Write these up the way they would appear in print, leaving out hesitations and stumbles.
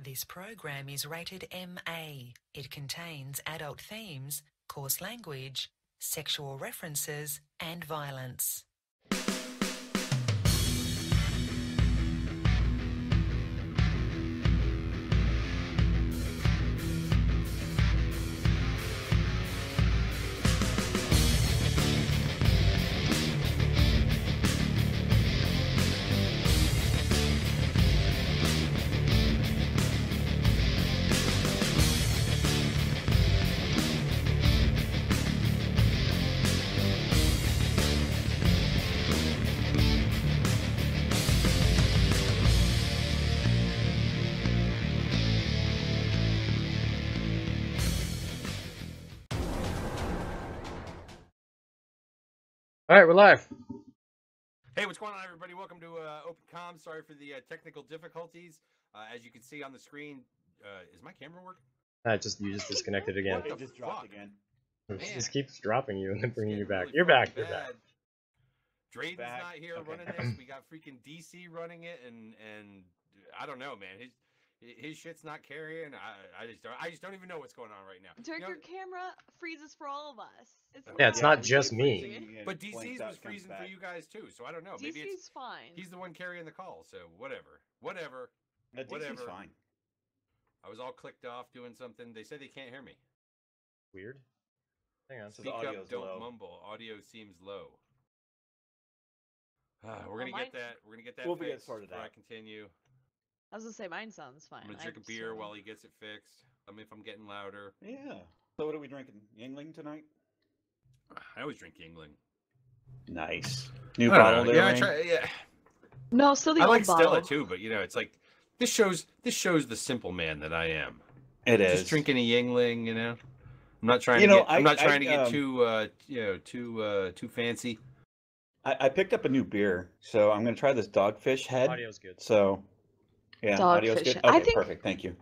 This program is rated MA. It contains adult themes, coarse language, sexual references, and violence. All right, we're live. Hey, what's going on, everybody? Welcome to OpenCom. Sorry for the technical difficulties. As you can see on the screen, is my camera working? You just disconnected again. What It just dropped again. It Man. just keeps dropping you and then bringing you back. Really You're back. fucking You're back. bad. Drayden's Back. not here Okay. running this. We got freaking DC running it, and I don't know, man. His shit's not carrying. I just don't even know what's going on right now. Dirk, You know, your camera freezes for all of us. Yeah, it's Yeah, not we just keep me. freezing and but blanks DC's out, was comes freezing for back. you guys too, so I don't know. Maybe DC's fine. he's the one carrying the call. So whatever. No, DC's whatever. fine. I was all clicked off doing something. They say they can't hear me. Weird. Hang on. So the Speak up, audio's don't low. mumble. Audio seems low. We're gonna mine- get that. We're gonna get that We'll get it fixed sorted before I out. continue. I was gonna say mine sounds fine. I'm gonna drink a beer while he gets it fixed. Tell me if I'm getting louder. Yeah. So what are we drinking? Yingling tonight? I always drink Yingling. Nice. New I don't bottle know. there, Yeah, I Rain? try. Yeah, No, still the I old like bottle. Stella too, but you know, it's like this shows the simple man that I am. It is. Just drinking a Yingling, you know. I'm not trying You to know, get. I'm not trying to I, get too fancy. I picked up a new beer, so I'm going to try this Dogfish Head. Audio's good. So, yeah, audio's Dogfish good. Head. Okay, I think- perfect. Thank you.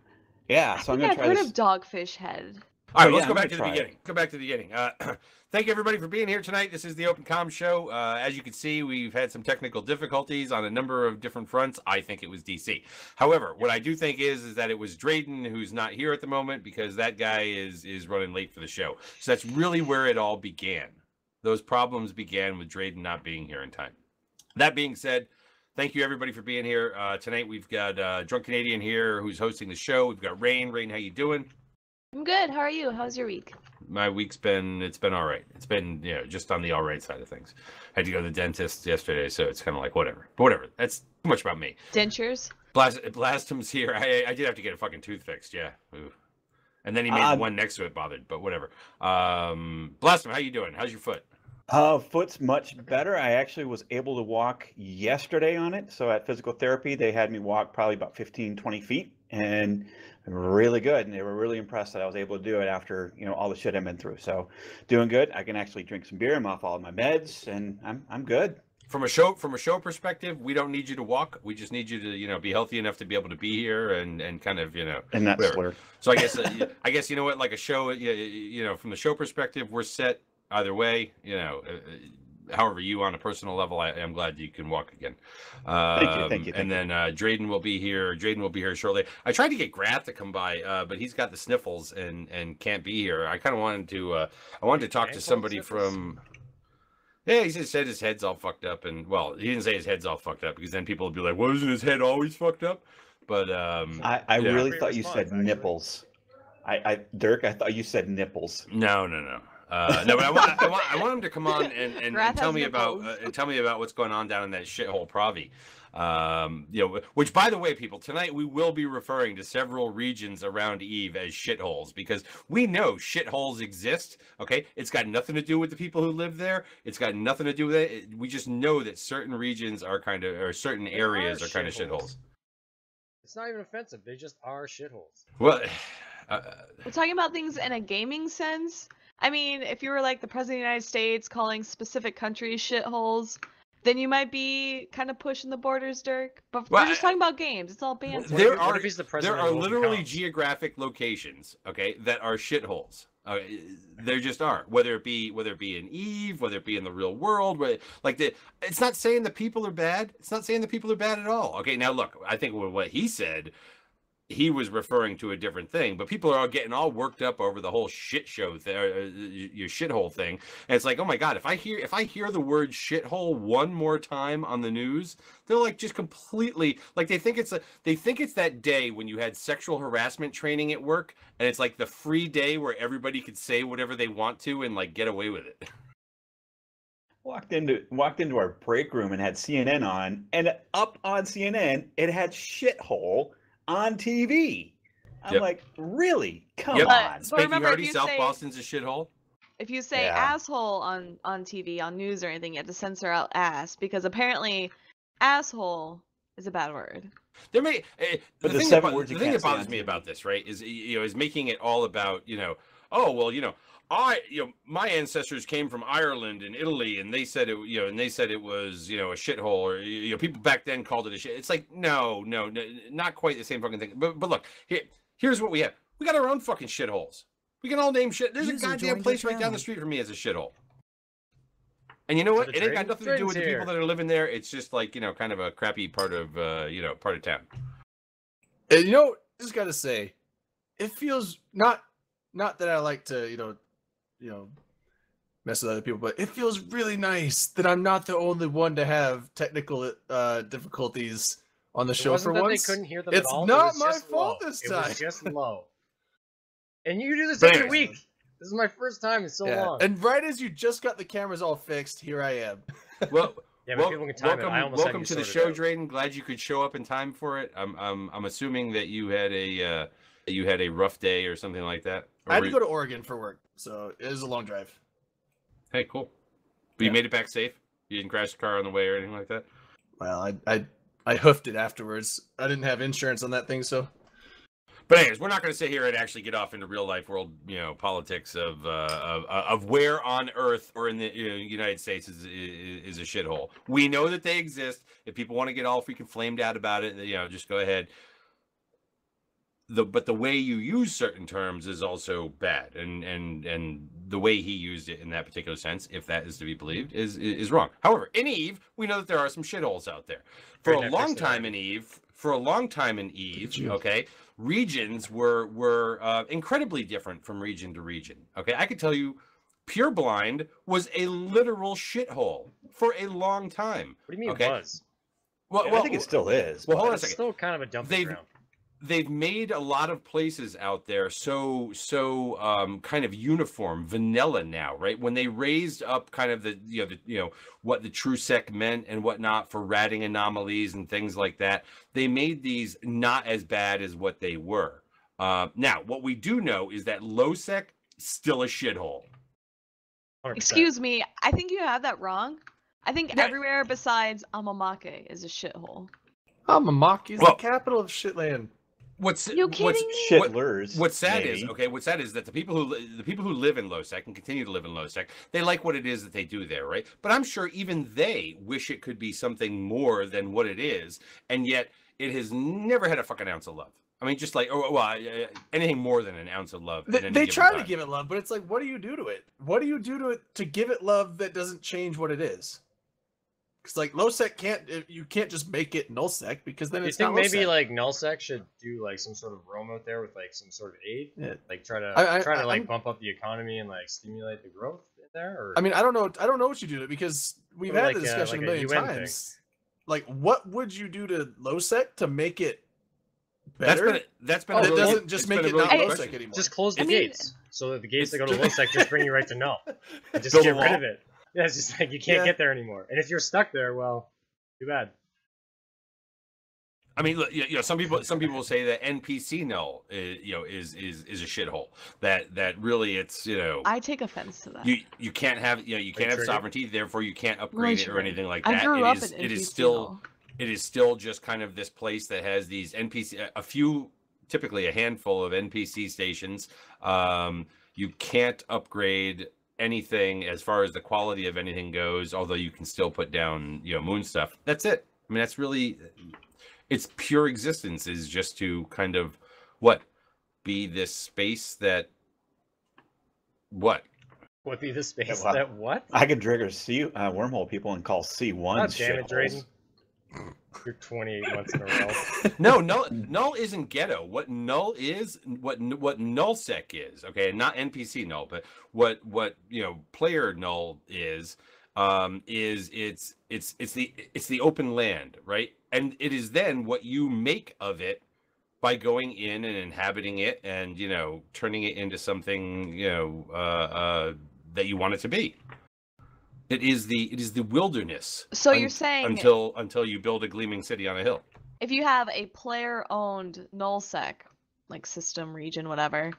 Yeah, I so I'm think going I've to try heard this. of Dogfish Head. All right, So, let's yeah, go I'm back to the gonna try beginning. Go back to the beginning. Thank you, everybody, for being here tonight. This is the OpenCom show. As you can see, we've had some technical difficulties on a number of different fronts. I think it was DC. However, what I do think is that it was Drayden, who's not here at the moment, because that guy is running late for the show. So that's really where it all began. Those problems began with Drayden not being here in time. That being said, thank you, everybody, for being here. Tonight, we've got Drunk Canadian here, who's hosting the show. We've got Rain. Rain, how you doing? I'm good. How are you? How's your week? My week's been all right. It's been, you know, just on the all right side of things. I had to go to the dentist yesterday, so it's kind of like whatever. But whatever. That's too much about me. Dentures? Blastum's here. I did have to get a fucking tooth fixed, yeah. Ooh. And then he made the one next to it bothered, but whatever. Blastum, how you doing? How's your foot? Foot's much better. I actually was able to walk yesterday on it. So at physical therapy, they had me walk probably about 15, 20 feet and really good. And they were really impressed that I was able to do it after, you know, all the shit I've been through. So doing good. I can actually drink some beer. I'm off all my meds and I'm good. From a show perspective, we don't need you to walk. We just need you to, you know, be healthy enough to be able to be here and kind of, you know, And that's whatever. where So I guess you know what, like a show, you know, from the show perspective, we're set either way. You know, however, you on a personal level, I am glad you can walk again. Thank you. And then Drayden will be here. Drayden will be here shortly. I tried to get Grath to come by, but he's got the sniffles and can't be here. I kind of wanted to talk to somebody from. Yeah, he just said his head's all fucked up, and well, he didn't say his head's all fucked up because then people would be like, "Wasn't his head always fucked up?" But I yeah. really Great thought you response, said actually. nipples. Dirk, I thought you said nipples. No. No, but I want him to come on and Grath tell has me about nipples. what's going on down in that shithole Pravi. You know, which, by the way, people, tonight we will be referring to several regions around Eve as shitholes because we know shitholes exist. Okay, it's got nothing to do with the people who live there. It's got nothing to do with it. We just know that certain regions are certain areas are kind of shitholes. It's not even offensive. They just are shitholes. Well, We're talking about things in a gaming sense. I mean, if you were like the President of the United States calling specific countries shitholes, then you might be kind of pushing the borders, Dirk. But Well, we're just talking about games. It's all bands. What if he's the president There are of literally OpenCom? geographic locations, okay, that are shitholes. There just are. Whether it be in Eve, whether it be in the real world, it's not saying the people are bad. It's not saying the people are bad at all. Okay, now look, I think what he said he was referring to a different thing, but people are all getting all worked up over the whole shit show your shithole thing. And it's like, oh my God, if I hear the word shithole one more time on the news, they're like just completely like they think it's that day when you had sexual harassment training at work, and it's like the free day where everybody could say whatever they want to and like get away with it. Walked into our break room and had CNN on, and up on CNN it had shithole on TV. I'm like, really? Come on. But Spanky remember, Hardy, if you South say- Boston's a shithole. If you say Yeah. asshole on TV, on news or anything, you have to censor out ass because apparently asshole is a bad word. There may But the thing seven that, words the you thing can't that say bothers on me TV. about this, right, is is making it all about oh well my ancestors came from Ireland and Italy, and they said it was a shithole, or people back then called it a shit. It's like no, not quite the same fucking thing. But look, here's what we have. We got our own fucking shitholes. We can all name shit. There's a User goddamn joined place your right down the channel. street from me as a shithole. And you know what? the It ain't got Drayton- nothing to do with the Drayton's people here. that are living there. It's just like kind of a crappy part of town. And just gotta say, it feels not that I like to mess with other people, but it feels really nice that I'm not the only one to have technical difficulties on the It show wasn't for that once. they couldn't hear them It's at all. not It was my just fault low. this It time. was just low. And you do this But every anyways. week. This is my first time in so Yeah. long. And right as you just got the cameras all fixed, here I am. Well, Yeah, but people can time it. I almost had welcome you to the sorted show, out. Drayden. Glad you could show up in time for it. I'm assuming that you had a rough day or something like that. Or I had were to go to Oregon for work, so it was a long drive. Hey, cool. But you Yeah. made it back safe. You didn't crash the car on the way or anything like that. Well, I hoofed it afterwards. I didn't have insurance on that thing, so But anyways, we're not going to sit here and actually get off into real life world, politics of where on Earth or in the United States is a shithole. We know that they exist. If people want to get all freaking flamed out about it, just go ahead. But the way you use certain terms is also bad, and the way he used it in that particular sense, if that is to be believed, is wrong. However, in Eve, we know that there are some shitholes out there. For a Great long Netflix time in Eve, okay, regions were incredibly different from region to region. Okay, I could tell you, Pure Blind was a literal shithole for a long time. What do you mean Okay. it was? Well, I think it still is. well, but- hold on a It's second. still kind of a dumping They've- ground. They've made a lot of places out there so kind of uniform, vanilla now, right? When they raised up kind of what the true sec meant and whatnot for ratting anomalies and things like that, they made these not as bad as what they were. Now, what we do know is that low sec still a shithole. 100%. Excuse me, I think you have that wrong. I think Yeah. everywhere besides Amamake is a shithole. Amamaki is Well- the capital of Shitland. What's You what's kidding me? Shitlers. What's sad maybe. is what's sad is that the people who live in Losec and continue to live in Losec, they like what it is that they do there, right? But I'm sure even they wish it could be something more than what it is, and yet it has never had a fucking ounce of love. I mean, just like anything more than an ounce of love. at any They given try to time. give it love, but it's like, what do you do to it? What do you do to it to give it love that doesn't change what it is? Because like Losec you can't just make it nullsec because then Do you it's think not maybe Losec. like Nullsec should do like some sort of roam out there with like some sort of aid? Yeah. Like try to I'm- bump up the economy and like stimulate the growth there? Or I mean, I don't know what you do to it because we've Or had like the discussion like a a million UN thing. times. Like, what would you do to Losec to make it That's better? been that's been Oh, a it really, doesn't just it's make been a it really not good Losec question. anymore. just close the I mean- gates so that the gates that go to It's- Nullsec just bring you right to null. And just Build a get rid wall? of it. Yeah, it's just like you can't Yeah. get there anymore. And if you're stuck there, well, too bad. I mean, look, some people will say that NPC null is a shithole. That really it's I take offense to that. you can't have you can't have triggered? sovereignty, therefore you can't upgrade it or triggered. anything like that. I grew up in It is NPC still Hall. it is still just kind of this place that has these NPC, typically a handful of NPC stations. You can't upgrade anything as far as the quality of anything goes, although you can still put down moon stuff. That's it. I mean, that's really its pure existence is just to kind of be this space that Would be the space well, that what? I could trigger wormhole people and call C1 God damn it, shitholes. Drayden. You're 28 months in a row. No, null isn't ghetto. What null is, what nullsec is, okay, not NPC null, but what player null is it's the open land, right? And it is then what you make of it by going in and inhabiting it and turning it into something that you want it to be. It is the wilderness. So you're saying until you build a gleaming city on a hill. if you have a player-owned nullsec, like system, region, whatever,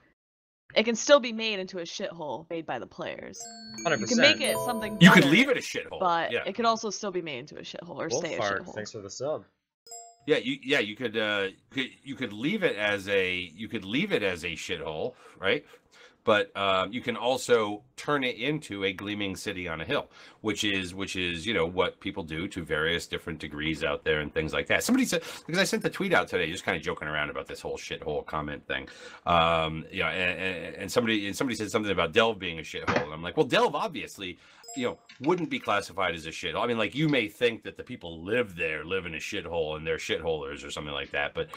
it can still be made into a shithole made by the players. 100%. You can make it something. You could better, leave it a shithole, but yeah. it could also still be made into a shithole or stay a Wolfhard, shithole. thanks for the sub. Yeah, you could leave it as a shithole, right? But you can also turn it into a gleaming city on a hill, which is what people do to various different degrees out there and things like that. Somebody said, because I sent the tweet out today, just kind of joking around about this whole shithole comment thing, and somebody said something about Delve being a shithole, and I'm like, well, Delve obviously wouldn't be classified as a shithole. I mean, like, you may think that the people live in a shithole and they're shitholers or something like that, but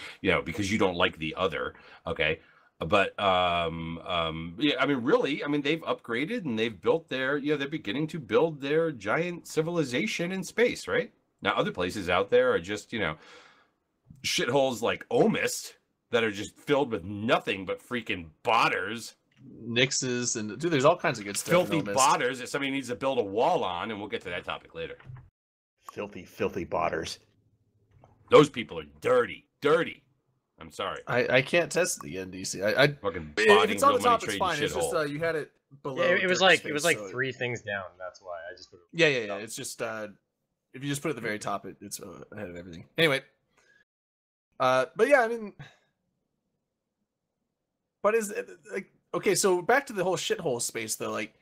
because you don't like the other, okay. But yeah, I mean, really, they've upgraded and they've built they're beginning to build their giant civilization in space, right? Now, other places out there are just, shitholes like Omist that are just filled with nothing but freaking botters. Nixes and dude, there's all kinds of good stuff. Filthy botters that somebody needs to build a wall on, and we'll get to that topic later. Filthy botters. Those people are dirty. I'm sorry. I can't test the NDC. I fucking if it's on the top, it's fine. It's just you had it below. Yeah, it was like so 3 things down. That's why I just put it. Yeah. It's just if you just put it at the very top, it's ahead of everything. Anyway, but yeah, but is it, like, okay? So back to the whole shithole space though. Like,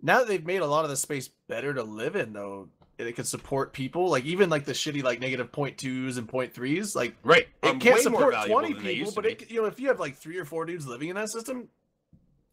now that they've made a lot of the space better to live in, though, it can support people, like even like the shitty like -.2s and .3s, like right. It can't support 20 people, but it, if you have like 3 or 4 dudes living in that system,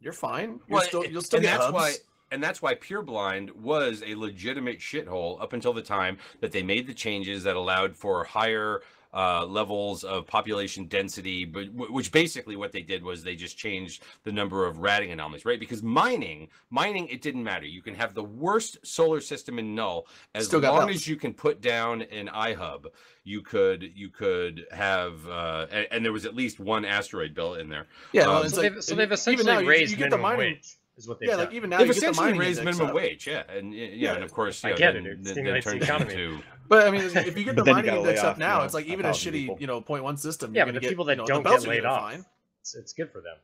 you're fine. You'll still get hubs. That's why Pureblind was a legitimate shithole up until the time that they made the changes that allowed for higher levels of population density, but which basically what they did was they just changed the number of ratting anomalies, right? Because mining, it didn't matter. You can have the worst solar system in null as long as you can put down an iHub. You could have, and there was at least one asteroid built in there. Yeah, so they've essentially raised minimum wage. Is what they've done. Like even now they've you essentially get the raised minimum wage, and of course, I get it. It stimulates the economy. But if you get the mining index up now, it's like even a shitty, 0.1 system. Yeah, but the people that don't get laid off, it's good for them.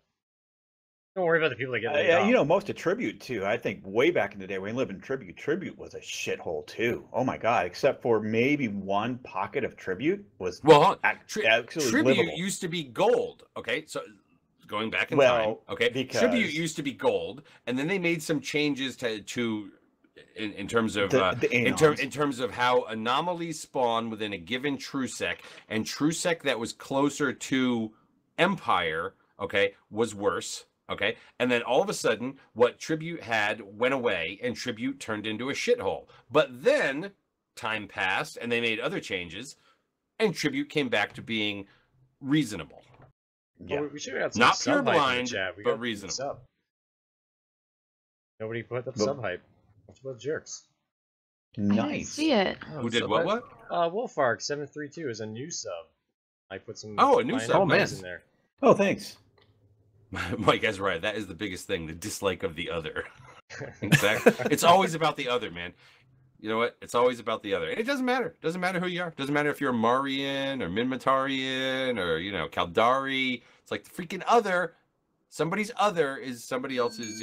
Don't worry about the people that get laid off. Most of Tribute too. I think way back in the day when we lived in Tribute was a shithole too. Oh my god! Except for maybe one pocket of Tribute was Tribute livable. used to be gold. Okay, so. Going back in time, okay. Tribute used to be gold, and then they made some changes to in terms of in terms of how anomalies spawn within a given TrueSec, and TrueSec that was closer to Empire, okay, was worse, okay. And then all of a sudden, what Tribute had went away, and Tribute turned into a shithole. But then time passed, and they made other changes, and Tribute came back to being reasonable. Yeah, we should have some not sub Pureblind, hype but reasonable. Sub. Nobody put up sub hype. What's about jerks? Nice. I didn't see it. Who did what? Wolfark 732 is a new sub. I put some. A new sub. In there. Oh, thanks. Mike is right. That is the biggest thing: the dislike of the other. Exactly. It's always about the other, man. You know what? It's always about the other. And it doesn't matter. It doesn't matter who you are. It doesn't matter if you're a Marian or Minmatarian or, Kaldari. It's like the freaking other. Somebody's other is somebody else's,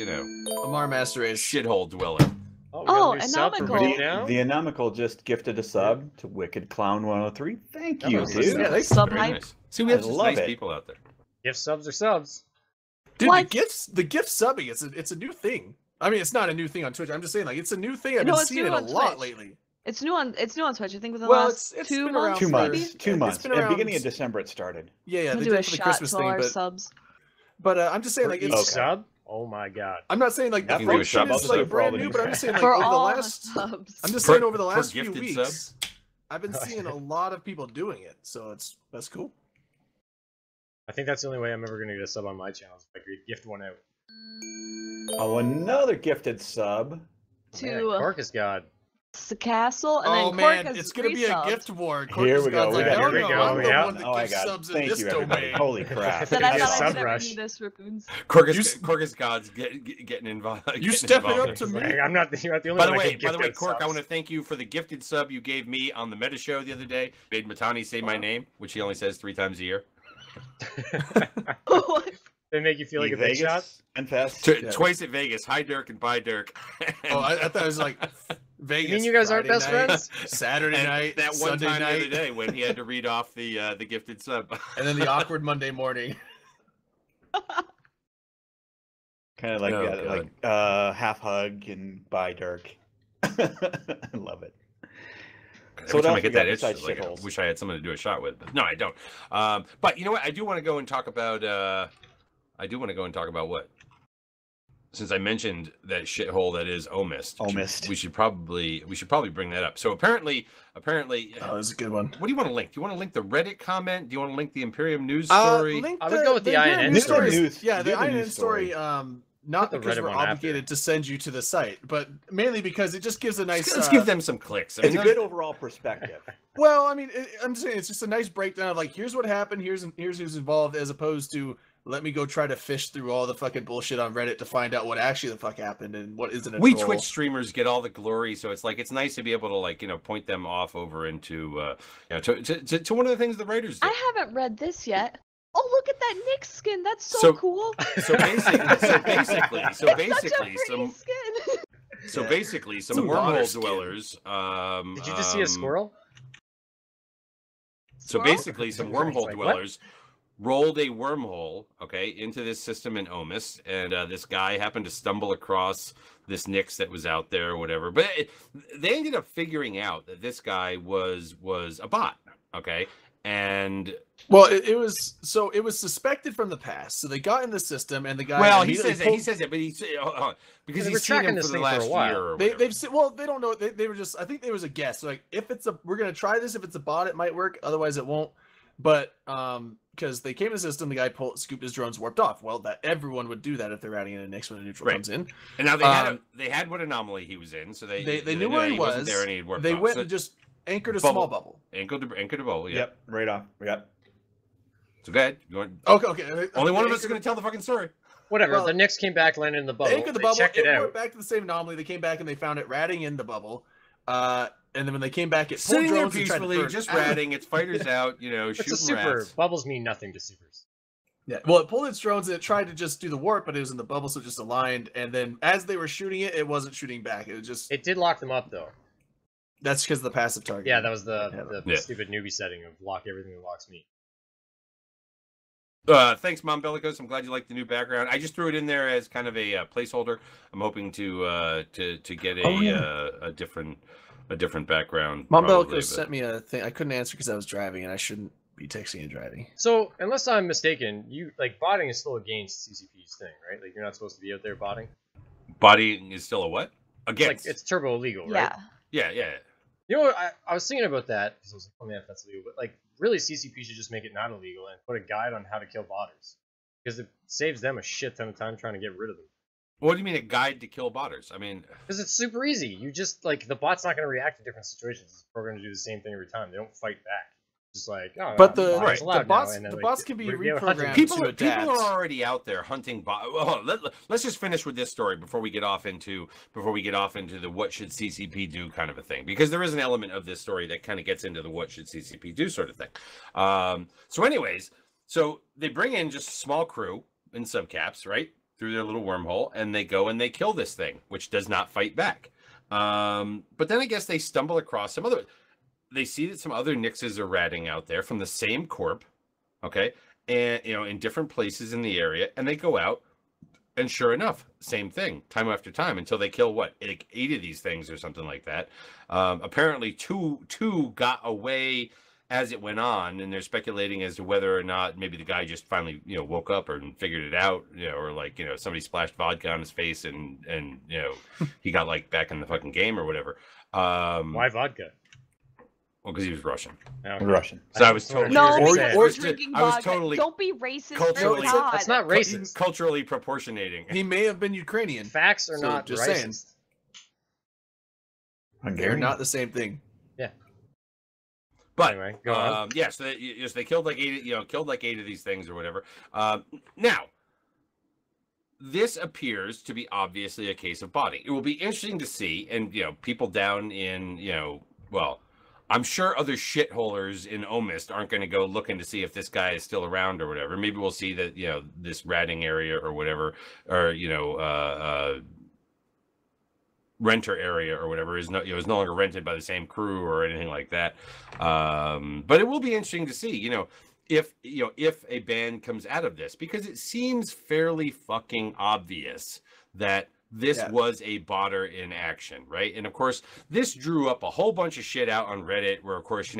Amar Master Race shithole dweller. Oh, Anomical. The Anomical just gifted a sub to Wicked Clown 103. Thank you, dude. Yeah, they sub Very hype. nice. See, we have some nice people out there. Gift subs are subs. Dude, What? the gift subbing, it's a new thing. I mean, it's not a new thing on Twitch. I'm just saying, like, it's a new thing. I've been seeing it a lot lately. It's new on Twitch. I think within the last it's 2 been months. around 2 months. maybe? 2 months. It's been At the around- beginning of December it started. Yeah, I'm they gonna do did a it for the shot Christmas to thing, our but subs. I'm just saying, like, Each it's. sub? Oh my god. I'm not saying like You the can do a function shot is sub like for all brand the new, new but I'm just saying like For over the all last. subs. I'm just Per- saying over the per last few gifted weeks. I've been seeing a lot of people doing it, so that's cool. I think that's the only way I'm ever going to get a sub on my channel. Is if I could gift one out. Oh, another gifted sub. To Carcass God. the castle, and Oh then man, Cork has it's gonna be a resubbed. gift war. Here we go. Corcus God's like, Here we no, go, I'm the yeah. one that Oh, I gives got it. subs in Thank this you, everybody. domain. Holy crap. Said I Get thought a I sub would never rush. do this, Raccoons. Corcus God's getting involved. You step it up to me. Like, I'm not. You're not the only By the one. way, that can gift out Cork, I subs. want to thank you for the gifted sub you gave me on the Meta Show the other day. Made Matani say my name, which he only says 3 times a year. They make you feel like a big shot. And fest. Twice at Vegas. Hi, Dirk, and bye, Dirk. Oh, I thought it was like Vegas. You mean you guys aren't Friday best night, friends? Saturday And night, that one Sunday time the other night, day when he had to read off the gifted sub. and then the awkward Monday morning. Kind of like Oh, that, God. like half hug and bye, Dirk. I love it. Every what time else I get we got that itch, besides like, I shitholes? wish I had someone to do a shot with. But no, I don't. But you know what? I do want to go and talk about. What? Since I mentioned that shithole that is Omist, Omist. we should probably bring that up. So apparently, Oh, that's a good one. what do you want to link? Do you want to link the Reddit comment? Do you want to link the Imperium news story? Link I would go with the INN news story. stories. Yeah, the Give the INN news story. story. Not The because Reddit we're one after. obligated to send you to the site, but mainly because it just gives a nice. Let's give them some clicks. I It's mean, a good overall perspective. Well, I mean, I'm just saying it's just a nice breakdown of like, here's what happened, here's who's involved, as opposed to let me go try to fish through all the fucking bullshit on Reddit to find out what actually the fuck happened and what isn't a we troll. Twitch streamers get all the glory, so it's like it's nice to be able to like point them off over into to one of the things the writers do. I haven't read this yet. Oh, look at that Nick skin. That's so, So- cool. So basically, It's such a pretty some skin. so Yeah. basically some It's a water wormhole skin. dwellers. Did you just see a squirrel? So Squirrel? basically, some It's wormhole like, what? dwellers rolled a wormhole, okay, into this system in Omis, and this guy happened to stumble across this Nyx that was out there or whatever. But they ended up figuring out that this guy was a bot, okay, and Well, it was suspected from the past, so they got in the system, and the guy. well, he immediately says it, but he because They he's were seen tracking him this for the thing for a last while. year. Or They, whatever. they've se- well, they don't know. They were just. I think there was a guess. Like, if it's a, we're gonna try this. If it's a bot, it might work. Otherwise, it won't. But because they came to the system, the guy scooped his drones, warped off. Well, that everyone would do that if they're adding in a Nyx when a neutral Right. comes in. And now they had what anomaly he was in, so they Knew where he wasn't was. there and he had warped They off. went So and just anchored a Bubble. small bubble. anchored to bubble. Yeah. Yep, right off. Yep. So go ahead. You want, Okay. only one of us is Anchored- going to tell the fucking story. Whatever. Well, the Knicks came back, landed in the bubble. They anchored the They bubble. checked it out. went back to the same anomaly. They came back and they found it ratting in the bubble. And then when they came back, it pulled Sitting there drones and tried to peacefully, burn- just ratting its fighters out, It's shooting a super. rats. Bubbles mean nothing to supers. Yeah, well, it pulled its drones and it tried to just do the warp, but it was in the bubble, so it just aligned. And then as they were shooting it, it wasn't shooting back. It was just It did lock them up though. that's because of the passive target. Yeah, that was the Yeah. stupid newbie setting of lock everything that locks me. Thanks, Mom Bellicose. I'm glad you like the new background. I just threw it in there as kind of a placeholder. I'm hoping to get a different background. Mom probably, Bellicose but- sent me a thing. I couldn't answer because I was driving, and I shouldn't be texting and driving. So, unless I'm mistaken, you like botting is still against CCP's thing, right? Like you're not supposed to be out there botting. Body is still a what? It's Against. like it's turbo illegal, right? Yeah. Yeah. You know what? I was thinking about that because I was like, oh man, if that's illegal, but like really, CCP should just make it not illegal and put a guide on how to kill botters because it saves them a shit ton of time trying to get rid of them. What do you mean a guide to kill botters? I mean, Because it's super easy. You just like the bot's not going to react to different situations. It's programmed to do the same thing every time. They don't fight back. Just like, oh, But no, the- bot's the allowed now, bots- and then, the like, bots can be we're hunting reprogrammed. people to are adapt. already out there hunting let's just finish with this story before we get off into the what should CCP do kind of a thing, because there is an element of this story that kind of gets into the what should CCP do sort of thing. So anyways, so they bring in just a small crew in subcaps, right, through their little wormhole, and they go and they kill this thing, which does not fight back. But then I guess they stumble across some other. They see that some other Nyxes are ratting out there from the same corp, okay, and in different places in the area, and they go out, and sure enough, same thing, time after time, until they kill what, like 8 of these things or something like that. Apparently, two got away as it went on, and they're speculating as to whether or not maybe the guy just finally woke up and figured it out, or like somebody splashed vodka on his face and he got like back in the fucking game or whatever. Why vodka? Well, because he was Russian. Okay. Russian. So I was That's what totally. No, Or- because or- we're just- drinking I was vodka. totally Don't be racist. culturally- for God. That's not racist. Culturally proportionating. He may have been Ukrainian. Facts are So, not just racist. saying. They're Hungarian. not the same thing. But Anyway, go on. yeah, so they killed like 8, killed like 8 of these things or whatever. Now, this appears to be obviously a case of botting. It will be interesting to see, and people down in well, I'm sure other shitholers in Omist aren't going to go looking to see if this guy is still around or whatever. Maybe we'll see that this ratting area or whatever, or renter area or whatever is no longer rented by the same crew or anything like that. But it will be interesting to see, if a band comes out of this, because it seems fairly fucking obvious that this was a botter in action, right? And of course, this drew up a whole bunch of shit out on Reddit where, of course,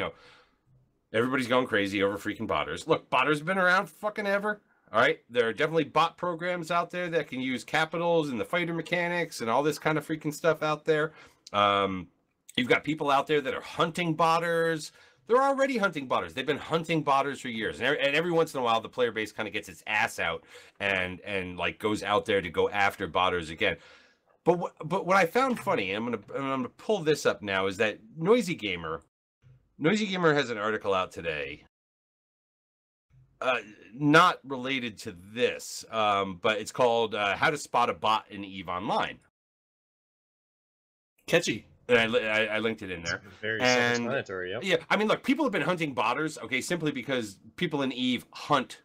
everybody's going crazy over freaking botters. Look, botters have been around fucking ever. All right, there are definitely bot programs out there that can use capitals and the fighter mechanics and all this kind of freaking stuff out there. You've got people out there that are hunting botters. They're already hunting botters. They've been hunting botters for years, and every once in a while, the player base kind of gets its ass out and like goes out there to go after botters again. But what I found funny, and I'm gonna pull this up now, is that Noisy Gamer has an article out today. Not related to this, but it's called "How to Spot a Bot in EVE Online." Catchy. And I linked it in there. Very And- self-explanatory. Yep. Yeah, I mean, look, people have been hunting botters, okay, simply because people in EVE hunt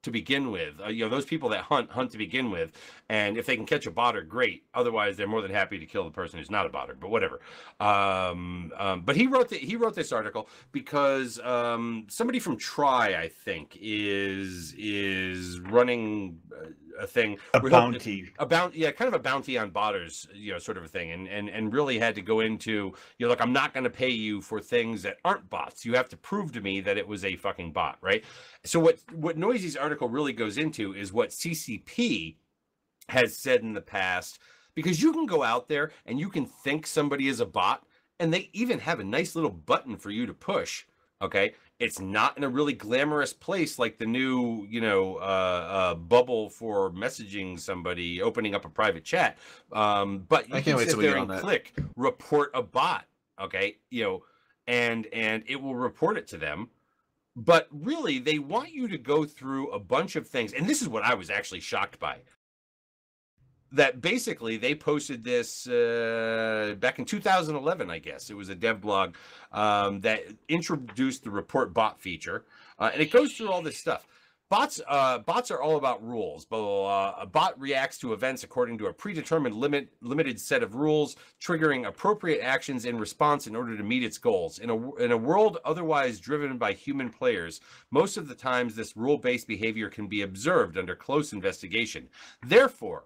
to begin with. Those people that hunt to begin with, and if they can catch a botter, great. Otherwise, they're more than happy to kill the person who's not a botter. But whatever. But he wrote this article because somebody from Try, I think, is running a thing. A where bounty. kind of a bounty on botters, sort of a thing, and really had to go into, look, I'm not going to pay you for things that aren't bots. You have to prove to me that it was a fucking bot, right? So what Noisy's article really goes into is what CCP has said in the past, because you can go out there and you can think somebody is a bot, and they even have a nice little button for you to push. Okay, it's not in a really glamorous place like the new, bubble for messaging somebody, opening up a private chat. But you can sit there and click report a bot. Okay, and it will report it to them. But really, they want you to go through a bunch of things, and this is what I was actually shocked by. That basically they posted this back in 2011, I guess. It was a dev blog that introduced the report bot feature, and it goes through all this stuff. Bots are all about rules. A bot reacts to events according to a predetermined limited set of rules, triggering appropriate actions in response in order to meet its goals. In a world otherwise driven by human players, most of the times this rule-based behavior can be observed under close investigation. Therefore,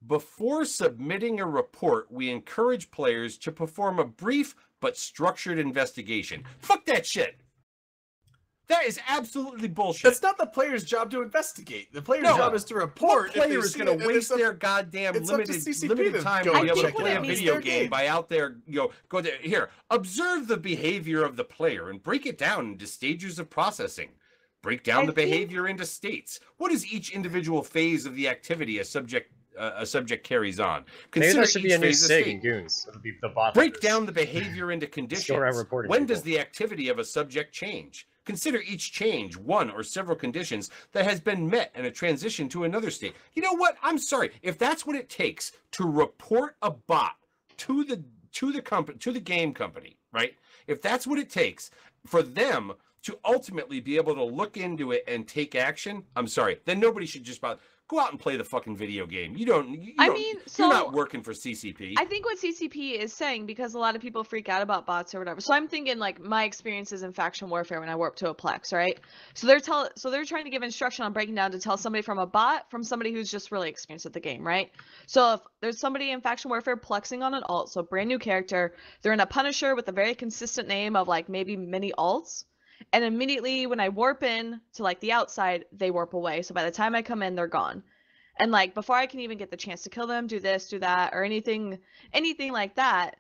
before submitting a report, we encourage players to perform a brief but structured investigation. Fuck that shit. That is absolutely bullshit. That's not the player's job to investigate. The player's job is to report. What player is going to waste their goddamn limited time to be able to play a video game by out there, go there, here, observe the behavior of the player and break it down into stages of processing. Break down the behavior into states. What is each individual phase of the activity a subject carries on? Maybe that should be a new SIG in Goons. The bot break down the behavior into conditions. When does the activity of a subject change? Consider each change one or several conditions that has been met and a transition to another state. You know what? I'm sorry. If that's what it takes to report a bot to the game company, right? If that's what it takes for them to ultimately be able to look into it and take action, I'm sorry. Then nobody should just go out and play the fucking video game. You're not working for CCP. I think what CCP is saying, because a lot of people freak out about bots or whatever. So I'm thinking like my experiences in faction warfare when I warped to a Plex, right? So they're trying to give instruction on breaking down to tell somebody from a bot from somebody who's just really experienced at the game, right? So if there's somebody in faction warfare plexing on an alt, so brand new character, they're in a Punisher with a very consistent name of like maybe many alts. And immediately when I warp in to like the outside, they warp away. So by the time I come in, they're gone. And like before I can even get the chance to kill them, do this, do that, or anything like that,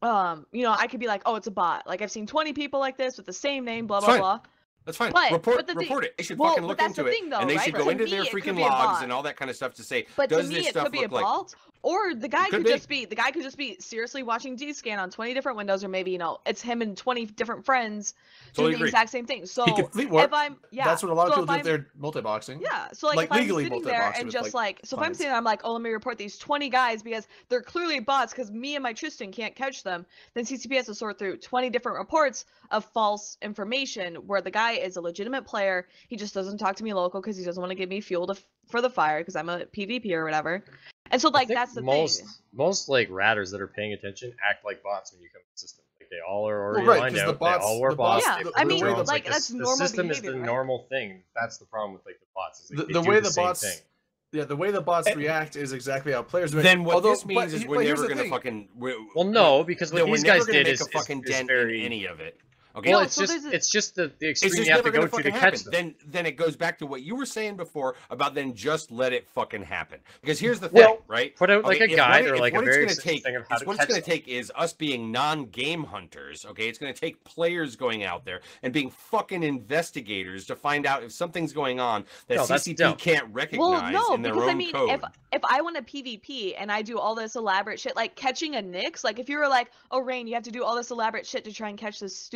you know, I could be like, oh, it's a bot. Like, I've seen 20 people like this with the same name, blah It's blah fine. blah. That's fine. But report the thing- it. They should well, fucking but look that's into the it, thing, though, and they right? should go To into me, their it could freaking be a logs bot. and all that kind of stuff to say, But does to me, this it stuff could be a look like? bot, or the guy Could could be. just be seriously watching D-scan on 20 different windows, or maybe, you know, it's him and 20 different friends Totally doing the agree. exact same thing. So He could fleet warp. if I'm, yeah, That's what a lot of so people if do if I'm- they're multi-boxing. Yeah, so like, Like, if I'm legally sitting there multi-boxing and with, just like, so if I'm clients. sitting there, I'm like, oh, let me report these 20 guys because they're clearly bots because me and my Tristan can't catch them. Then CCP has to sort through 20 different reports of false information where the guy is a legitimate player. He just doesn't talk to me local because he doesn't want to give me fuel for the fire because I'm a PvP or whatever. And so I like think that's the most thing. most like ratters that are paying attention act like bots when you come to the system. Like they all are already right, lined 'cause out. the bots- they all wear the bots- bots. Yeah, they I put mean, drones, like, the, that's the normal system behavior, is the right? normal thing. That's the problem with like the bots. Is, like, they The do way the the same bots, thing. yeah, the way the bots react is exactly how players do it. Then what Although- this means but is he- we're but here's never the gonna thing. fucking. Well, no, because what we're these never guys gonna did make is a fucking dent very. in any of it. Okay, Well, No, it's so just there's the it's extreme just you have never to go gonna to fucking catch happen. them. Then it goes back to what you were saying before about then just let it fucking happen. Because here's the thing, Well, right? put out like Okay, a if guide what or it- like if a what it's very gonna simple take thing of how is to what it's catch going to them. take is us being non-game hunters. Okay, it's going to take players going out there and being fucking investigators to find out if something's going on that No, that's CCP dumb. can't Well, recognize no, in their because own I mean, code. if I want to PvP and I do all this elaborate shit, like catching a Nyx, like if you were like, oh Rain, you have to do all this elaborate shit to try and catch this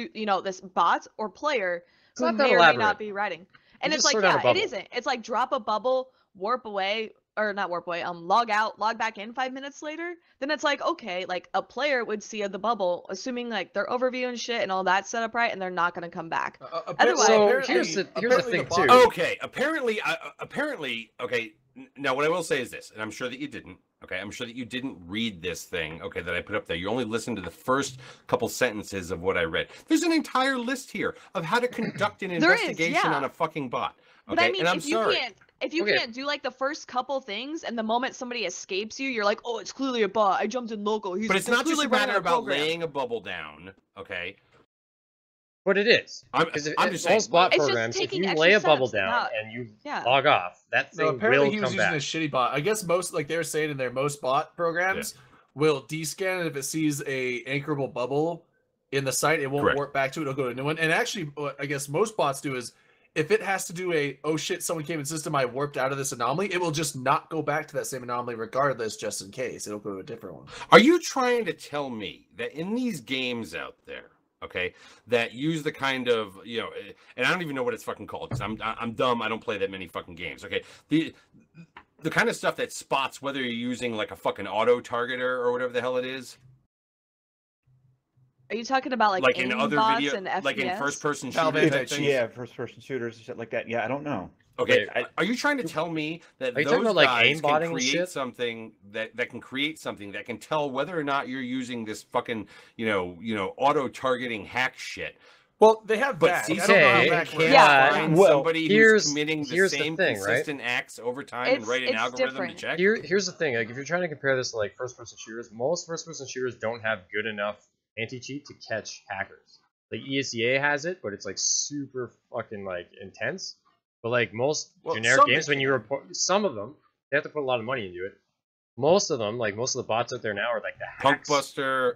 this bot or player It's who not that may or may elaborate. not be riding, and You it's just like, sort out a yeah, it bubble. isn't. It's like drop a bubble, warp away, or not warp away, log out, log back in 5 minutes later. Then it's like, okay, like a player would see the bubble, assuming like their overview and shit and all that set up right, and they're not gonna come back. Otherwise- So apparently- here's the apparently thing bot- too. Okay, apparently, okay. Now, what I will say is this, and I'm sure that you didn't. Okay, I'm sure that you didn't read this thing. Okay, that I put up there. You only listened to the first couple sentences of what I read. There's an entire list here of how to conduct an There is, investigation yeah. on a fucking bot. Okay, But I mean, and I'm if you sorry. Okay. can't do like the first couple things, and the moment somebody escapes you, you're like, oh, it's clearly a bot. I jumped in local. He's But it's not just clearly a running matter about program." laying a bubble down. Okay, But it is. I'm Because just saying. most bot It's just programs, if taking you extra lay a bubble steps to down not- and you Yeah. log off, that No, thing apparently will he was come using back. a shitty bot. I guess most, like they were saying in there, most bot programs will descan it if it sees a anchorable bubble in the site. It won't Correct. warp back to it. It'll go to a new one. And actually, what I guess most bots do is if it has to do a oh shit, someone came in system, I warped out of this anomaly, it will just not go back to that same anomaly regardless, just in case. It'll go to a different one. Are you trying to tell me that in these games out there, okay, that use the kind of, and I don't even know what it's fucking called because I'm dumb. I don't play that many fucking games. Okay, the kind of stuff that spots whether you're using like a fucking auto targeter or whatever the hell it is, Are you talking about like in aim other bots video, and FPS? like in first-person Valve shooters. Anti- type things? Yeah, first-person shooters and shit like that. Yeah, I don't know. Okay, Wait, are you trying to tell me that Are you those talking about, like, guys can aimbotting and create shit? something that can create something that can tell whether or not you're using this fucking auto targeting hack shit? Well, they have But back. I CCP don't know how Okay, back can't works. Yeah. find Well, somebody here's- who's committing the here's the same thing, right? consistent acts over time and write an It's algorithm different. to check. Here's the thing. Like, if you're trying to compare this to like first-person shooters, most first-person shooters don't have good enough anti-cheat to catch hackers. Like ESEA has it, but it's like super fucking like intense. But like most Well, generic some games, they when you report some of them, they have to put a lot of money into it. Most of them, like most of the bots out there now, are like the hacks. Punkbuster.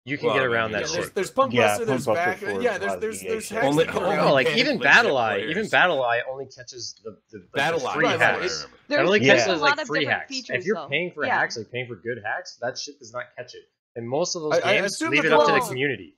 You can Well, get around yeah, that There's, shit. there's Punkbuster, Yeah, there's Punkbuster back. for Yeah, a lot of there's EA shit. Only- that get only- around. No, like legit even Battle Eye, players. even Battle Eye only catches the Battle the Eye, free right, that's what I hacks. remember. That only There's catches a like lot of free different hacks. features, If you're though. paying for Yeah. hacks, like paying for good hacks, that shit does not catch it. And most of those I games assume leave that it up to the well- community.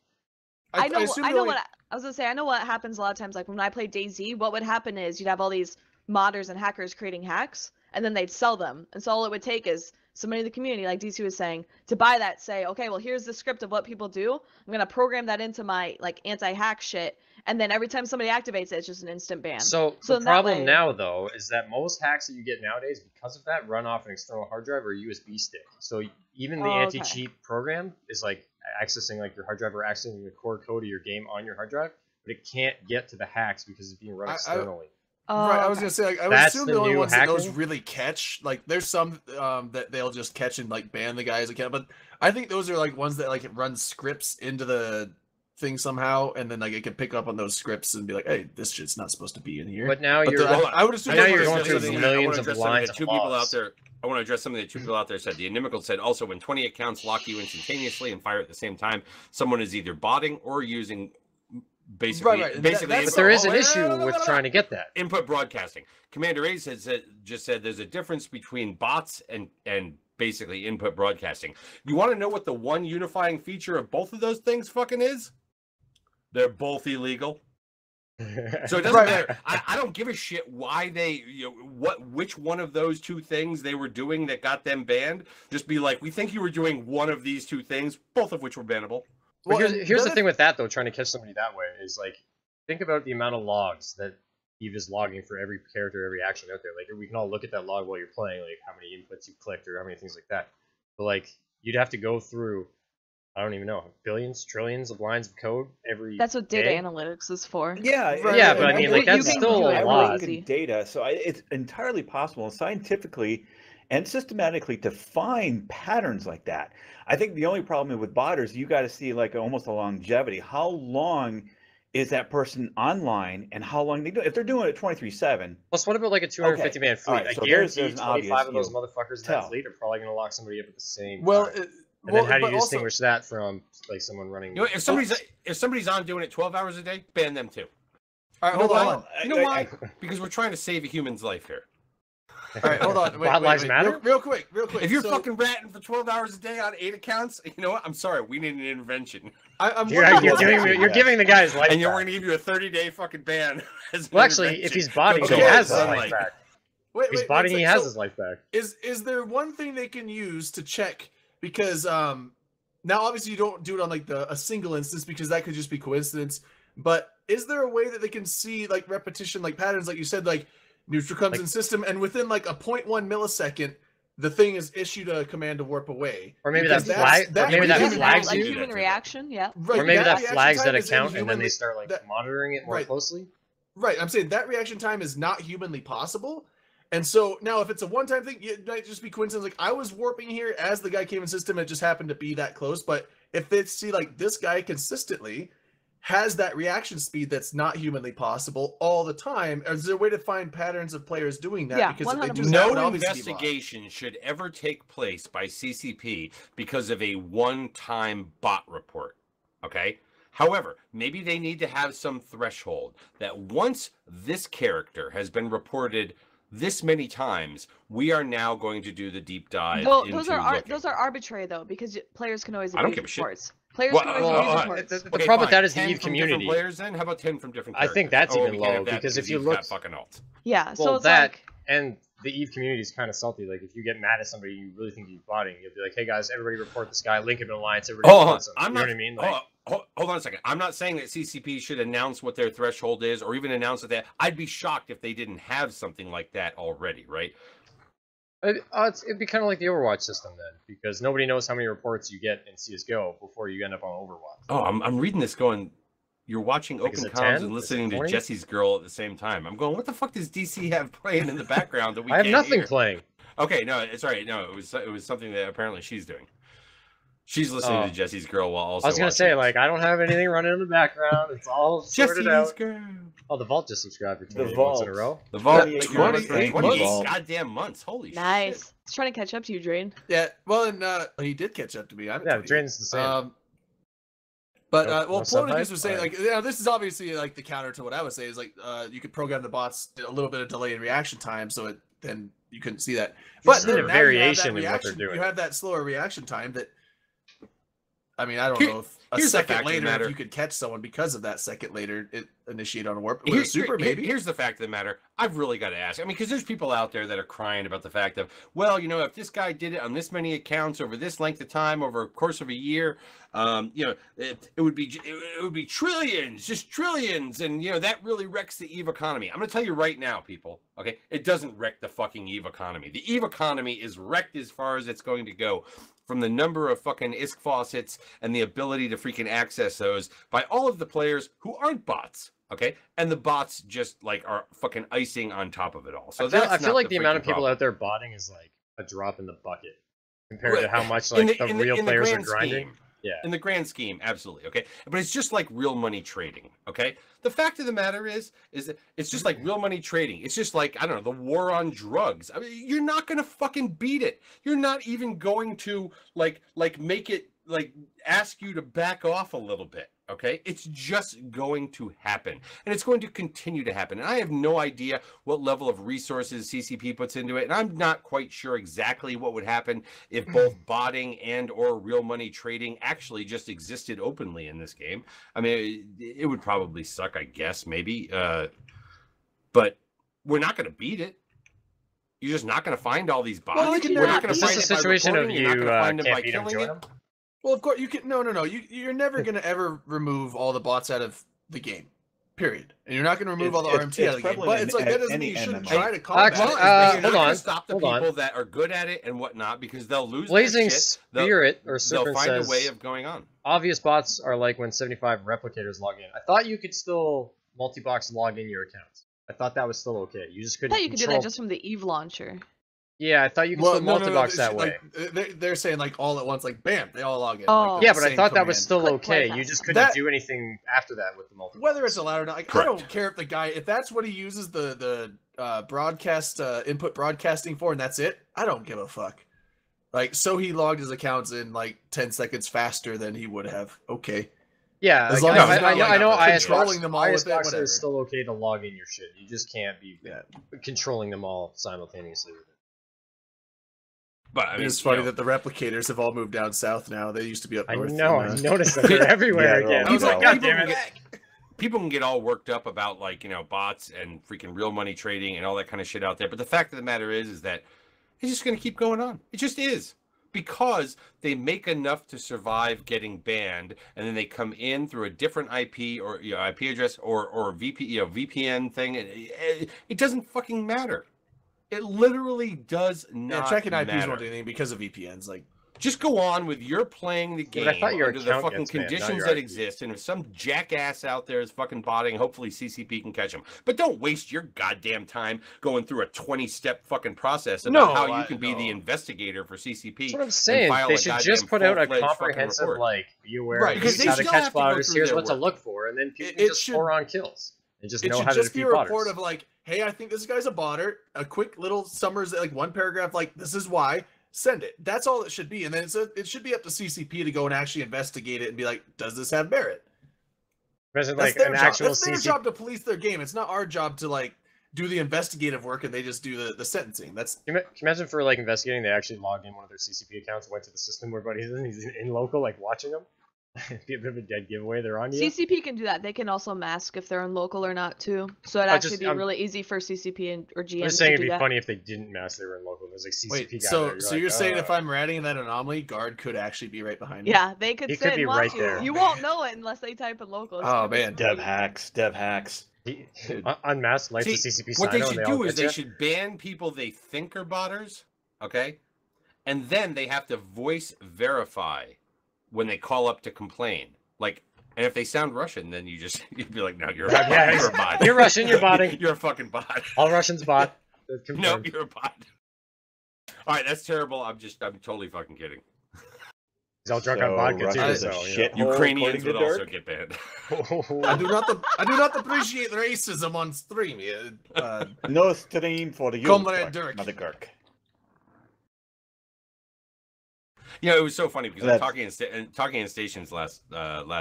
I know assume I the know only- what I was gonna say. I know what happens a lot of times. Like when I played DayZ, what would happen is you'd have all these modders and hackers creating hacks, and then they'd sell them. And so all it would take is somebody in the community, like DC was saying, to buy that. Say, okay, well here's the script of what people do. I'm gonna program that into my like anti-hack shit, and then every time somebody activates it, it's just an instant ban. So So the in that problem way- now, though, is that most hacks that you get nowadays, because of that, run off an external hard drive or a USB stick. So even the Oh, okay. anti-cheat program is like accessing like your hard drive or accessing the core code of your game on your hard drive, but it can't get to the hacks because it's being run I- externally. Oh, Right, I was okay. gonna say, like, I would That's assume the the only new ones that those hacking? really catch, like, there's some that they'll just catch and like ban the guys that can, but I think those are like ones that like run scripts into the thing somehow, and then like it can pick up on those scripts and be like, "Hey, this shit's not supposed to be in here." But now But you're I would assume now that's you're what going it's through doing. millions of lines of two people out laws. there. I want to address something that two people out there said. The Inimical said also when 20 accounts lock you instantaneously and fire at the same time, someone is either botting or using basically Right. basically. But there is an Oh, issue no. with trying to get that. Input broadcasting. Commander A just said there's a difference between bots and basically input broadcasting. You want to know what the one unifying feature of both of those things fucking is? They're both illegal. So it doesn't Right. matter. I don't give a shit why they, which one of those two things they were doing that got them banned. Just be like, we think you were doing one of these two things, both of which were bannable. But Well, here's the thing with that though, trying to catch somebody that way is like, think about the amount of logs that Eve is logging for every character, every action out there. Like we can all look at that log while you're playing, like how many inputs you clicked or how many things like that. But like you'd have to go through, I don't even know, billions, trillions of lines of code every. That's what data day. analytics is for. Yeah, Right, Yeah, right, but I right. mean, You like that's can still do a it lot. easy. in data, so it's entirely possible scientifically and systematically to find patterns like that. I think the only problem with botters, you got to see like almost a longevity. How long is that person online, and how long they do? If they're doing it 24/7, Plus, what about like a 250 man fleet? Alright, I so guarantee there's an 25 of obvious those motherfuckers in tell. that fleet are probably going to lock somebody up at the same Well, time. And then how do you distinguish that from like someone running? You know, if somebody's on doing it 12 hours a day, ban them too. All right, hold on. You know why? Because we're trying to save a human's life here. All right, hold on. Bot lives matter? Real quick. If you're So, fucking ratting for 12 hours a day on 8 accounts, you know what? I'm sorry. We need an intervention. I'm You're wondering- giving the guys life And we're back. going to give you a 30-day fucking ban. as an Well, actually, if intervention. he's botting, Go he to has his sunlight. life back. Wait, If he's wait, botting, one he sec. has So, his life back. Is there one thing they can use to check? Because now obviously you don't do it on like a single instance because that could just be coincidence. But is there a way that they can see like repetition, like patterns, like you said, like neutral comes Like- in system, and within like a 0.1 millisecond, the thing is issued a command to warp away. Or maybe Because that flag, or maybe that Human, flags like you, human reaction, yeah. Right, or maybe that reaction flags time that is account, and then inhumanly- they start like that- monitoring it more right. closely. Right, I'm saying that reaction time is not humanly possible. And so now if it's a one-time thing, it might just be coincidence. Like I was warping here as the guy came in system, it just happened to be that close. But if they see like this guy consistently has that reaction speed that's not humanly possible all the time, is there a way to find patterns of players doing that? Yeah, because if they do 100%. that, it would No obviously be bought. investigation should ever take place by CCP because of a one-time bot report. Okay? However, maybe they need to have some threshold that once this character has been reported this many times, we are now going to do the deep dive. Well, into those are looking. those are arbitrary though because players can always I don't abuse give a shit. reports. Players Well, can always well, abuse uh, reports. The Okay, problem with fine. that is the 10 EVE from different community. players then? How about 10 from different I characters? think that's Oh, even we can't have low, that because if you Eve's look- got fucking alt. Yeah, so Well, it's that like and the EVE community is kind of salty. Like if you get mad at somebody, you really think you're botting. You'll be like, "Hey guys, everybody report this guy. Link him in alliance. Everybody Oh, reports him." I'm You know not, what I mean? Like, hold on a second. I'm not saying that CCP should announce what their threshold is, or even announce that. I'd be shocked if they didn't have something like that already, right? it'd be kind of like the Overwatch system then, because nobody knows how many reports you get in CS:GO before you end up on Overwatch. Oh, I'm reading this going. You're watching Like, is Open it Comms 10? and Is it listening to 20? Jesse's girl at the same time. I'm going. What the fuck does DC have playing in the background that we I have can't nothing hear? playing. Okay, no, it's all right. No, it was something that apparently she's doing. She's listening to Jesse's girl while also. I was gonna say, like, I don't have anything running in the background. It's all sorted Jesse's out. girl. Oh, the Vault just subscribed for 28 The months in a Vault. row. The Vault. 28 28 months. goddamn months. Holy nice. shit. It's trying to catch up to you, Drain. Yeah, well, and he did catch up to me. I'm Yeah, Drain's the same. But No- well, no Plonicus sub-hype? was saying Alright. like, this is obviously like the counter to what I was saying is like, you could program the bots a little bit of delay in reaction time, so then you couldn't see that. But Just then a now you have that variation in what they're reaction- doing. You have that slower reaction time that. I mean, I don't Here- know if a here's the fact second of the later matter. if you could catch someone because of that second later it initiate on a warp. With Here- a super, here- maybe. Here's the fact of the matter. I've really got to ask. I mean, because there's people out there that are crying about the fact of, well, you know, if this guy did it on this many accounts over this length of time, over a course of a year, you know, it would be trillions, just trillions, and you know that really wrecks the EVE economy. I'm going to tell you right now, people. Okay, it doesn't wreck the fucking EVE economy. The EVE economy is wrecked as far as it's going to go. From the number of fucking ISK faucets and the ability to freaking access those by all of the players who aren't bots, okay? And the bots just like are fucking icing on top of it all. So I feel not like the amount of freaking people problem. out there botting is like a drop in the bucket compared to Right. how much In like the- the in the- real in the players are grand grinding. scheme. Yeah. In the grand scheme, absolutely. Okay. But it's just like real money trading. Okay. The fact of the matter is that it's just like real money trading. It's just like, I don't know, the war on drugs. I mean, you're not going to fucking beat it. You're not even going to like make it like ask you to back off a little bit. Okay. It's just going to happen, and it's going to continue to happen. And I have no idea what level of resources CCP puts into it. And I'm not quite sure exactly what would happen if both botting and or real money trading actually just existed openly in this game. I mean, it would probably suck, I guess, maybe. But we're not going to beat it. You're just not going to find all these bots. Well, We're not going to Is find this it a by situation of reporting. you You're not going to find them by can't beat them, killing join it. them? Well, of course you can. No. You're never gonna ever remove all the bots out of the game. Period. And you're not gonna remove all the RMT out of the game. prevalent But it's like in that doesn't any mean you shouldn't MMO. try to combat Actually, it. You're not hold gonna on, stop the hold on. people that are good at it and whatnot because they'll lose Blazing their shit. They'll- Spirit or They'll Serpent find says a way of going on. obvious bots are like when 75 replicators log in. I thought you could still multi-box log in your accounts. I thought that was still okay. You just I couldn't thought you could do control. that just from the Eve launcher. Yeah, I thought you could Well, still no, multi-box that it's way. like, they're saying like all at once, like bam, they all log in. Oh. like, the Yeah, but I same thought that was command. still Click okay. play You fast. just couldn't That- do anything after that with the multi. Whether it's allowed or not, like, I Correct. don't care if the guy, if that's what he uses the broadcast input broadcasting for, and that's it. I don't give a fuck. Like, so he logged his accounts in like 10 seconds faster than he would have. Okay. Yeah, As like, long as I, it's I not, know, like, I know controlling them all with it, ISBoxer whatever. is still okay to log in your shit. You just can't be Yeah. controlling them all simultaneously with it. But I mean, It's funny you know, that the replicators have all moved down south now. They used to be up I north. know, and, I noticed that they're everywhere Yeah, again. I was people- like, God people damn can it. people can get all worked up about like, you know, bots and freaking real money trading and all that kind of shit out there. But the fact of the matter is that it's just going to keep going on. It just is. Because they make enough to survive getting banned, and then they come in through a different IP or IP address or VPN thing. It doesn't fucking matter. It literally does not Yeah, checking IPs matter. won't do anything because of VPNs. Like, Just go on with your playing the Yeah, game but I thought your under the account fucking gets banned, not conditions your that IP. exist. And if some jackass out there is fucking botting, hopefully CCP can catch him. But don't waste your goddamn time going through a 20-step fucking process about No, how you I- can be the no. investigator for CCP. That's what I'm saying. file They a should just goddamn put out a full-fledged fucking comprehensive, report. like, be aware Right, of because this, they how to still catch have to go botters. through Here's their what to work. look for, and then people It can just should- pour on kills and just it know should how to just be a defeat report botters. of like, hey, I think this guy's a botter. A quick little summers, like one paragraph, like this is why. Send it. That's all it should be, and then it should be up to CCP to go and actually investigate it and be like, does this have merit? Imagine That's like their an job. actual That's their CCP. job to police their game. It's not our job to like do the investigative work and they just do the sentencing. That's Can you imagine for like investigating, they actually logged in one of their CCP accounts, went to the system where Buddy's in, he's in local, like watching them. It'd be a bit of a dead giveaway. They're on you. CCP can do that. They can also mask if they're in local or not too. So it'd I actually just- be I'm- really easy for CCP and or I'm GM just to saying do it'd be that. funny if they didn't mask they were in local. There's like CCP wait. guy So there. so you're saying if I'm ratting in that anomaly, guard could actually be right behind me? Yeah, they could He sit could be and watch right you. there. You won't know it unless they type in local. It's Oh, gonna be man. Dev great. hacks. Unmasked, lights See, the CCP what sign they on, should all do is get they ya. should ban people they think are botters, okay? And then they have to voice verify when they call up to complain. Like, and if they sound Russian, then you'd be like, no, you're a, Yeah, you're a bot. You're Russian, you're botting. You're a fucking bot. All Russians bot. That's No, confirmed. you're a bot. All right, that's terrible. I'm totally fucking kidding. He's all drunk on So volume Russia too. is a So shit you know. hole, Ukrainians according would to also Dirk. get banned. I do not appreciate racism on stream. No stream for you, Comrade Dirk. Mother Girk. You know, it was so funny because That's- talking in stations last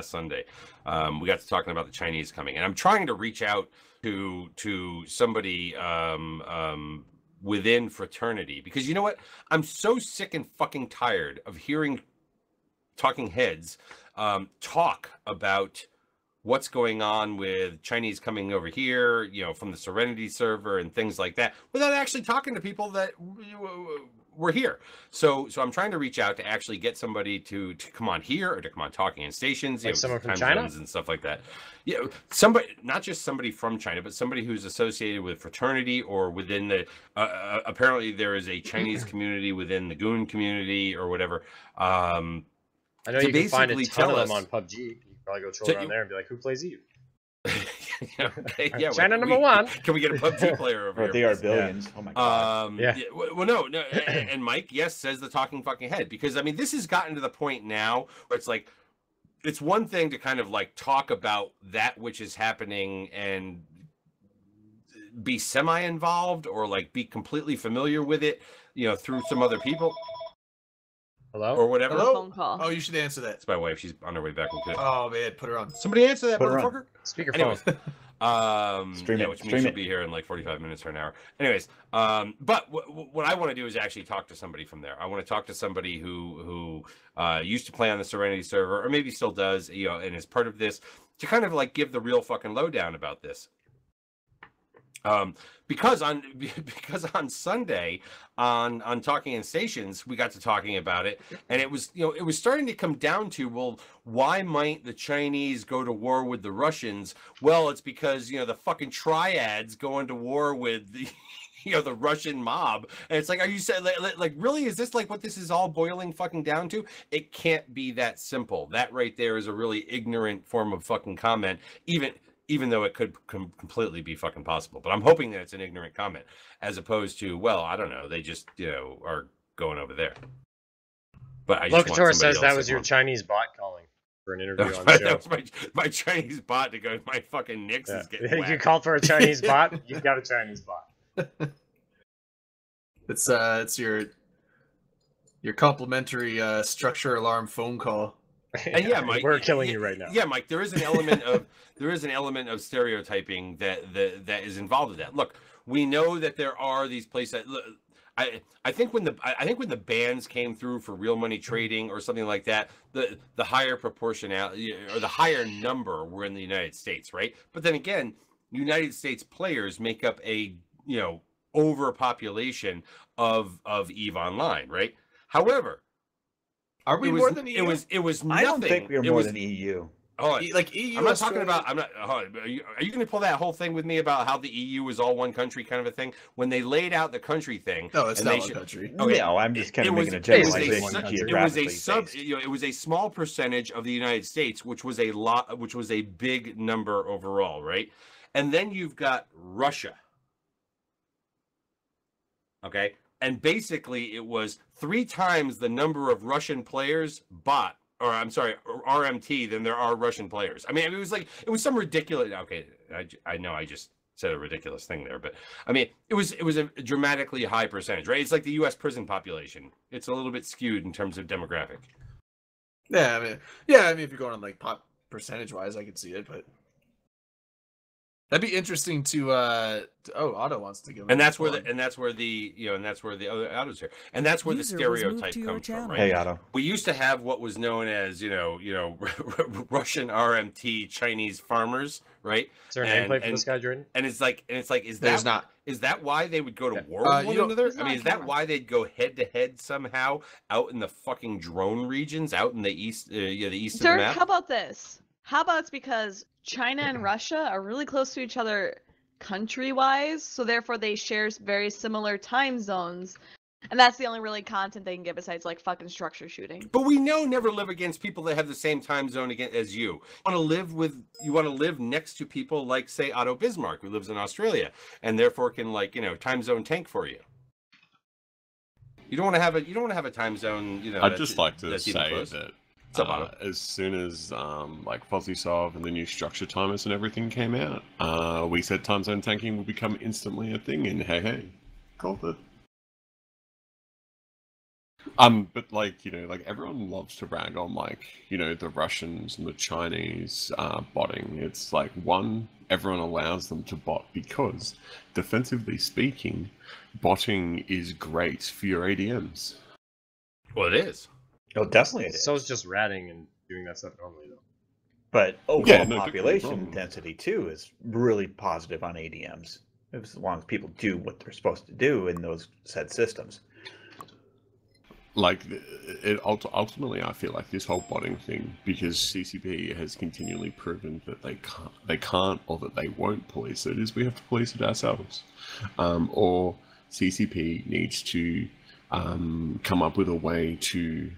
Sunday. We got to talking about the Chinese coming, and I'm trying to reach out to somebody within fraternity because you know what? I'm so sick and fucking tired of hearing talking heads talk about what's going on with Chinese coming over here, you know, from the Serenity server and things like that, without actually talking to people that were here. So I'm trying to reach out to actually get somebody to come on here or to come on talking in stations, Like you know, someone from time China? zones and stuff like that. Yeah, somebody, not just somebody from China, but somebody who's associated with fraternity or within the. Apparently, there is a Chinese community within the Goon community or whatever. I know to you can find a basically ton of tell them us- on PUBG. You can probably go troll So around you- there and be like, "Who plays Eve?" Okay, yeah. China number one. Can we get a PUBG player over Or here? they are please? billions. Oh my god. Yeah. Well, no. And Mike, yes, says the talking fucking head, because I mean, this has gotten to the point now where it's like, it's one thing to kind of like talk about that which is happening and be semi-involved or like be completely familiar with it, through some other people Hello? or whatever. A phone call. Oh, you should answer that. It's my wife. She's on her way back. Oh man, put her on. Somebody answer that, Put her on. motherfucker. Speakerphone. Anyways, Stream it, which means stream she'll it. be here in like 45 minutes or an hour. Anyways, but what I want to do is actually talk to somebody from there. I want to talk to somebody who used to play on the Serenity server, or maybe still does, and is part of this, to kind of like give the real fucking lowdown about this. Because on Sunday on Talking in Stations, we got to talking about it, and it was starting to come down to, well, why might the Chinese go to war with the Russians? Well, it's because the fucking triads go into war with the the Russian mob, and it's like, are you saying like really, is this like what this is all boiling fucking down to? It can't be that simple. That right there is a really ignorant form of fucking comment, even though it could completely be fucking possible. But I'm hoping that it's an ignorant comment, as opposed to, well, I don't know, they just, are going over there. But I just want Locator somebody says that else was to your come. Chinese bot calling for an interview on That the show. was my Chinese bot to go, my fucking Nix is getting You whacked. called for a Chinese bot? You've got a Chinese bot. It's your complimentary structure alarm phone call. And yeah, Mike, we're killing you right now. Yeah, Mike, there is an element of stereotyping that is involved with that. Look, we know that there are these places. I think when the bans came through for real money trading or something like that, the higher proportionality or the higher number were in the United States, right? But then again, United States players make up a overpopulation of EVE Online, right? However, Are we more than EU? It was nothing. I don't think we're more than EU. Oh, like EU. I'm not talking Australia- about. Are you going to pull that whole thing with me about how the EU is all one country kind of a thing? When they laid out the country thing, No, it's and not they one should- country. Okay. No, I'm just kind of making a it was a generalization sub- geographically. it was a small percentage of the United States, which was a big number overall, right? And then you've got Russia. Okay. And basically it was 3 times the number of Russian players RMT than there are Russian players. I mean, it was some ridiculous. Okay. I know I just said a ridiculous thing there, but I mean, it was a dramatically high percentage, right? It's like the U.S. prison population. It's a little bit skewed in terms of demographic. Yeah, I mean, if you're going on like pop percentage wise, I could see it, but that'd be interesting to. Otto wants to give. And that's where the other Otto's here, and that's where User the was moved stereotype to your comes from, channel. right? Hey, Otto. We used to have what was known as Russian RMT Chinese farmers, right? Is there a And- nameplate for and- this guy, Jordan? And it's like is There's that not. is that why they would go to war Uh, with you one don't- another? It's I mean, not is that camera. why they'd go head to head somehow out in the fucking drone regions, out in the east, the east of the Dirk, map? how about this? How about it's because China and Russia are really close to each other country-wise, so therefore they share very similar time zones, and that's the only really content they can get besides like fucking structure shooting. But we know never live against people that have the same time zone as you. You want to live next to people like, say, Otto Bismarck, who lives in Australia, and therefore can time zone tank for you. You don't want to have a time zone. I'd just like to that's even say close. that What's up, Otto? as soon as FuzzySov and the new structure timers and everything came out, we said time zone tanking will become instantly a thing, and hey, called it. But everyone loves to rag on the Russians and the Chinese botting. It's like, one, everyone allows them to bot because, defensively speaking, botting is great for your ADMs. Well, it is. Oh, definitely it is. So it's just ratting and doing that stuff normally, though. But overall Yeah, no, population don't get me wrong. density too is really positive on ADMs, as long as people do what they're supposed to do in those said systems. Ultimately, I feel like this whole botting thing, because CCP has continually proven that they can't, or that they won't police it, is we have to police it ourselves, or CCP needs to come up with a way to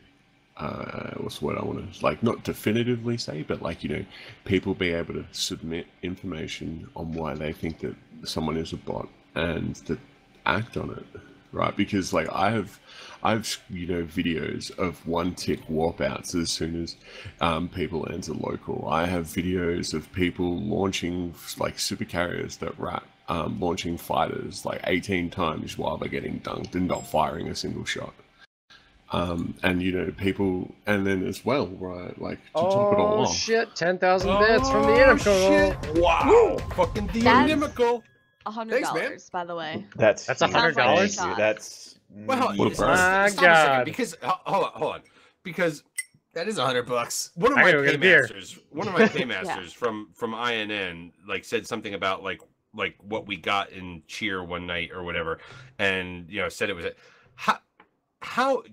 what's the word I want to, like, not definitively say, but like, you know, people be able to submit information on why they think that someone is a bot and to act on it, right? Because like I've you know, videos of 1-tick warpouts as soon as people enter local. I have videos of people launching like super carriers that launching fighters like 18 times while they're getting dunked and not firing a single shot. And you know, people, and then as well, right, like to top it all off. Oh shit, 10,000 bits from the inimical. Wow, fucking the That's- inimical. $100, by the way. That's That's huge. $100? Thank Shot. you. That's Well, What a stop price. a second, God. because hold on, because That is $100. one of I my gotta get a beer. paymasters from INN like said something about like what we got in cheer one night or whatever, and you know, said it was how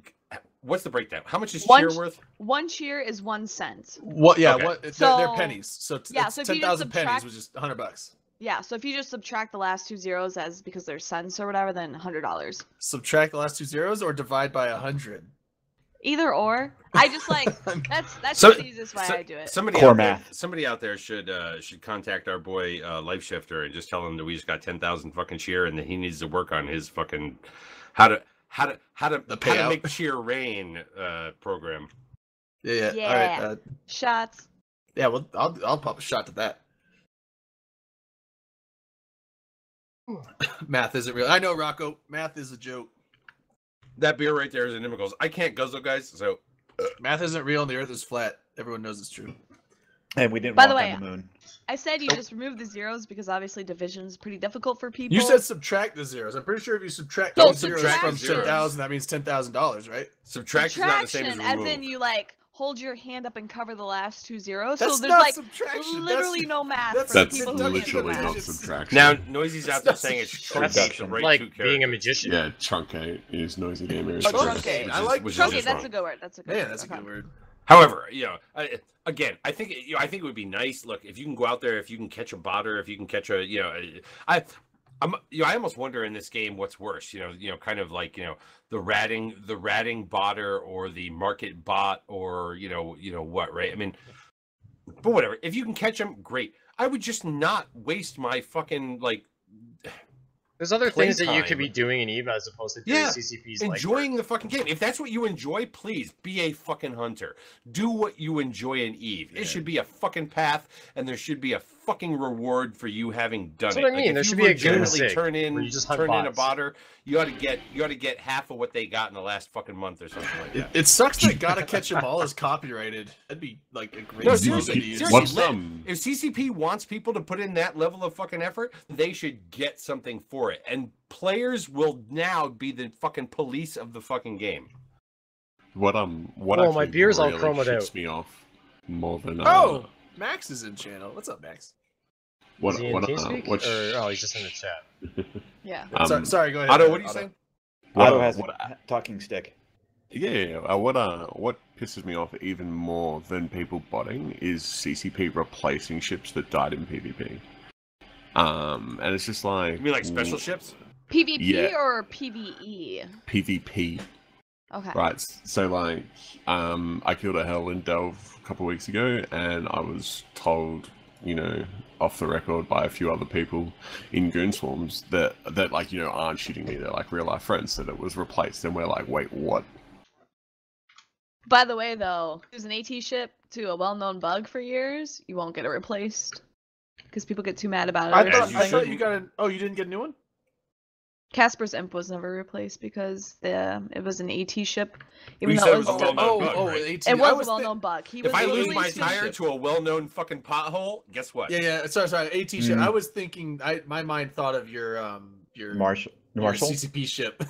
what's the breakdown? How much is cheer worth? 1 cheer is 1 cent. What? Yeah, Okay. what? They're So- pennies. So yeah, so if you just 10,000 pennies subtract- was just $100. Yeah, so if you just subtract the last 2 zeros as because they're cents or whatever, then $100. Subtract the last 2 zeros or divide by 100. Either or. I just like that's So- just the easiest way I do it. Somebody Core out there, math. somebody out there should contact our boy Life Shifter and just tell him that we just got 10,000 fucking cheer and that he needs to work on his fucking how to payout. make cheer rain program. Yeah. Yeah. All right. Shots. Yeah. Well, I'll pop a shot to that. Math isn't real. I know, Rocco. Math is a joke. That beer right there is inimicals. I can't guzzle, guys. So Math isn't real and the Earth is flat. Everyone knows it's true. And we didn't By walk the way, on the moon. I said you just remove the zeros because obviously division is pretty difficult for people. You said subtract the zeros. I'm pretty sure if you subtract No, those zeros subtract from zeros. 10,000, that means $10,000, right? subtract is not the same as Subtraction, remove. as in you like hold your hand up and cover the last 2 zeros. That's so there's not like subtraction. literally no math that's- for That's people who can't do literally math. not subtraction. Now Noisy's out there That's saying it's That's truncate to write like 2 being a characters. magician. Yeah, truncate is noisy gamer. Oh, truncate. I like which is Okay, just that's wrong. a good word. That's a good Man, word. that's a Okay. good word. However, you know, again, I think I think it would be nice. Look, if you can go out there, if you can catch a botter, if you can catch a, you know, I almost wonder in this game what's worse. You know, kind of like, you know, the ratting botter or the market bot or you know what, right? I mean, but whatever. If you can catch them, great. I would just not waste my fucking like. There's other things that you Playtime. could be doing in EVE as opposed to doing Yeah, CCPs. enjoying the fucking game. If that's what you enjoy, please be a fucking hunter. Do what you enjoy in EVE. It should be a fucking path, and there should be a fucking reward for you having done That's it. what I mean. if There you should be a legitimately goon sig turn in where you just hunt in a bots. botter. You ought to get half of what they got in the last fucking month or something like that. It sucks that Gotta Catch 'Em All is copyrighted. That'd be like a great No, slogan seriously, to use. seriously. What's If CCP wants people to put in that level of fucking effort, they should get something for it. And players will now be the fucking police of the fucking game. What Oh, my actually beer's all really chromed out. shits me off more than Oh, Max is in channel. What's up, Max? what Is he in what TeamSpeak? what Or, oh, he's just in the chat. Yeah. Sorry, go ahead. Otto, what are you saying? Otto has what- a talking stick. Yeah, what pisses me off even more than people botting is CCP replacing ships that died in PvP. And it's just like You mean like special ships? PvP Yeah. or PvE? PvP, Okay. right? So like, I killed a hell in Delve a couple of weeks ago, and I was told, you know, off the record by a few other people in Goon Swarms that like, you know, aren't shooting me. They're like real life friends, that it was replaced, and we're like, wait, what? By the way, though, there's an AT ship to a well-known bug for years. You won't get it replaced because people get too mad about it. I or As thought, you I thought should. you got an. Oh, you didn't get a new one? Casper's Imp was never replaced because it was an AT ship. You Even said though it was a still- well-known bug, right? AT. it I was a thi- well-known bug. He If was I lose literally my two tire ships. to a well-known fucking pothole, guess what? Yeah. Sorry. AT ship. Mm. I was thinking. My mind thought of your Marshall. your Marshall. CCP ship.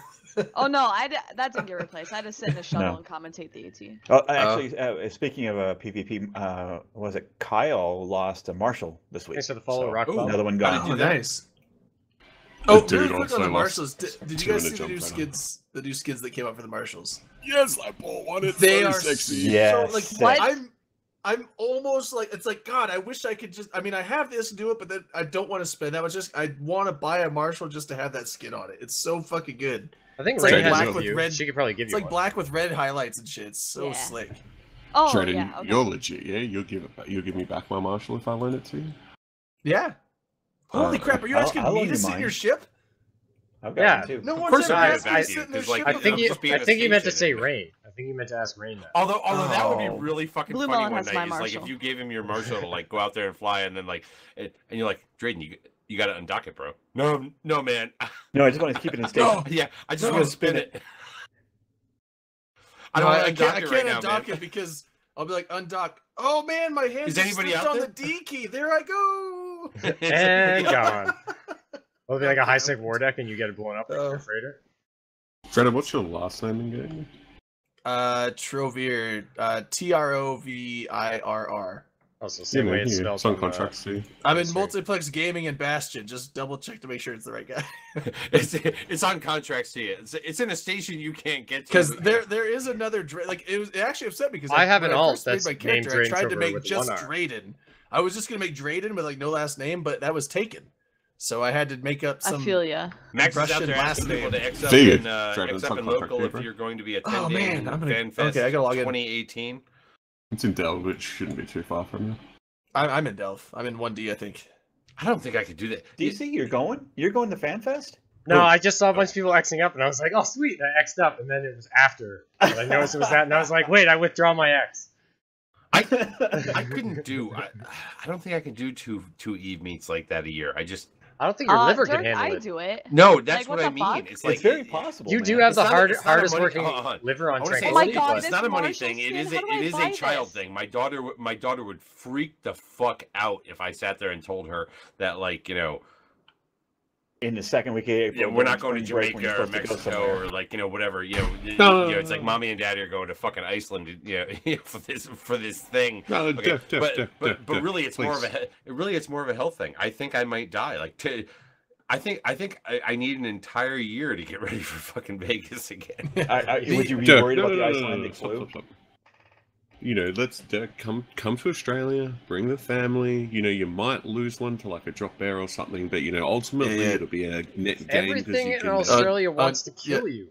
Oh no, that didn't get replaced. I had to sit in the shuttle No. and commentate the AT. Oh, actually, speaking of PvP, was it Kyle lost a Marshall this week? Thanks for the follow, So, Rock. Ooh. Another one How gone. did you do that? Nice. The Oh, dude really quick also on the lost Marshalls. Did two you guys in a see the new jump right skids? The new skids that came out for the Marshals. Yes, I bought one. It's They so are sexy. Yeah. So, like, sick. What? I'm almost like, it's like, God, I wish I could just. I mean, I have this to do it, but then I don't want to spend that much. I want to buy a Marshall just to have that skin on it. It's so fucking good. I think It's Rain like has black a with few. red- She could probably give It's you like one. black with red highlights and shit. It's so Yeah. slick. Oh Jaden, yeah. Okay. you're legit, yeah? You'll give it back. You'll give me back my Marshall if I loan it to you. Yeah. Holy Uh, crap! Are you I'll- asking I'll me loan to you sit in mine. your ship? I've got Yeah. one too. No Of one's course ever I'm asked me gonna to back sit you, in their 'cause, like, ship. I think just being a you meant to station. say Rain. I think you meant to ask Rain that. Although that would be Oh. really fucking Blue funny Melon one has night. my Is like if Marshall. you gave him your Marshall to like go out there and fly, and then like, and you're like, Drayden, you got to undock it, bro. No, man. No, I just want to keep it in station. No. Yeah, I just No. want to spin it. I No, don't I want to can't. undock I it right can't now, undock man. it because I'll be like undock. Oh man, my hand Is just anybody slipped out on there? the D key. There I go. And gone. It'll be like a high sec war deck, and you get it blown up like Oh. your freighter. Fredda, what's your last name in game? Trovir. Trovirr. Also, same way it's spelled. It's on on, contracts too. I'm in That's right. Multiplex Gaming and Bastion. Just double check to make sure it's the right guy. It's on contracts to you. It's in a station you can't get to. Because but- there is another it actually upset me because I have when an I alt first made that's my character, named I tried to Drayden make with just one R. Drayden. I was just gonna make Drayden with like no last name, but that was taken. So I had to make up I some. feel ya. Max is out Russian there last asking people name. to X up Figured. in, Drayden's X up on in contract local if paper. you're going to be Oh, attending man, I'm gonna- FanFest okay, I gotta log in. 2018. It's in Dell, which shouldn't be too far from you. I'm in Delph. I'm in 1D, I think. I don't think I could do that. DC, you're going? You're going to FanFest? No, I just saw a bunch of people Xing up, and I was like, oh, sweet, I X'd up, and then it was after. And I noticed it was that, and I was like, wait, I withdraw my X. I couldn't do. I don't think I can do two Eve meets like that a year. I don't think your liver Dirk, can handle I it. do it. No, that's Like, what what I the mean. fuck? It's like It's very possible. You man. do have the It's not a hardest money- working hold on. liver on I wanna say tranquility. Oh my God, but- it's this not a money Marshall thing. It skin, is how do I it is buy a child this? thing. My daughter would freak the fuck out if I sat there and told her that, like, in the second week of April. yeah, we're not during going to spring break when you're Jamaica or supposed to go Mexico somewhere. or like whatever. No. It's like mommy and daddy are going to fucking Iceland. For this thing. No, Okay, Def, but really, it's more of please. it's more of a health thing. I think I might die. I think I need an entire year to get ready for fucking Vegas again. Would you be Def, worried no, about the no, no, no, Icelandic stop, flu? stop, stop. Let's come to Australia, bring the family. You might lose one to like a drop bear or something, but ultimately Yeah. it'll be a net gain. 'cause Everything you in can- Australia wants to kill you.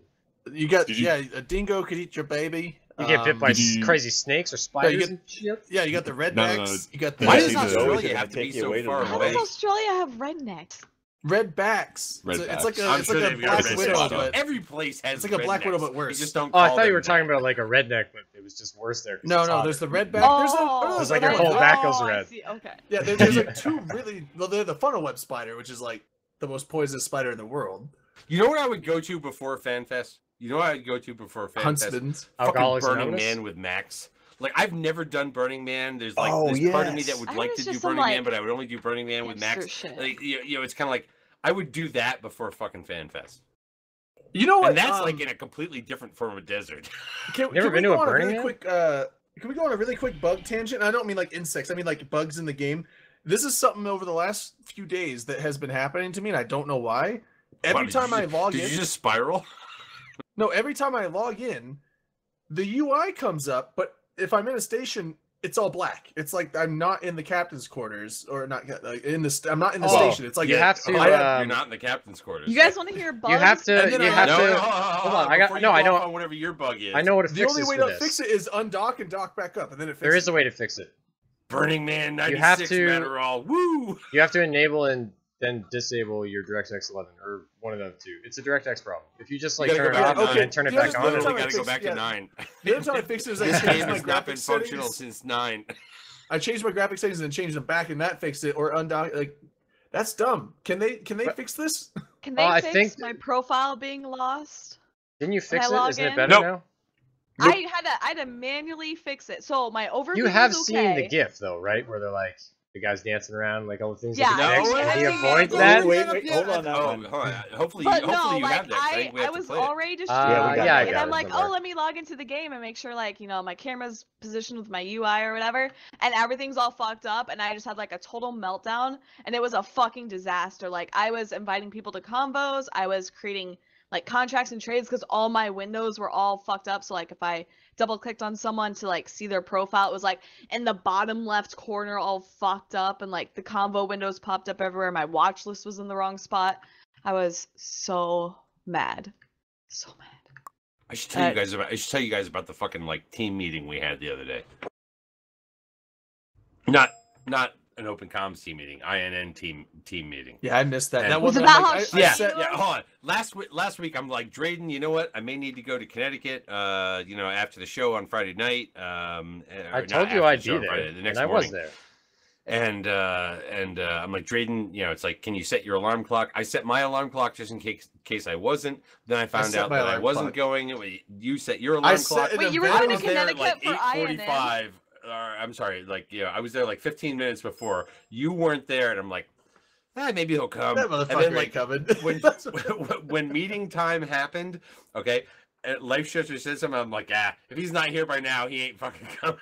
You got Did you- a dingo could eat your baby. You get bit by Did you- crazy snakes or spiders get- and shit. Yeah, you got the No, no, redbacks. no. You got the Why Yeah, does see the- Australia They're have to gonna be take you so away to far the How away? does Australia have rednecks? redbacks. Redbacks. It's like I'm a sure they've got black red widow, spots. but Every place has. It's like a black widow, rednecks. but worse. They just don't Oh, I call thought you them were talking that. about like a redneck, but it was just worse there. 'cause no, it's no. hotter. There's the redback. Oh, There's a, It's like there's your whole back goes I red. see. Okay. Yeah, there's like two really. Well, they're the funnel web spider, which is like the most poisonous spider in the world. You know what I would go to before FanFest? You know what I'd go to before FanFest? Huntsman's. Fucking Alcoholics Burning Anonymous? Man with Max. Like, I've never done Burning Man. There's like Oh, this part of me that yes. would I like heard to it's do just some, Burning Man, like, but I would only do Burning Man with Max. hipster shit. Like, it's kind of like I would do that before fucking FanFest. You know what? And that's like in a completely different form of desert. Can, Never can been we to go a on Burning really Man? quick? Can we go on a really quick bug tangent? I don't mean like insects. I mean like bugs in the game. This is something over the last few days that has been happening to me, and I don't know why. Every Wow, time I log did in, you just spiral? no, every time I log in, the UI comes up, but if I'm in a station, it's all black. It's like I'm not in the captain's quarters, or not in the. I'm not in the Oh, station. It's like you have to, You're not in the captain's quarters. You guys want to hear bugs? You have to. And then You I have no, to. no, hold on, I got- before you no, I go know- off on whatever your bug is. I know what to the fix only this way for to this. fix it is undock and dock back up, and then it fixes There is it. a way to fix it. Burning Man 96 You have to- Adderall. Woo! You have to enable and then disable your DirectX 11 or one of the two. It's a DirectX problem. If you just like You gotta turn it go off back to and then turn it nine. back Yeah, on, that's Literally how I got to go fix- back yeah. to 9. The other time I fixed it was I This changed game my has not been graphics functional settings. since 9. I changed my graphics settings and then changed them back, and that fixed it. Or undock, like that's dumb. Can they fix this? Can they I fix think- my profile being lost? didn't you fix I it? log Isn't it in? better Nope. now? I had to manually fix it. So my overview You have was seen okay. the GIF though, right? Where they're like the guys dancing around, like all the things. Yeah, that I he think- fixed, I and he think avoids they- that. Wait, hold on that Oh, one. hold on. Hopefully, But no, hopefully you like have that. 'cause I I think we have to was play it. already Yeah, we distracted, got it, I and got I'm it, like, somewhere. oh, let me log into the game and make sure, like, my camera's positioned with my UI or whatever, and everything's all fucked up, and I just had like a total meltdown, and it was a fucking disaster. Like, I was inviting people to convos, I was creating like contracts and trades because all my windows were all fucked up. So like if I double clicked on someone to like see their profile, it was like in the bottom left corner all fucked up, and like the convo windows popped up everywhere. My watch list was in the wrong spot. I was so mad. So mad. I should tell you guys about. I should tell you guys about the fucking like team meeting we had the other day. Not an open comms team meeting. INN team meeting. Yeah, I missed that. And- That Was one it that about I'm how like, I Yeah, set- yeah. Hold on. Last week, I'm like, Drayden, you know what? I may need to go to Connecticut. After the show on Friday night. I told you I'd be there, the next and I morning. was there. And I'm like, Drayden, it's like, can you set your alarm clock? I set my alarm clock just in case I wasn't. Then I found set out my that I alarm wasn't clock. going. You set your alarm set clock. an Wait, you were event. going I to was there at Connecticut like for INN? 8:45. I'm sorry, I was there like 15 minutes before. You weren't there, and I'm like, maybe he'll come. That And motherfucker then, ain't like, coming. when meeting time happened, okay, Life Stretcher said something. I'm like, if he's not here by now, he ain't fucking coming.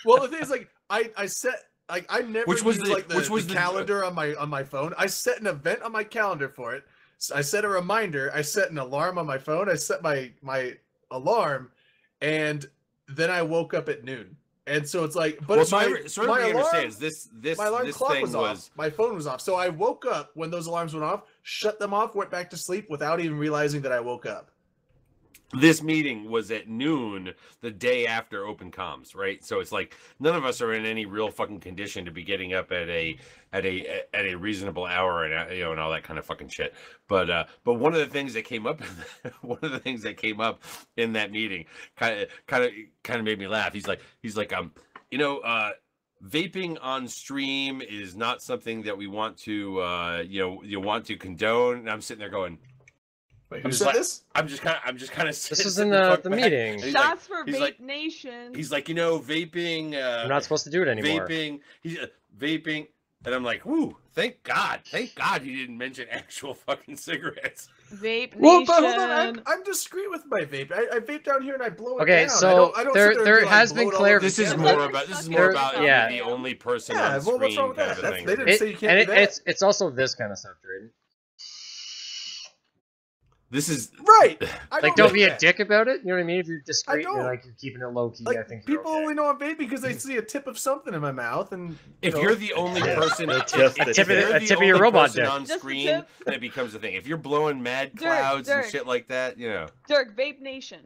Well, the thing is, like, I set, like, I never Which was use, the- like, which was the the- calendar on my phone. I set an event on my calendar for it. So I set a reminder. I set an alarm on my phone. I set my alarm, and then I woke up at noon. And so it's like, but So my everybody alarm, understands this. my alarm This clock thing was off. My phone was off. So I woke up when those alarms went off, shut them off, went back to sleep without even realizing that I woke up. This meeting was at noon the day after open comms, right? So it's like none of us are in any real fucking condition to be getting up at a reasonable hour and and all that kind of fucking shit. But one of the things that came up in that meeting kind of made me laugh. He's like vaping on stream is not something that we want to you want to condone. And I'm sitting there going, Wait, I'm who just said like- this? I'm just kind of This was in the meeting. He's like- Shots for he's Vape like- Nation. He's like, vaping. I'm not supposed to do it anymore. Vaping. He's vaping, and I'm like, "Ooh, thank God he didn't mention actual fucking cigarettes." Vape Nation. Well, but hold on, I'm discreet with my vape. I vape down here and I blow it Okay, down. so I don't there- sit and there be like, has blow been it all over clar- the This is camera. more There- about. This is there- more about you yeah. being the only person Yeah, on well, screen what's wrong with kind that? of a thing. They didn't say you can't do that. It's also this kind of stuff, Drayden. This is Right. Like, don't do be a that. dick about it. You know what I mean? If you're discreet and don't. like you're keeping it low key, Like, I think you're people okay. only know I'm vaping because they see a tip of something in my mouth, and if know, you're the only person, Just if the you're tip. the A tip of only your robot person dick. on Just the screen, tip. then it becomes a thing. If you're blowing mad Dirk, clouds and Dirk. shit like that, Dirk, Vape Nation.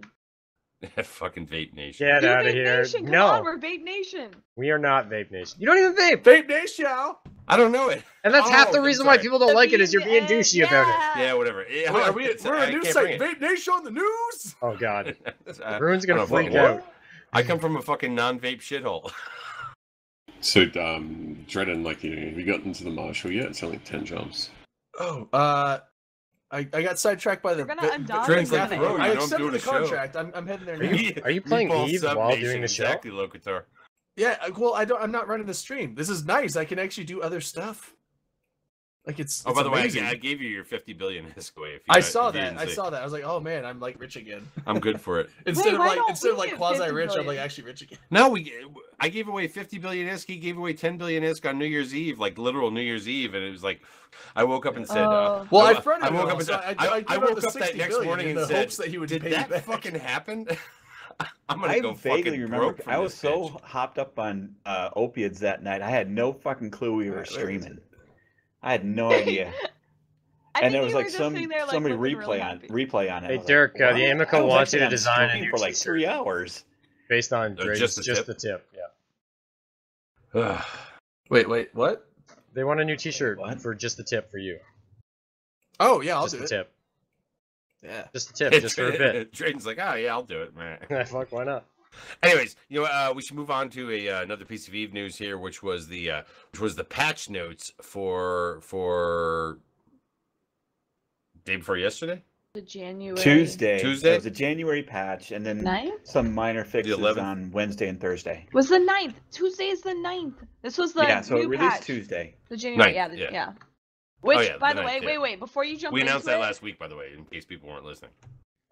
fucking Vape Nation. Get You're out of Vape here! Nation. Come No, on, we're Vape Nation. we are not Vape Nation. You don't even vape, vape nation. Y'all. I don't know it. and that's half the I'm reason why sorry. people don't like it is you're being The douchey about it. Yeah, whatever. Yeah, Wait, we're I a news can't site. bring it. Vape Nation on the news. Oh God, I- Rune's I gonna don't freak fucking out. know. I come from a fucking non-vape shithole. So, Dredden, have you gotten into the Marshall yet? It's only 10 jumps. Oh, I got sidetracked by the. We're gonna undog Trent's it. like, We're bro, gonna- I you know I'm accepted doing the a show. contract. I'm heading there now. Are you playing Meatball Eve Sub while Nation, doing the show? Exactly, Locator. Yeah, well, I'm not running the stream. This is nice. I can actually do other stuff. Like it's. Oh, it's by the way, amazing. I gave you your 50 billion ISK away. If you I saw if you that. didn't I see. saw that. I was like, oh man, I'm like rich again. I'm good for it. Instead of why like don't instead of we like get quasi 50 rich, I'm like billion? actually rich again. No, I gave away 50 billion ISK. He gave away 10 billion ISK on New Year's Eve, like literal New Year's Eve, and it was like, I woke up and said, Oh. Well, I I fronted woke it up all, and so said, I I gave woke out the up that 60 next billion morning in and the said, hopes that he would did pay me that back. fucking happen? I'm gonna I go vaguely fucking remember. broke from I was this so bitch. hopped up on opiates that night. I had no fucking clue we were Alright, where is streaming. I had no idea. I And think there was you were like just some sitting there, like, somebody looking really replay on happy. replay on it. I Hey was Dirk, like, the "What?" Amico I was wants you actually to on design a stream new for like t-shirt. 3 hours. based on Drayden's just just the the tip. Yeah, Wait, what? they want a new T-shirt What? for just the tip for you. Oh yeah, I'll Just do the it. tip. Yeah. Just the tip, just for a bit. Drayden's like, oh yeah, I'll do it, man. Fuck, why not? Anyways, we should move on to another piece of Eve news here, which was the patch notes for day before yesterday. The January. Tuesday. Tuesday? It was a January patch, and then 9th? some minor fixes 11th? on Wednesday and Thursday. Was the 9th. Tuesday is the 9th. This was the Yeah, so new it released patch. Tuesday. The January, 9th, yeah, yeah. Which, yeah, by the the way, 9th, yeah. wait, before you jump We announced into that it, last week, by the way, in case people weren't listening.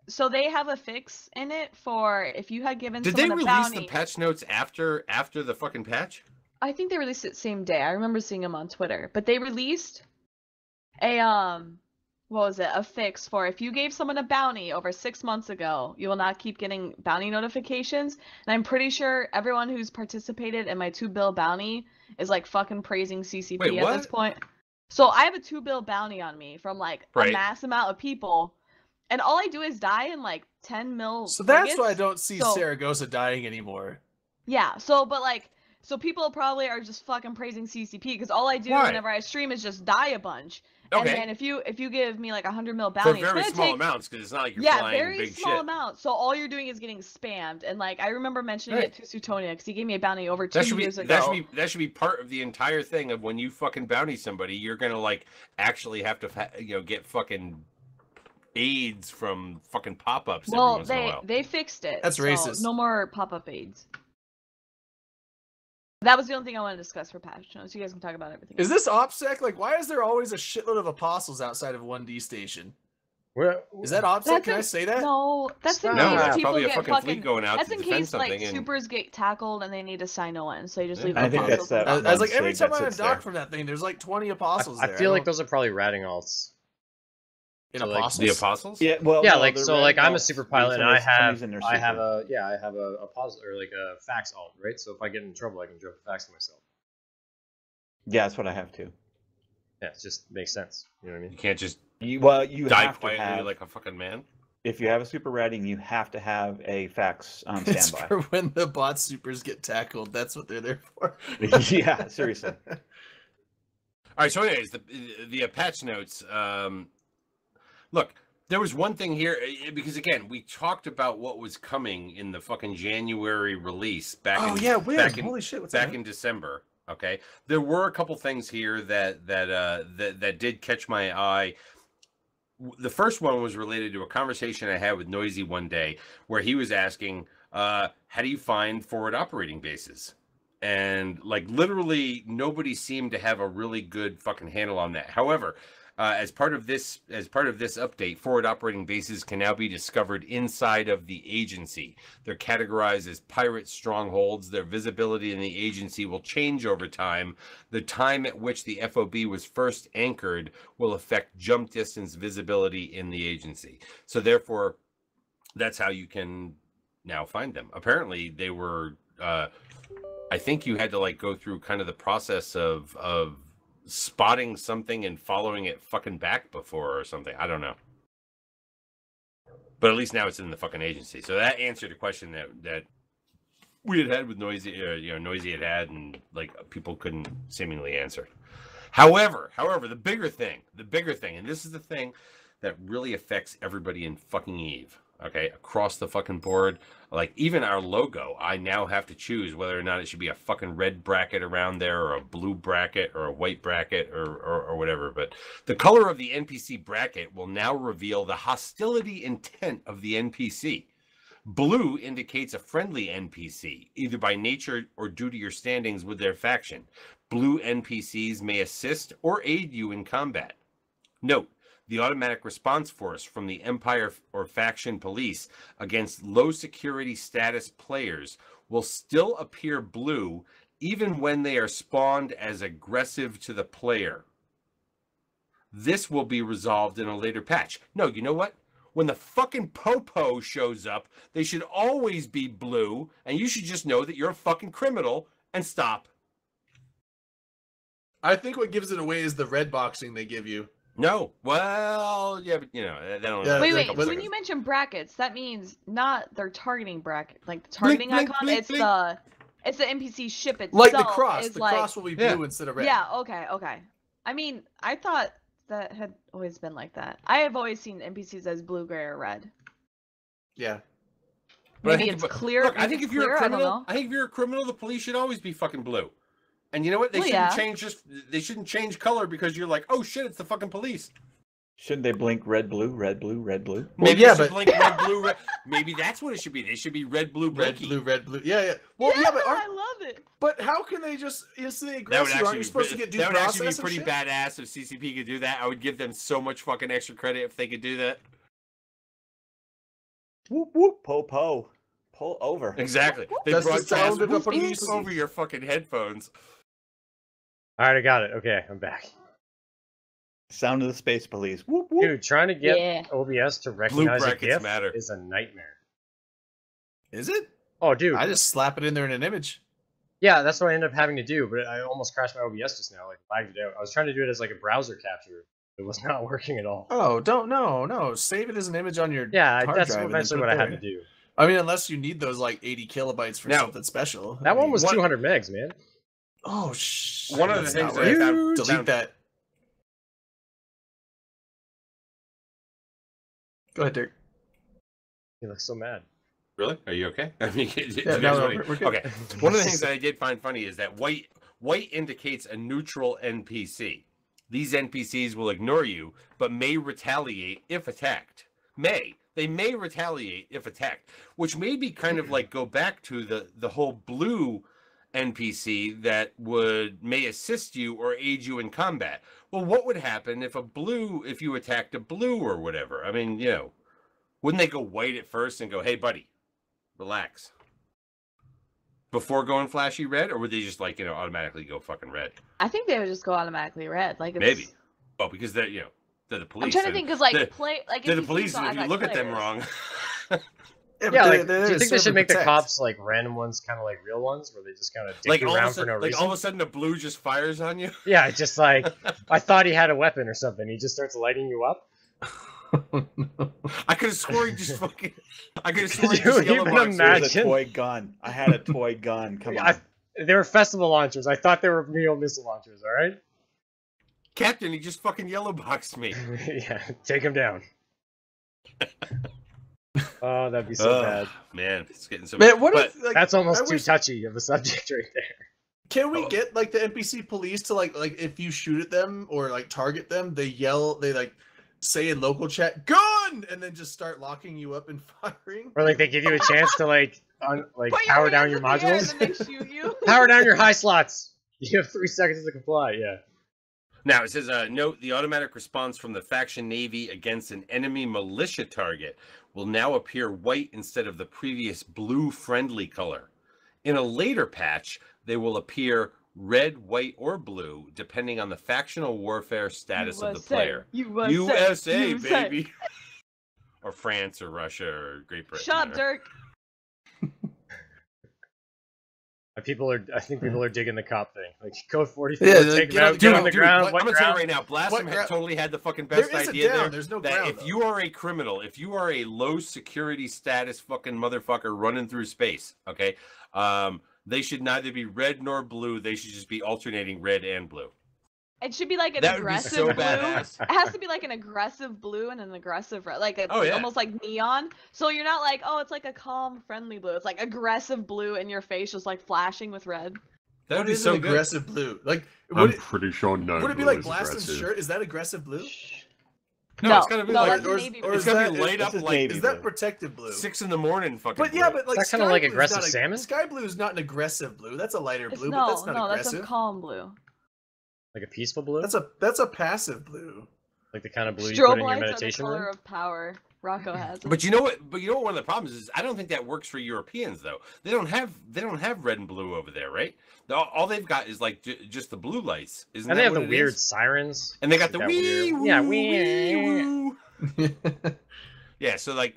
so they have a fix in it for if you had given Did they someone a release bounty. the patch notes after the fucking patch? I think they released it same day. I remember seeing them on Twitter. But they released a what was it? A fix for if you gave someone a bounty over 6 months ago, you will not keep getting bounty notifications. And I'm pretty sure everyone who's participated in my 2 bill bounty is like fucking praising CCP Wait, at this what? point. So I have a 2 bill bounty on me from like Right. a mass amount of people. And all I do is die in like 10 mil. So that's why I frigates. don't see So- Saragossa dying anymore. Yeah. So, but like, so people probably are just fucking praising CCP because all I do Why? whenever I stream is just die a bunch. And Okay. then if you give me like 100 mil For bounty, it's very gonna small take, amounts, because it's not like you're yeah, flying very big small shit. amount. So all you're doing is getting spammed. And like I remember mentioning Right. it to Sutonia because he gave me a bounty over 2 That should be years ago. that should be part of the entire thing of when you fucking bounty somebody, you're gonna like actually have to get fucking AIDS from fucking pop-ups every Well, once in a while. they fixed it. That's so racist. No more pop-up aids. That was the only thing I wanted to discuss for patch notes. You guys can talk about everything. Is this OPSEC? Like, why is there always a shitload of apostles outside of 1D station? Is that OPSEC? That's Can I in- say that? No, that's in No, case that's people probably a get fucking fleet going out That's to in defend case like something and- supers get tackled and they need to sign no one, so you just leave. I think apostles that's on. that- I was like, every Sig that time I sits undock there. from that thing, there's like 20 apostles I there. feel like don't- those are probably ratting alts. in so, like, apostles. The apostles? Yeah, well, Yeah, no, like the so, red like I'm a dots super mean pilot, and I somebody's in their have super. a apostle or like a fax alt, right? So if I get in trouble, I can drop a fax to myself. Yeah, that's what I have too. Yeah, it just makes sense. You know what I You mean? can't just You die have to quietly have, like a fucking man. if you have a super rating, you have to have a fax on It's standby. for when the bot supers get tackled. That's what they're there for. Yeah, seriously. All right. So, anyways, the patch notes. Look, there was one thing here because again, we talked about what was coming in the fucking January release back. Oh in, yeah, when? back in, Holy shit! What's back that? in December. Okay, there were a couple things here that did catch my eye. The first one was related to a conversation I had with Noisy one day, where he was asking, "How do you find forward operating bases?" And like literally, nobody seemed to have a really good fucking handle on that. However, as part of this update, forward operating bases can now be discovered inside of the agency. They're categorized as pirate strongholds. Their visibility in the agency will change over time. The time at which the FOB was first anchored will affect jump distance visibility in the agency. So therefore, that's how you can now find them. Apparently, they were. I think you had to like go through kind of the process of spotting something and following it fucking back before or something. I don't know. But at least now it's in the fucking agency. So that answered a question that we had with Noisy, Noisy had and like people couldn't seemingly answer. However, the bigger thing, and this is the thing that really affects everybody in fucking Eve. Okay, across the fucking board, like even our logo, I now have to choose whether or not it should be a fucking red bracket around there or a blue bracket or a white bracket or whatever. But the color of the NPC bracket will now reveal the hostility intent of the NPC. Blue indicates a friendly NPC, either by nature or due to your standings with their faction. Blue NPCs may assist or aid you in combat. Note, the automatic response force from the Empire or faction police against low security status players will still appear blue even when they are spawned as aggressive to the player. This will be resolved in a later patch. No, you know what? When the fucking Popo shows up, they should always be blue, and you should just know that you're a fucking criminal and stop. I think what gives it away is the red boxing they give you. No. Well, yeah, but that don't. Yeah, Wait, a wait. couple When seconds. you mention brackets, that means not their targeting bracket, like the targeting blink, icon. blink, It's blink. the NPC ship itself. Like the cross. Is The like, cross will be blue Yeah. instead of red. Yeah. Okay. I mean, I thought that had always been like that. I have always seen NPCs as blue, gray, or red. Yeah. But I Maybe think- it's clear. Look, I maybe think it's if you're clear, a I don't criminal, know. I think if you're a criminal, the police should always be fucking blue. And you know what? They Well, shouldn't yeah. change they shouldn't change color because you're like, oh shit, it's the fucking police. Shouldn't they blink red, blue, red, blue, red, blue? Well, Maybe yeah, they should but- blink red, blue, red. Maybe that's what it should be. They should be red, blue, Red, blinky. blue, red, blue. Yeah. Well, yeah, but I love it. but how can they just instantly That would aggressive? actually Aren't you supposed to be, get due that would process actually be and pretty shit? badass if CCP could do that. I would give them so much fucking extra credit if they could do that. Whoop whoop, po. Pull over. Exactly. They That's the broadcast sound of the beep police. over your fucking headphones. All right, I got it. Okay, I'm back. Sound of the space police. Whoop whoop. Dude, trying to get Yeah. OBS to recognize a brackets GIF matter. is a nightmare. Is it? Oh, dude. I just slap it in there in an image. Yeah, that's what I ended up having to do, but I almost crashed my OBS just now, like lagged it out. I was trying to do it as like a browser capture, It was not working at all. Oh, no. Save it as an image on your Yeah, hard that's drive and then eventually put what it I had to there. do. I mean, unless you need those like 80 kilobytes for Now, something special. That one was What- 200 megs, man. Oh, shit. One of the that's things not that I right. found- Delete found- that. Go ahead, Dirk. He looks so mad. Really? Are you okay? I mean, did you Yeah, guys no, want we're good. Okay. One of the things that I did find funny is that white indicates a neutral NPC. These NPCs will ignore you, but may retaliate if attacked. They may retaliate if attacked, which maybe kind of like go back to the whole blue NPC that may assist you or aid you in combat. Well, what would happen if you attacked a blue or whatever? I mean, wouldn't they go white at first and go, "Hey, buddy, relax," before going flashy red, or would they just like automatically go fucking red? I think they would just go automatically red. Like it's... Maybe. Oh, because they're they're the police. I'm trying to think because like they're- They're the NPCs police, don't and act if you like look at them players. wrong. Yeah, like, they're do you think they serve should and make the protect. cops like random ones, kind of like real ones, where they just kind of dick like you all of a around for sudden, no reason? all of a sudden, the blue just fires on you. Yeah, it's just like I thought he had a weapon or something. He just starts lighting you up. I could have sworn he just fucking. I could have sworn Could he just you yellow even boxed It was a Imagine. toy gun. I had a toy gun. Come on. They were festival launchers. I thought they were real missile launchers. All right. Captain, he just fucking yellow boxed me. Yeah, take him down. Oh, that'd be so Ugh, bad. man, it's getting so. Man, what but, if like That's I almost too wish- touchy of a subject right there. Can we Oh. get like the NPC police to like if you shoot at them or like target them, they like say in local chat "gun" and then just start locking you up and firing? Or like they give you a chance to like Put power down hands your in the air modules. and then they shoot you. Power down your high slots. You have 3 seconds to comply. Yeah. Now it says, note the automatic response from the faction navy against an enemy militia target will now appear white instead of the previous blue friendly color. In a later patch, they will appear red, white, or blue, depending on the factional warfare status of the player. USA, baby. Or France, or Russia, or Great Britain. Shut up, or- Dirk. I think people are digging the cop thing. Like code 44, Yeah, take get him on- out, get on the dude, ground. what- what I'm gonna tell you ground? right now, Blasphemy What gra- totally had the fucking There best is a idea down, there. there's no that ground, if though. you are a criminal, if you are a low security status fucking motherfucker running through space, okay, they should neither be red nor blue. They should just be alternating red and blue. It should be like an That would be aggressive so blue. badass. It has to be like an aggressive blue and an aggressive red, like Oh, yeah. almost like neon. So you're not like, oh, it's like a calm, friendly blue. It's like aggressive blue in your face, just like flashing with red. That would What be is so an good. aggressive blue? Like I'm would it, pretty sure no. would it be blue like is Blaston's aggressive. shirt? Is that aggressive blue? No, it's gotta be no, like- that's or a is- navy or blue. It's gonna be that- laid this up is like navy Is blue. that protective blue? 6 in the morning, fucking. But yeah, blue. but like Is that sky kinda like blue is aggressive not a- salmon? Sky blue is not an aggressive blue. That's a lighter It's blue, no, but that's not no, aggressive. that's a calm blue. Like a peaceful blue? That's a passive blue. Like the kind of blue you put Strobe in your lights are the meditation color room? of power. Rocco has it. But you know what? But you know what? One of the problems is I don't think that works for Europeans though. They don't have red and blue over there, right? All they've got is like just the blue lights. Isn't And that they have what the it weird is? sirens. And they got the That wee weird- woo, Yeah, wee wee. woo. Yeah, so like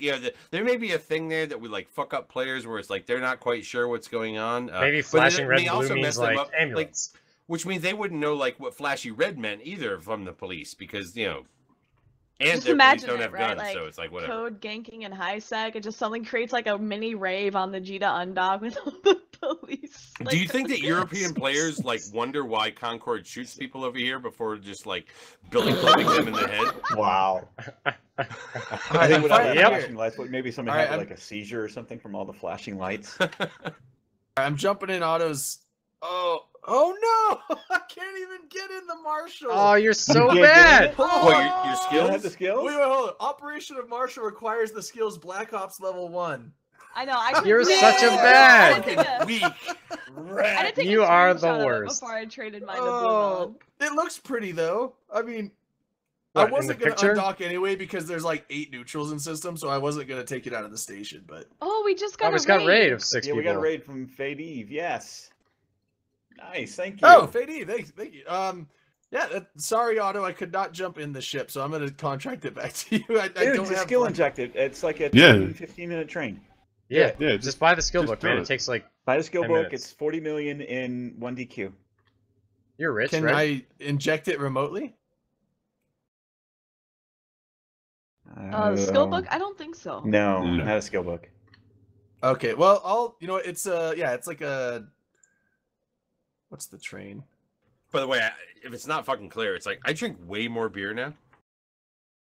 there may be a thing there that would like fuck up players where it's like they're not quite sure what's going on. Maybe but flashing it red may and blue also means mess them like up, ambulance. which means they wouldn't know like what flashy red meant either from the police because and Just their police imagine don't it, have right? guns, Like so it's like whatever. code ganking and high sec, it just suddenly creates like a mini rave on the Jita Undock with all the police. Do you Like, think that European players like wonder why Concord shoots people over here before just like Billy clubbing them in the head? Wow. I Alright, think without I'm the Yep. flashing lights, but maybe somebody Alright, had I'm- like a seizure or something from all the flashing lights. I'm jumping in Otto's. Oh no! I can't even get in the Marshal. Oh, you're so You can't get bad! in it? What, your You don't skills? have the skills? Wait, hold on. Operation of Marshal requires the skills Black Ops level 1. I know. I You're couldn't- such a I bad- didn't take a- Weak. I didn't take a You are the screenshot of it worst. Before I traded mine to Blue Oh, Melon. it looks pretty though. I mean, What, I in wasn't the gonna picture? undock anyway because there's like 8 neutrals in system, so I wasn't gonna take it out of the station. But Oh, we just Oh, got we a just got raid. raid of 6 Yeah, we people. got a raid from Fade Eve. Yes. Nice. Thank you. oh, Fade, thank you. Yeah, sorry, Otto, I could not jump in the ship, so I'm gonna contract it back to you. I Dude, don't it's a have skill fun. injected. It's like a Yeah. 15-minute train. Yeah, Yeah, just buy the skill just book, do man. it. It takes like By the skill 10 book, minutes. it's 40 million in 1 DQ. you're rich, Can right? I inject it remotely? The skill book? I don't think so. No, No. not a skill book. Okay, well, it's it's like a, what's the train? By the way, if it's not fucking clear, it's like I drink way more beer now.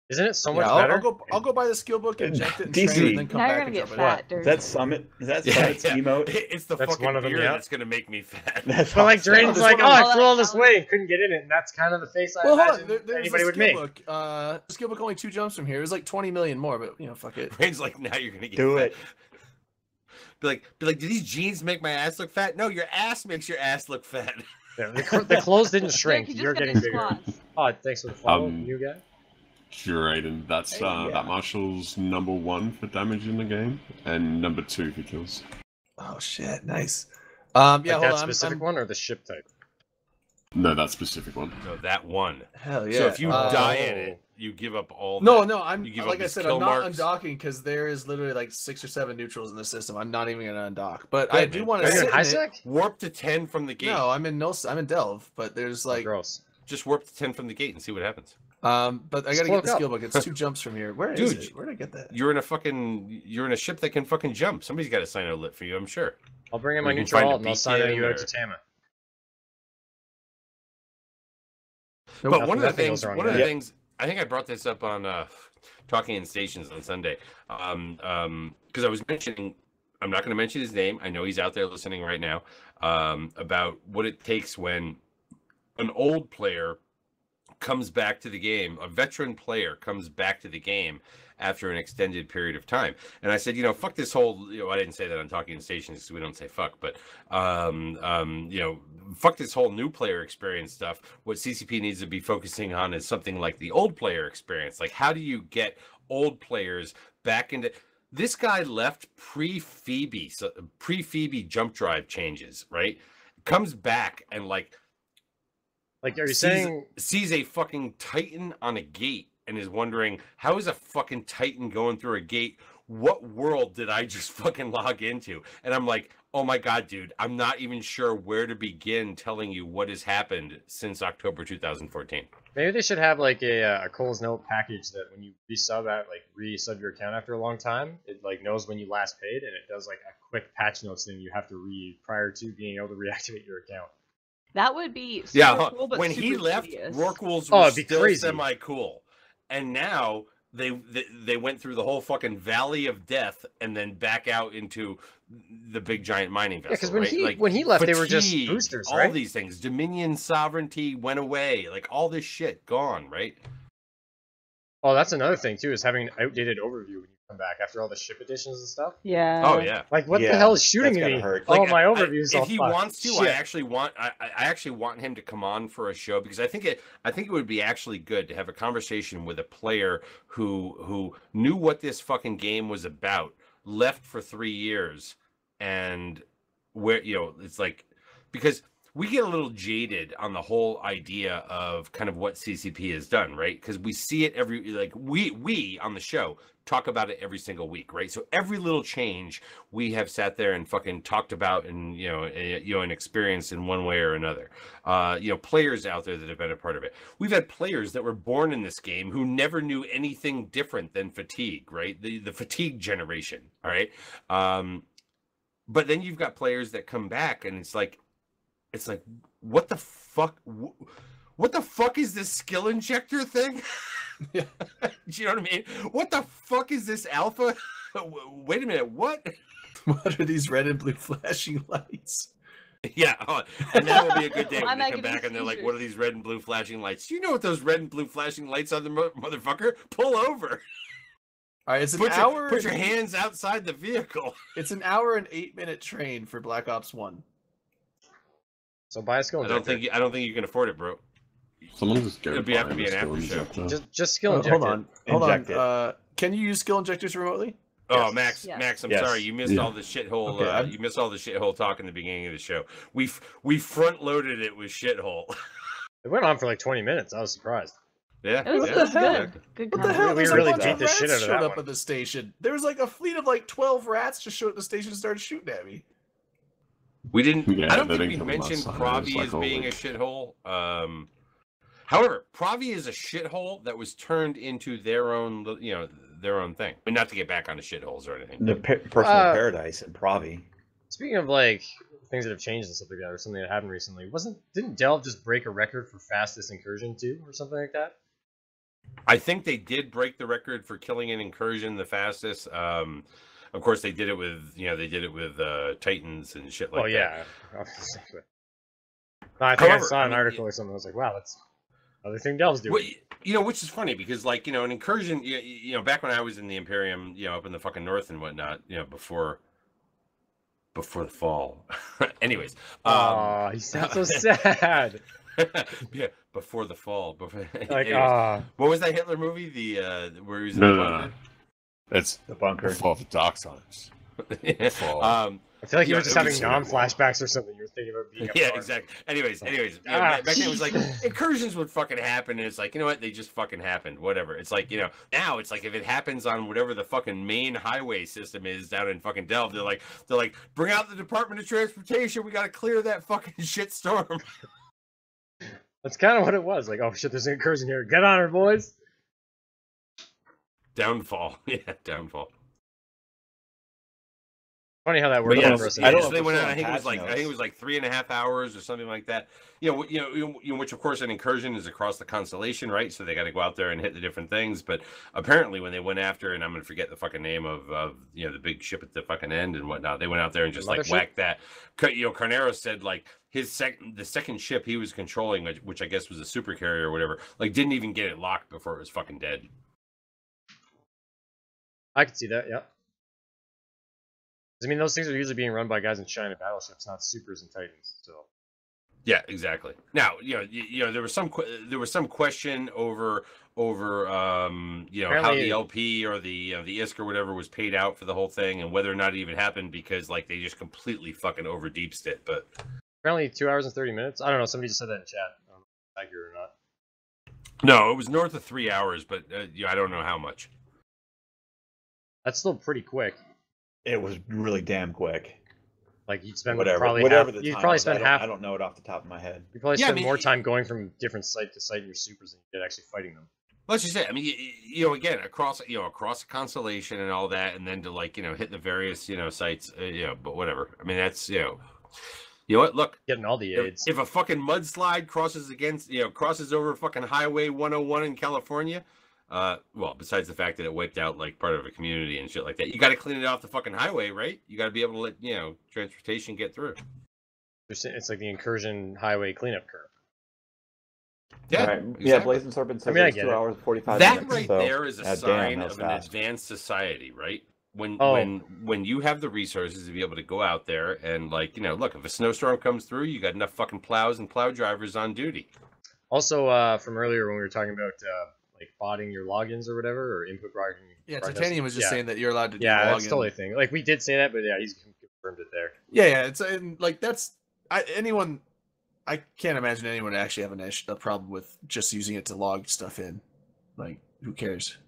Isn't it so Yeah, much better? I'll go buy the skill book, inject it, and DC. train, and then come Now back you're gonna and get jump it out. fat, Dirk. Is that Summit? Is that Summit's emote? It's the That's fucking one of them, beer yeah. that's gonna make me fat. That's But like awesome. Drayden's There's like, one oh, of I those- flew all this way and couldn't get in it, and that's kind of the face I Well, hold imagine on. There's anybody a would skill make. book. The skill book only 2 jumps from here. It was like 20 million more, but fuck it. Brain's like, now you're gonna get Do fat. it. Be like, do these jeans make my ass look fat? No, your ass makes your ass look fat. Yeah, the clothes didn't Dirk, shrink. you just You're gotta getting do bigger. squats. Oh, thanks for the follow, Um, new guy. Drayden, that's Hey, yeah. that Marshall's number 1 for damage in the game, and number 2 for kills. Oh shit, nice. Like Yeah, hold that on. specific one or the ship type? No, that specific one. No, that one. Hell yeah. So if you die in Oh. it, you give up all. No, that. no, I'm You give up like I these said, kill I'm not marks. undocking because there is literally like 6 or 7 neutrals in the system. I'm not even gonna undock, but Good, I do man. want Are to you in sit high in it. sec? Warp to 10 from the gate. No, I'm in Delve, but there's Oh, like, gross. Just warp to 10 from the gate and see what happens. but I Just gotta get the look skill up. book. It's 2 jumps from here. Where is Dude, it? Where did I get that? You're in a ship that can fucking jump. Somebody's got a Cyno lit for you, I'm sure. I'll bring in We my can neutral find a alt and I'll sign beacon you out or- to Tama. But Nothing- one of the nothing goes things, wrong one of there. the things, I think I brought this up on Talking in Stations on Sunday, because I was mentioning, I'm not going to mention his name. I know he's out there listening right now, about what it takes when an old player comes back to the game, a veteran player comes back to the game after an extended period of time. And I said, fuck this whole, I didn't say that on Talking in Stations because we don't say fuck, but, fuck this whole new player experience stuff. What CCP needs to be focusing on is something like the old player experience. Like, how do you get old players back into... This guy left pre-Phoebe jump drive changes, right? Comes back and Like, are you saying sees a fucking Titan on a gate and is wondering, how is a fucking Titan going through a gate? What world did I just fucking log into? And I'm like, oh my God, dude, I'm not even sure where to begin telling you what has happened since October 2014. maybe they should have like a Cole's Note package that when you resub your account after a long time, it like knows when you last paid and it does like a quick patch notes thing you have to read prior to being able to reactivate your account. That would be super Yeah, cool, but when he super left, tedious. Rorquals Oh, were it'd be still crazy. semi-cool. And now they went through the whole fucking valley of death and then back out into the big giant mining vessel. Yeah, because when right? when he left, they were just Fatigue, boosters, all right? these things. Dominion sovereignty went away. Like all this shit gone, right? Oh, that's another thing too, is having an outdated overview when you come back after all the ship editions and stuff. Yeah. Oh yeah. Like, what the Yeah, hell is shooting that's at gotta me? hurt. Oh, Like, my overview's all if he fucked. wants to, Shit. I actually want him to come on for a show because I think it would be actually good to have a conversation with a player who knew what this fucking game was about, left for 3 years, and where it's like, because we get a little jaded on the whole idea of kind of what CCP has done, right? Because we see it we on the show talk about it every single week, right? So every little change we have sat there and fucking talked about and and experienced in one way or another. Players out there that have been a part of it. We've had players that were born in this game who never knew anything different than fatigue, right? The fatigue generation, all right? But then you've got players that come back and it's like, what the fuck? What the fuck is this skill injector thing? Yeah. Do you know what I mean? What the fuck is this alpha? Wait a minute, what? What are these red and blue flashing lights? Yeah, and that will be a good day Why when am I they come getting back and they're like, seizures? what are these red and blue flashing lights? You know what those red and blue flashing lights are, the motherfucker? Pull over. All right, it's an Put hour. your hands outside the vehicle. It's an hour and 8-minute train for Black Ops 1. So buy a skill I don't injector. think you can afford it, bro. Someone just go It'd have to buy be a an skill after show. injector. Just skill inject Hold it. on. Inject it. Can you use skill injectors remotely? Oh, Yes. Max, Yes. Max, I'm Yes. sorry. You missed Yeah. all the shithole. Okay, You missed all the shithole talk in the beginning of the show. We front loaded it with shithole. It went on for like 20 minutes. I was surprised. Yeah, It was yeah, good. exactly. Good What the content. hell? We There's really a bunch beat of the rats shit out of showed that up one. at the station. There was like a fleet of like 12 rats just showed up at the station and started shooting at me. We didn't. Yeah, I don't they think didn't we come last mentioned time. It was Krabi like as all being a week. shithole. However, Pravi is a shithole that was turned into their own, their own thing. But not to get back onto shitholes or anything. The personal paradise in Pravi. Speaking of like things that have changed and stuff like that, or something that happened recently, didn't Delve just break a record for fastest incursion too, or something like that? I think they did break the record for killing an incursion the fastest. Of course, they did it with Titans and shit like that. Oh yeah. No, I think I saw an article or something. I was like, wow, that's another thing Delve's doing. Well, which is funny because, like, an incursion, back when I was in the Imperium, up in the fucking north and whatnot, before the fall. Anyways. He sounds so sad. Yeah, before the fall. Like, what was that Hitler movie? Where he was in the bunker? That's the bunker. Before the dark times. I feel like you were just having non-flashbacks or something. You were thinking about being. Yeah, exactly. Anyways, back then it was like incursions would fucking happen, and it's like, you know what? They just fucking happened. Whatever. It's like, now it's like if it happens on whatever the fucking main highway system is down in fucking Delve, they're like, bring out the Department of Transportation. We got to clear that fucking shitstorm. That's kind of what it was. Like, oh shit, there's an incursion here. Get on her, boys. Downfall. Yeah, downfall. Funny how that worked out for us. I don't know. They went out. I think it was like 3.5 hours or something like that. Which of course an incursion is across the constellation, right? So they got to go out there and hit the different things. But apparently, when they went after, and I'm gonna forget the fucking name of the big ship at the fucking end and whatnot, they went out there and just like whacked that. Carnero said like the second ship he was controlling, which I guess was a super carrier or whatever, like didn't even get it locked before it was fucking dead. I could see that. Yeah. I mean, those things are usually being run by guys in China battleships, not supers and Titans. So. Yeah, exactly. Now, there was some question over how the LP or the ISK or whatever was paid out for the whole thing, and whether or not it even happened because like they just completely fucking over deepsed it. But apparently 2 hours and 30 minutes. I don't know. Somebody just said that in chat. I don't know if it's accurate or not. No, it was north of 3 hours, but I don't know how much. That's still pretty quick. It was really damn quick. Like you'd spend whatever you'd probably spend half. I don't know it off the top of my head. You probably spend more time going from different site to site in your supers than you did actually fighting them. Let's just say, I mean, again, across the constellation and all that, and then to like hit the various sites, but whatever. I mean, that's you know what? Look, getting all the aids. If a fucking mudslide crosses over fucking Highway 101 in California. Well, besides the fact that it wiped out like part of a community and shit like that, you got to clean it off the fucking highway, right? You got to be able to let transportation get through. It's like the incursion highway cleanup curve. Yeah, right. Exactly. Yeah. Blazing Serpent says it's 2 hours 45 minutes. That right there is a sign of an advanced society, right? When you have the resources to be able to go out there and look, if a snowstorm comes through, you got enough fucking plows and plow drivers on duty. Also, from earlier when we were talking about like botting your logins or whatever, or input broadcasting. Yeah, Titanium was just saying that you're allowed to do that's totally a thing. Like, we did say that, but yeah, he's confirmed it there. Yeah, it's like I can't imagine anyone actually having a problem with just using it to log stuff in. Like, who cares?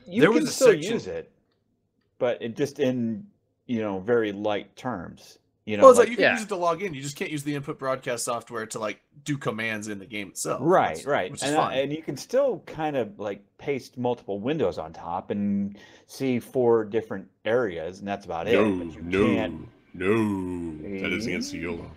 You can still use it, but it just in, very light terms. Well, it's like you can use it to log in. You just can't use the input broadcast software to like do commands in the game itself. Right. Which is fine. And you can still kind of like paste multiple windows on top and see 4 different areas, and that's about it. But you can't. That is against the YOLO.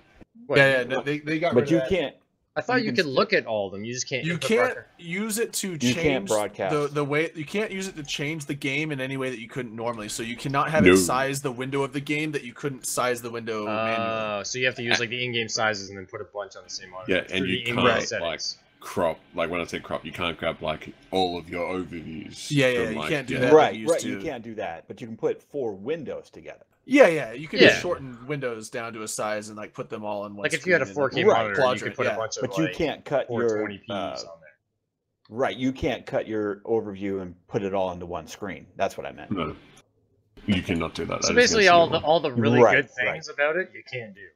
They got. But you can't. I thought you could look at all of them. You just can't. You can't use it to change. You can't broadcast the way. You can't use it to change the game in any way that you couldn't normally. So you cannot have it size the window of the game that you couldn't size the window manually. So you have to use like the in-game sizes and then put a bunch on the same monitor. Yeah, and you can't like crop. Like when I say crop, you can't grab like all of your overviews. Yeah, you can't do that. Right. You can't do that. But you can put 4 windows together. Yeah, you can just shorten windows down to a size and like put them all in one. Like if you had a 4K monitor, you could put a bunch of. But you can't cut your 420p's on there. Right, you can't cut your overview and put it all into one screen. That's what I meant. No, you cannot do that. So basically, all the really good things about it, you can do.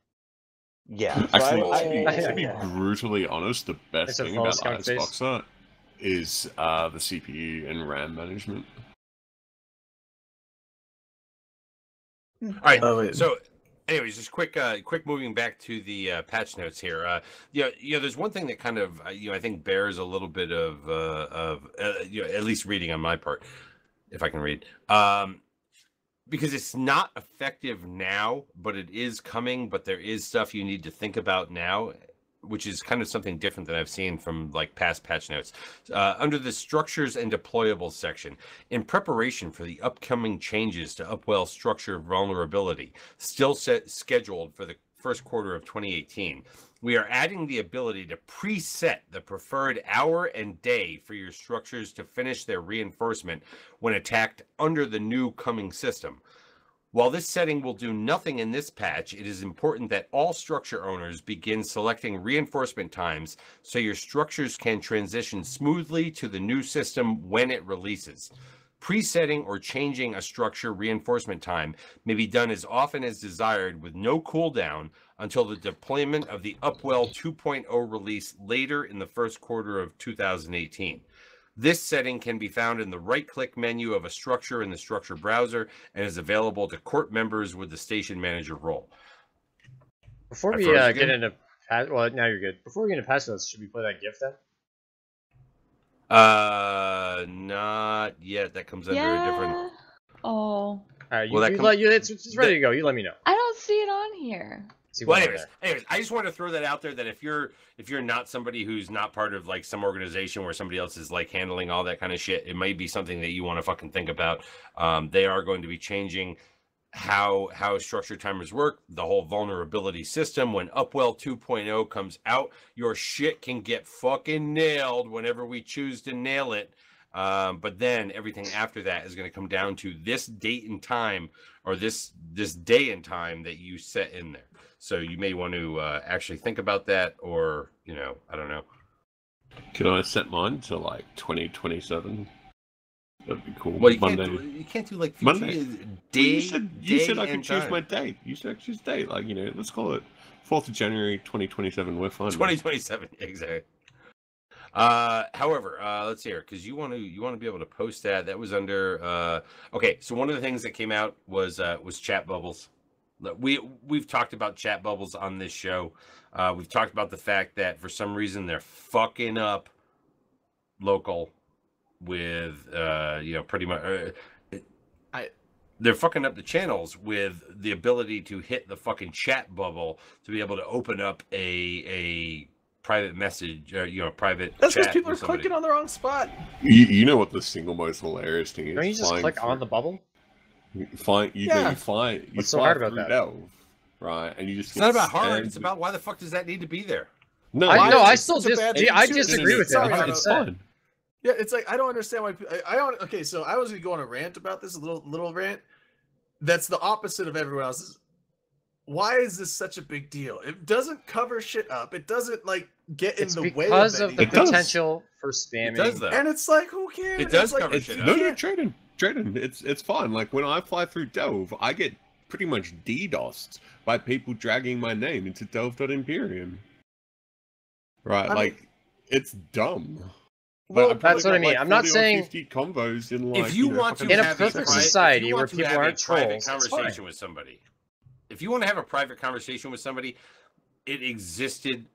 Yeah. Actually, to be brutally honest, the best thing about Iceboxer is the CPU and RAM management. All right. So Anyways, just quick moving back to the patch notes here. There's one thing that kind of I think bears a little bit of at least reading on my part, if I can read, because it's not effective now, but it is coming. But there is stuff you need to think about now, which is kind of something different than I've seen from like past patch notes. Under the structures and deployables section, in preparation for the upcoming changes to Upwell structure vulnerability, still scheduled for the first quarter of 2018, we are adding the ability to preset the preferred hour and day for your structures to finish their reinforcement when attacked under the new coming system. While this setting will do nothing in this patch, it is important that all structure owners begin selecting reinforcement times so your structures can transition smoothly to the new system when it releases. Presetting or changing a structure reinforcement time may be done as often as desired with no cooldown until the deployment of the Upwell 2.0 release later in the first quarter of 2018. This setting can be found in the right-click menu of a structure in the structure browser and is available to court members with the station manager role. Before we get into well, now you're good. Before we get into patch notes, should we play that GIF then? Not yet. That comes under a different. Oh. All right, it's ready to go. You let me know. I don't see it on here. Well, anyways, I just want to throw that out there that if you're not somebody who's not part of like some organization where somebody else is like handling all that kind of shit, it might be something that you want to fucking think about. They are going to be changing how structure timers work, the whole vulnerability system. When Upwell 2.0 comes out, your shit can get fucking nailed whenever we choose to nail it. But then everything after that is going to come down to this date and time, or this day and time that you set in there. So you may want to actually think about that, or I don't know. Can I set mine to like 2027? That'd be cool. Well, you Monday. can't do like Monday. Day. You said I could choose time. my date. You said I could choose date. Like let's call it 4th of January 2027. We're fine. 2027, exactly. However, let's see here, because you want to be able to post that. That was under okay. So one of the things that came out was chat bubbles. We've talked about chat bubbles on this show. We've talked about the fact that for some reason they're fucking up local with pretty much they're fucking up the channels with the ability to hit the fucking chat bubble to be able to open up a private message, private. That's chat because people are with somebody. clicking on the wrong spot. You know what the single most hilarious thing is? Don't you just click on the bubble? You fly What's so hard about through that? Delve, right? And you just It's not about hard. It's about why the fuck does that need to be there? No, I It's still such a bad thing I too. disagree with Sorry, that. it's fine. Yeah, it's like I don't understand why. I don't. Okay, so I was gonna go on a rant about this, a little rant. That's the opposite of everyone else's. Why is this such a big deal? It doesn't cover shit up. It doesn't like get in the way because of of the anything. potential for spamming. It does that. And it's like, who cares? It does It's cover like, shit up. No, Drayden, it's fine. Like when I fly through Delve, I get pretty much DDoSed by people dragging my name into Delve.Imperium. Right, I like it's dumb. Well, Like, that's what I mean. I'm not 40 or saying 50 convos in like. If you want to fucking in a have perfect pri- society if you where want to people have aren't a private trolls, it's conversation fine. with somebody, if you want to have a private conversation with somebody, it existed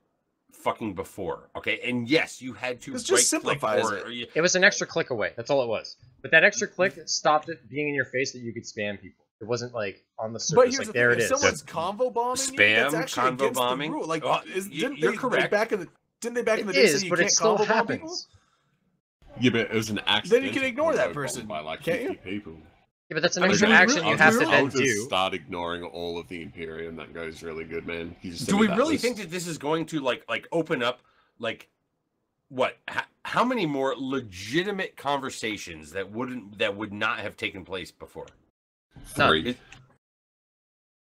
fucking before, okay? And yes, you had to This just right-click simplifies or, it. or you, It was an extra click away. That's all it was. But that extra click stopped it being in your face that you could spam people. It wasn't like on the But surface. here's Like the there thing: it if is. someone's convo bombing you, Spam, that's actually convo against bombing. the rule. Like, Oh, didn't you're they correct. back in the It day is, say you but it can't still convo bomb people? happens. Yeah, but it was an accident. Then you can ignore that person, by like can't 50 you? people. Yeah, but that's an I mean, extra do we action really- you have to really- then I'll just do. start ignoring all of the Imperium. That goes really good, man. You just do send we me that really list. think that this is going to like open up like what? How many more legitimate conversations that would not have taken place before? Three.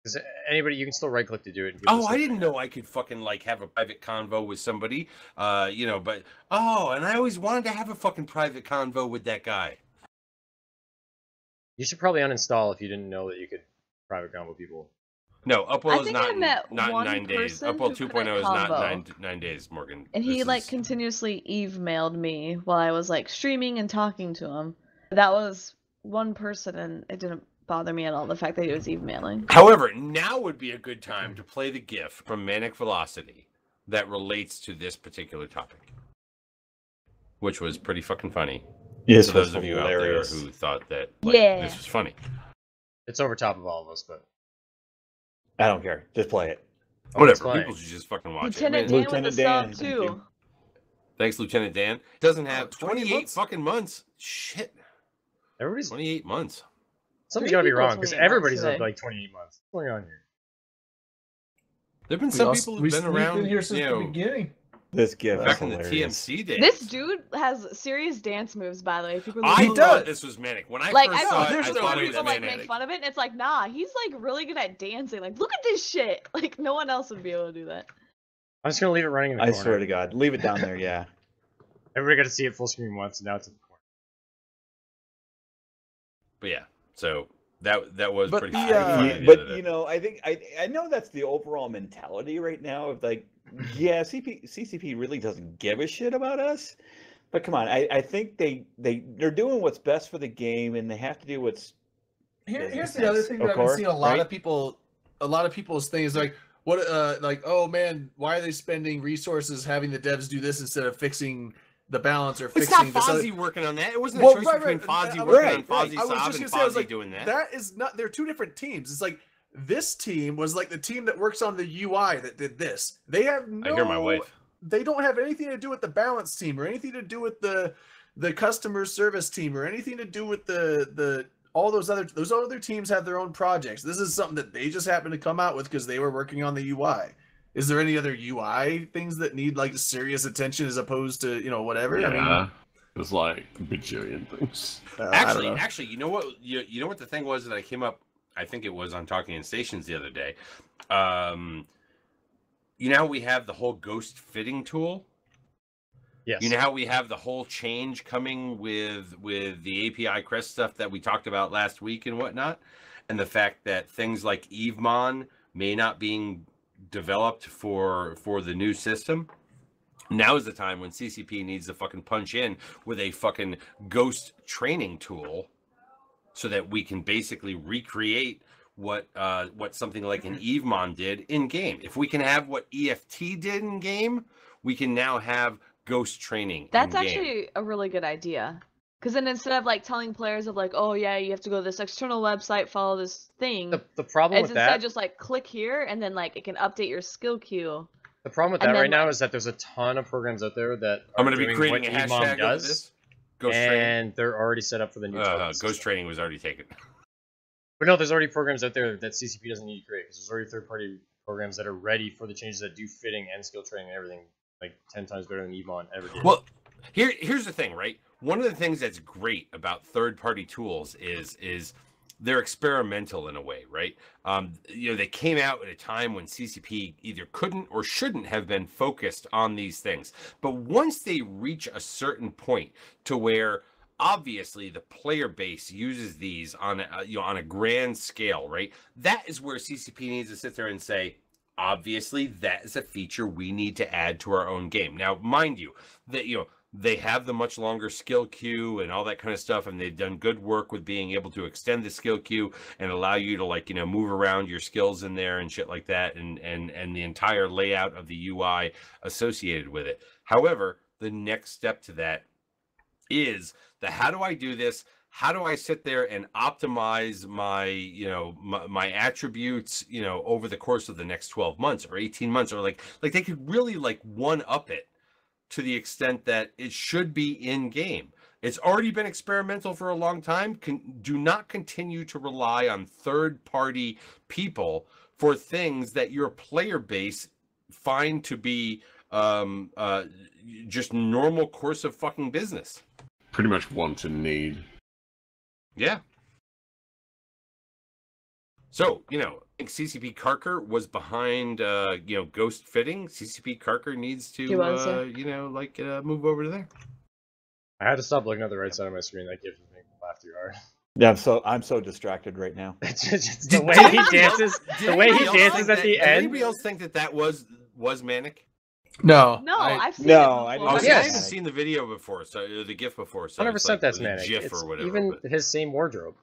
Because anybody, you can still right click to do it. and give Oh, this I a- didn't know I could fucking like have a private convo with somebody, but and I always wanted to have a fucking private convo with that guy. You should probably uninstall if you didn't know that you could private combo people. No, I Upwell is think not I met not one 9 days. person Upwell who 2.0 is couldn't not combo. 9 days, Morgan. And he This like is- continuously emailed me while I was like streaming and talking to him. That was one person, and it didn't bother me at all. The fact that he was emailing. However, now would be a good time to play the GIF from Manic Velocity that relates to this particular topic, which was pretty fucking funny. Yes, For those of you out there who thought that this was funny. It's over top of all of us, but I don't care. Just play it. Whatever. People should just fucking watch Lieutenant it. Dan Lieutenant with the Dan, sub thank too. you. Thanks, Lieutenant Dan. Doesn't have 28 28 months? fucking months. Shit. everybody's 28 months. something's Three gotta be people wrong because 28 months everybody's up today. like 28 months. What's going on here? There have been We some also- people who've been we've around, been here since you the know, beginning. This GIF back is in the hilarious. TMC days. This dude has serious dance moves, by the way. People I look- thought this was Manic. When I like first I saw know it, I there's no thought way it was people like Manic. make fun of it, and it's like, nah, he's like really good at dancing. Like, look at this shit. Like, no one else would be able to do that. I'm just gonna leave it running in the I corner. swear to God, leave it down there. Yeah. Everybody got to see it full screen once, and now it's in the corner. But yeah, so that was But pretty the, funny. Yeah, the But other day. you know, I think I know that's the overall mentality right now of like, yeah, CCP really doesn't give a shit about us. But come on, I think they're doing what's best for the game, and they have to do what's. Here's the other thing that I've been Okor, seeing a lot right? of people, a lot of people's thing is like, what, like, oh man, why are they spending resources having the devs do this instead of fixing the balance or It's not fixing this other? Fozzie working on that. It wasn't Well, a choice right, between right, Fozzie right, working on right. Fozzie I was Saab just and gonna say, I was Fozzie like, doing that. that is not. They're two different teams. It's like this team was like the team that works on the UI that did this. They have no. I hear my wife. They don't have anything to do with the balance team or anything to do with the customer service team or anything to do with the all those other teams have their own projects. This is something that they just happened to come out with because they were working on the UI. Is there any other UI things that need like serious attention as opposed to whatever? Yeah, I mean, there's like a bajillion things. I don't know. Actually, you know what? You know what the thing was that I came up. I think it was on Talking in Stations the other day. You know how we have the whole ghost fitting tool. Yes. You know how we have the whole change coming with the API Crest stuff that we talked about last week and whatnot, and the fact that things like Evemon may not being developed for the new system. Now is the time when CCP needs to fucking punch in with a fucking ghost training tool, so that we can basically recreate what something like an Evemon did in game. If we can have what EFT did in game, we can now have ghost training. That's in game. actually a really good idea. Because then instead of like telling players of like, oh yeah, you have to go to this external website, follow this thing, The problem it's with instead that, just like click here and then like it can update your skill queue. the problem with and that then, right now like- is that there's a ton of programs out there that I'm are going to be doing creating a what hashtag Emom over does, this. Ghost training. and they're already set up for the new Ghost training was already taken. But no, there's already programs out there that CCP doesn't need to create because there's already third-party programs that are ready for the changes that do fitting and skill training and everything like 10 times better than Evon ever did. Well, here's the thing, right? One of the things that's great about third-party tools is they're experimental in a way, right? They came out at a time when CCP either couldn't or shouldn't have been focused on these things. But once they reach a certain point to where obviously the player base uses these on a grand scale, right? That is where CCP needs to sit there and say, obviously that is a feature we need to add to our own game. Now, mind you, that they have the much longer skill queue and all that kind of stuff, and they've done good work with being able to extend the skill queue and allow you to move around your skills in there and shit like that, and the entire layout of the UI associated with it. However, the next step to that is how do I do this? How do I sit there and optimize my, my attributes, over the course of the next 12 months or 18 months, or like they could really one up it to the extent that it should be in game. It's already been experimental for a long time. Do not continue to rely on third-party people for things that your player base find to be just normal course of fucking business. Pretty much want and need. Yeah. So, I think CCP Karker was behind, ghost fitting. CCP Karker needs to, He was, move over to there. I had to stop looking at the right side of my screen. That gives me laugh too hard. Yeah, I'm so distracted right now. It's just the way he dances. The way he dances at the Did end. anybody else think that was Manic? No, No, I've seen No, it I before. didn't. Yes. I haven't seen the video before, so the GIF before. So 100% it's like that's the Manic. GIF It's or whatever. even but- his same wardrobe.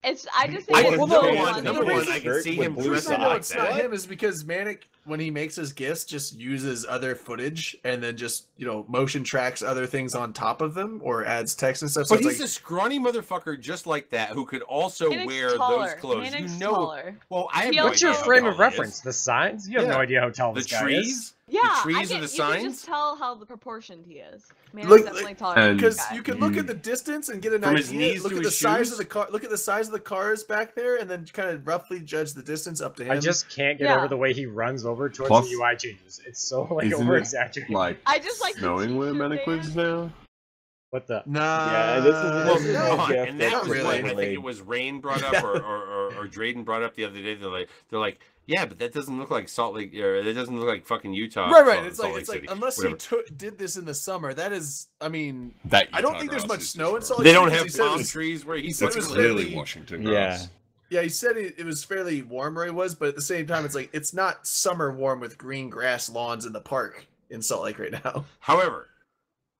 I just think I, it's well, so number funny. one, I can see him Blue The dressing reason I know like it's not that. him is because Manic, when he makes his gifts, just uses other footage and then just motion tracks other things on top of them or adds text and stuff. So But it's he's like, a scrawny motherfucker just like that who could also Manic's wear taller. those clothes. Manic's you know, taller. well, I have He no also- What's your idea how frame tall of he is. reference? The signs? You have Yeah. no idea how tall The this guy trees? is. Yeah, trees I are can, the you signs? can just tell how the proportioned he is. Manic's Look, definitely like- taller than and- this because guy. you can look at the distance and get an From idea. his knees look to at his the size shoes? of the car. Look at the size of the cars back there, and then kind of roughly judge the distance up to him. I just can't get Yeah. over the way he runs over towards Plus- the UI changes. It's so like Isn't over it, exaggerated. like I just like the snowing where t-shirt Manic lives dance. now. What the? nah. Yeah, this is- Well, this is no, a gift and that's that not was really. what I think delayed. it was Rain brought up, or Drayden brought up the other day. They're like, yeah, but that doesn't look like Salt Lake, or that doesn't look like fucking Utah. Right. It's Salt like Lake City, unless whatever. he did this in the summer, that is. I mean, That I don't Utah think there's grass much is snow in just Salt wrong. Lake They don't City, have 'cause he said it palm was- trees where he said That's it was clearly fairly- Washington Yeah. grass. Yeah, he said it was fairly warm where he was, but at the same time, it's like it's not summer warm with green grass lawns in the park in Salt Lake right now. However,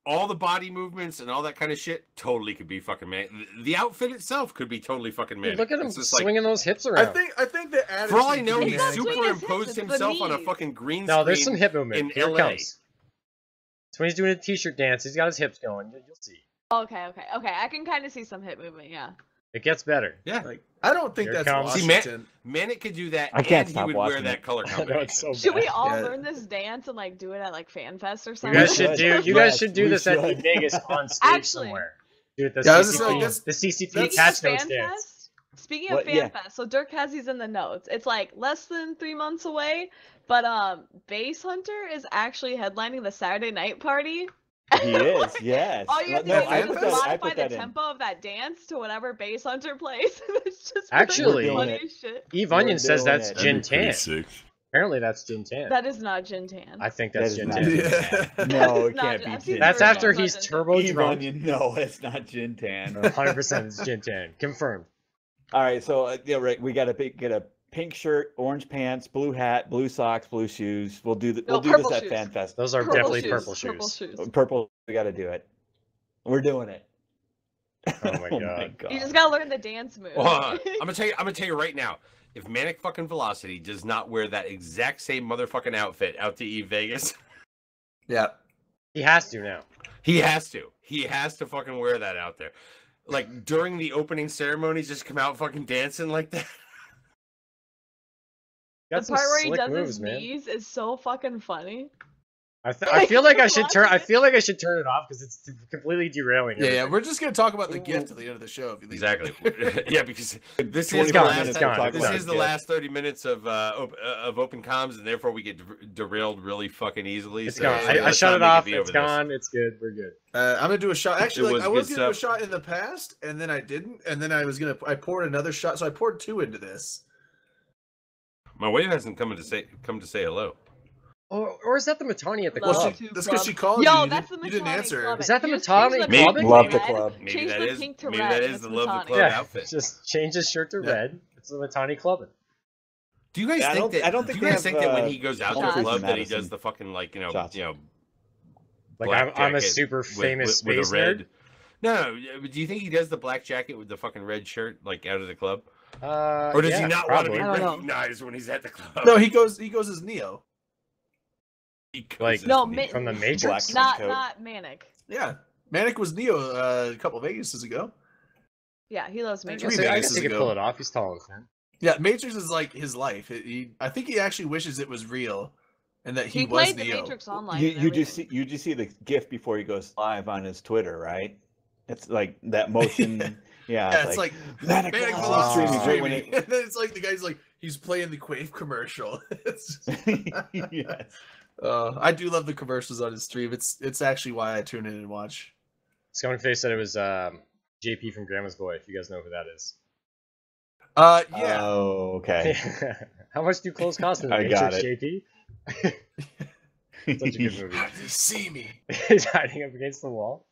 all the body movements and all that kind of shit totally could be fucking man. The outfit itself could be totally fucking man. Dude, look at him It's just like, swinging those hips I around. think the attitude. for all I know, could be he It's not manic. swinging his hips, superimposed it's the himself on a knees. fucking green No, screen. there's some hip movement. in Here it LA. comes. So when he's doing a t-shirt dance, he's got his hips going. You'll see. Okay. I can kind of see some hip movement. Yeah. It gets better. Yeah, Like, I don't think Here it that's comes. See, Washington. Manic could do that, I can't and he stop would wear watching that it. color I know combination. it's so Should we bad. all Yeah. learn this dance and like do it at like FanFest or You something? guys should do. You guys Yes, should do we this at should. Vegas on stage Actually. somewhere. Do it the Yeah, I was CCP, just like, that's- the CCP that's- patch notes dance. Speaking of What? Yeah. FanFest, so Dirk has these in the notes. It's like less than 3 months away, but Base Hunter is actually headlining the Saturday night party. He is, yes. All you have to No, do I is put just that- modify I put the that in. tempo of that dance to whatever Base Hunter plays. It's just Actually- the We're doing funniest shit. Eve We're Onion says doing that's it. Jin That'd be pretty Tan. sick. Apparently that's Jin Tan. That is not Jin Tan. I think That that's is Jin not Tan. Jin Yeah. Tan. That No, is it not can't Jin- be I've seen Jin That's the Tan. after version, he's it's not Jin turbo Tan. Eve drunk. Onion, no, it's not Jin Tan. 100% it's Jin Tan. Confirmed. All right, so yeah, Rick, we got to get a pink shirt, orange pants, blue hat, blue socks, blue shoes. We'll do No, this purple at shoes. FanFest. Those are Purple definitely shoes, purple Purple shoes. shoes. Purple, we got to do it. We're doing it. Oh my god. You just gotta learn the dance move. Well, I'm gonna tell you right now. If Manic fucking Velocity does not wear that exact same motherfucking outfit out to Eve Vegas, Yeah. He has to now. he has to. He has to fucking wear that out there. Like during the opening ceremonies, just come out fucking dancing like that. Got The some part where he slick does moves, his man. knees is so fucking funny. I feel like I should turn. I Watching it. feel like I should turn it off because it's completely derailing. Yeah, everything. we're just gonna talk about the gift at the end of the show. If you leave. Exactly. Yeah, because this is 20 the gone, last. it's gone, This it's is the gone. last 30 minutes of open comms, and therefore we get derailed really fucking easily. It's so gone. I let's shut not it make off. be It's over this. gone. It's good. We're good. I'm gonna do a shot. Actually, was like, I was good gonna do a stuff. shot in the past, and then I didn't, and then I poured another shot, so I poured 2 into this. My wave hasn't come to say hello. Or is that the Matani at the Love club? to That's club. 'cause she called Yo, you. that's the You didn't Matani answer. Club. Is that the Just Matani change the Club? pink to Love the red. club. Maybe Change that the is pink to maybe red, that and is it's the love the Matani. club Yeah, outfit. just change his shirt to Yeah. red. It's the Matani clubbing. Do you guys Yeah, I think don't- that? I don't do think you they guys have, think that when he goes out to shots. the club that he Madison. does the fucking like Shots. Like black I'm a jacket super famous with a space red. nerd. No, do you think he does the black jacket with the fucking red shirt like out of the club, Or or does he not want to be I don't know. recognized when he's at the club? No, he goes as Neo. He goes Like- as No, Neo. from the Black Matrix? trench coat. Not Manic. Yeah, Manic was Neo a couple of Vegases ago. Yeah, he loves I Matrix. Three guess Vegases he could ago. pull it off. He's tall enough, man. Yeah, Matrix is like his life. I think he actually wishes it was real, and that he, He was played the Neo. Matrix Online. You, and you just see everything. you just see the GIF before he goes live on his Twitter, right? It's like that motion. Yeah, Yeah, it's like Manic Manic Velocity Velocity streaming, streaming, when and then it's like the guy's like he's playing the Quave commercial. It's just- yes. I do love the commercials on his stream. It's actually why I tune in and watch. Scummy Face said it was JP from Grandma's Boy. If you guys know who that is. Yeah. Oh, okay. How much do clothes cost in the I got Matrix, JP? Such a good movie. How do they see me? He's hiding up against the wall.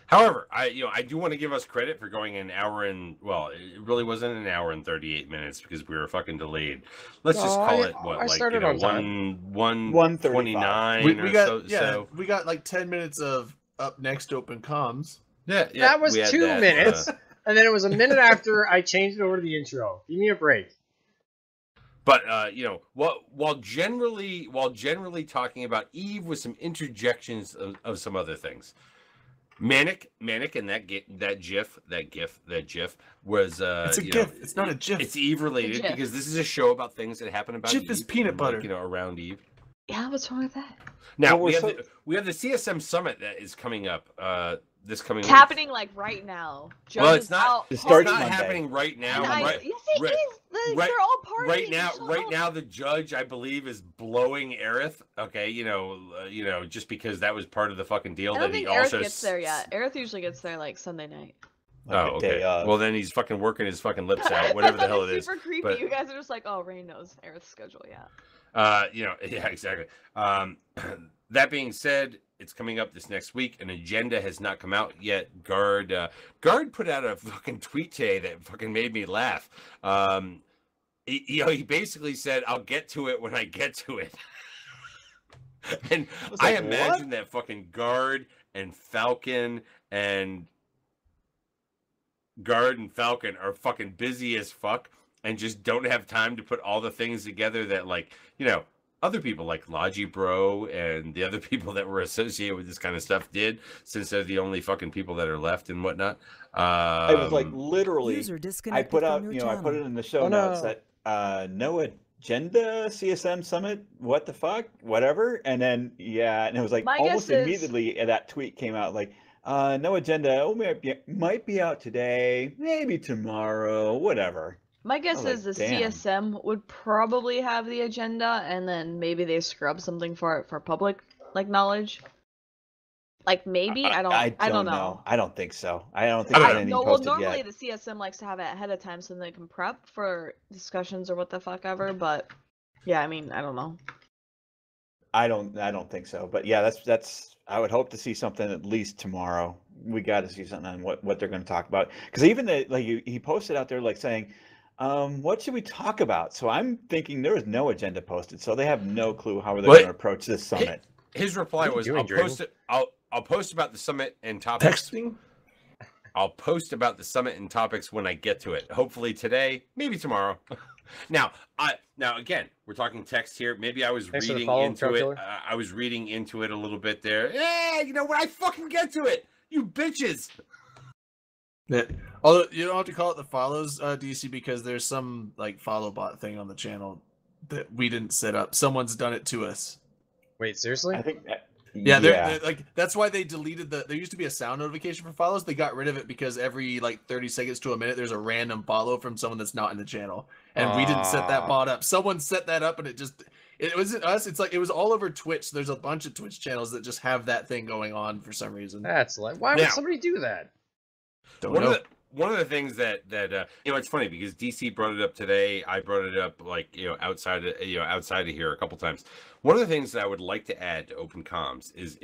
However, I do want to give us credit for going an hour and it really wasn't an hour and 38 minutes because we were fucking delayed. Let's just No, call I- it I started on time. 1:29 We or got so. we got like 10 minutes of up next open comms. Yeah, That was we had 2 that, minutes. And then it was a minute after I changed it over to the intro. Give me a break. But you know, while generally talking about Eve with some interjections of some other things, Manic, and that GIF was It's a GIF. It's not a GIF. It's Eve related because this is a show about things that happen about GIF Eve is peanut and, butter. like, you know, around Eve. Yeah, what's wrong with that? Now Well, we have the CSM summit that is coming up this coming It's week. happening like right now. Well, Judge it's is not. out. It's starts not Monday. happening right now. Nice. Right, Yes, it right, is. right- They're all partying. right now, the judge, I believe, is blowing Aerith. Okay, you know, just because that was part of the fucking deal. I don't that he think Aerith also gets there yet. Aerith usually gets there like Sunday night. Like Oh, a day okay. of. Well, then he's fucking working his fucking lips out, whatever the hell it It's is. super creepy. but- You guys are just like, oh, Rain knows Aerith's schedule. Yeah. You know, yeah, exactly. That being said, it's coming up this next week. An agenda has not come out yet. Guard put out a fucking tweet today that fucking made me laugh. He basically said, "I'll get to it when I get to it." And I like, imagine that fucking Guard and Falcon are fucking busy as fuck and just don't have time to put all the things together that, like, you know, other people like Logi Bro and the other people that were associated with this kind of stuff did, since they're the only fucking people that are left and whatnot. I was like literally. User I disconnected put from out, your you know, I put it channel. in the show Oh, notes no. that no agenda CSM summit. What the fuck? Whatever. And then and it was like My almost guess is- immediately that tweet came out like. No agenda. Oh, might be out today, maybe tomorrow, whatever. My guess was is the like, damn. CSM would probably have the agenda, and then maybe they scrub something for it for public like knowledge. Like maybe I don't know. I don't think so. I don't think I don't there's know. anything No, well, posted normally yet. the CSM likes to have it ahead of time so they can prep for discussions or what the fuck ever. But yeah, I mean, I don't know. I don't think so. But yeah, that's. I would hope to see something at least tomorrow. We got to see something on what they're going to talk about. Because even he posted out there like saying, what should we talk about? So I'm thinking there was no agenda posted, so they have no clue how they're What? going to approach this summit. His reply What are you was, doing, "I'll Jordan? post it. I'll post about the summit and topics. Texting? I'll post about the summit and topics when I get to it. Hopefully today, maybe tomorrow." Now again, we're talking text here. Maybe I was Thanks for the reading follow, into Trout it. Killer. I was reading into it a little bit there. Yeah, you know, when I fucking get to it, you bitches. Yeah. Although you don't have to call it the follows, DC, because there's some like follow bot thing on the channel that we didn't set up. Someone's done it to us. Wait, seriously? I think. Yeah, they're like that's why they deleted there used to be a sound notification for follows. They got rid of it because every like 30 seconds to a minute there's a random follow from someone that's not in the channel. And we didn't set that Aw. bot up. Someone set that up and it wasn't us. It's like it was all over Twitch. There's a bunch of Twitch channels that just have that thing going on for some reason. That's like, why Now- would somebody do that? Don't One know. of the things that you know, it's funny because DC brought it up today. I brought it up like, you know, outside of here a couple times. One of the things that I would like to add to Open Comms is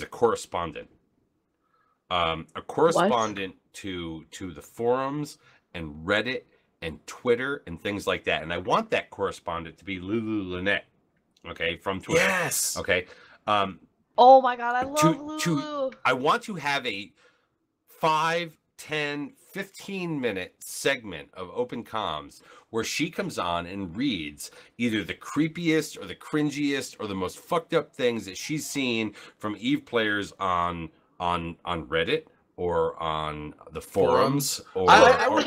a correspondent, to the forums and Reddit and Twitter and things like that. And I want that correspondent to be Lulu Lynette, okay, from Twitter. Yes. Okay. Oh my god, I love To- Lulu. I want to have a 5, 10, 15-minute segment of Open Comms where she comes on and reads either the creepiest or the cringiest or the most fucked up things that she's seen from Eve players on Reddit or on the forums or would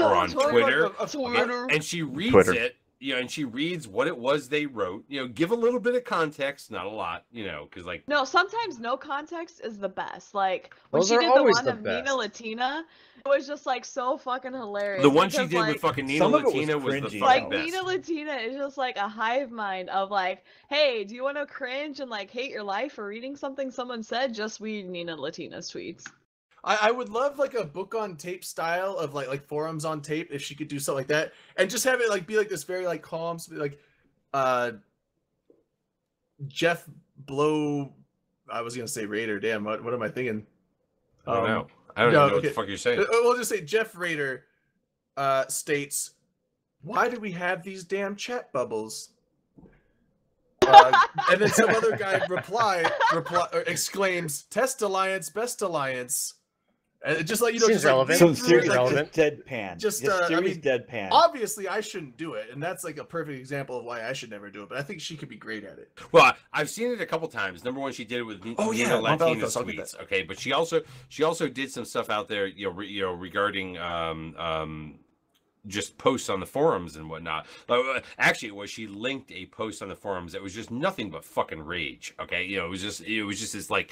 on totally Twitter. like a Twitter. And she reads Twitter. it, you know, and she reads what it was they wrote, you know, give a little bit of context, not a lot, you know, because like, No, sometimes no context is the best. Like when Those she are did the always one the of Nina best. Latina, it was just like so fucking hilarious. the one she because, did like, with fucking Nina some of it was Latina was the cringy, fucking like best. Nina Latina is just like a hive mind of like, hey, do you want to cringe and like hate your life for reading something someone said? Just read Nina Latina's tweets. I would love like a book on tape style of like forums on tape if she could do something like that and just have it like be like this very like calm like Jeff Blow. I was gonna say Raider. Damn, what am I thinking? I don't know. I don't no, even know what the okay. fuck you're saying. We'll just say Jeff Raider states, "Why do we have these damn chat bubbles?" And then some other guy exclaims, "Test Alliance, best Alliance." And just like Seems just like relevant. read Some through serious it, like, relevant. deadpan. Just, serious I mean, deadpan. obviously, I shouldn't do it, and that's like a perfect example of why I should never do it. But I think she could be great at it. Well, I've seen it a couple times. Number one, she did it with Oh, yeah, Nina Mom Latina Bellicose, I'll get tweets. Okay, but she also did some stuff out there, regarding just posts on the forums and whatnot. Actually, it was she linked a post on the forums that was just nothing but fucking rage. Okay, it was just this like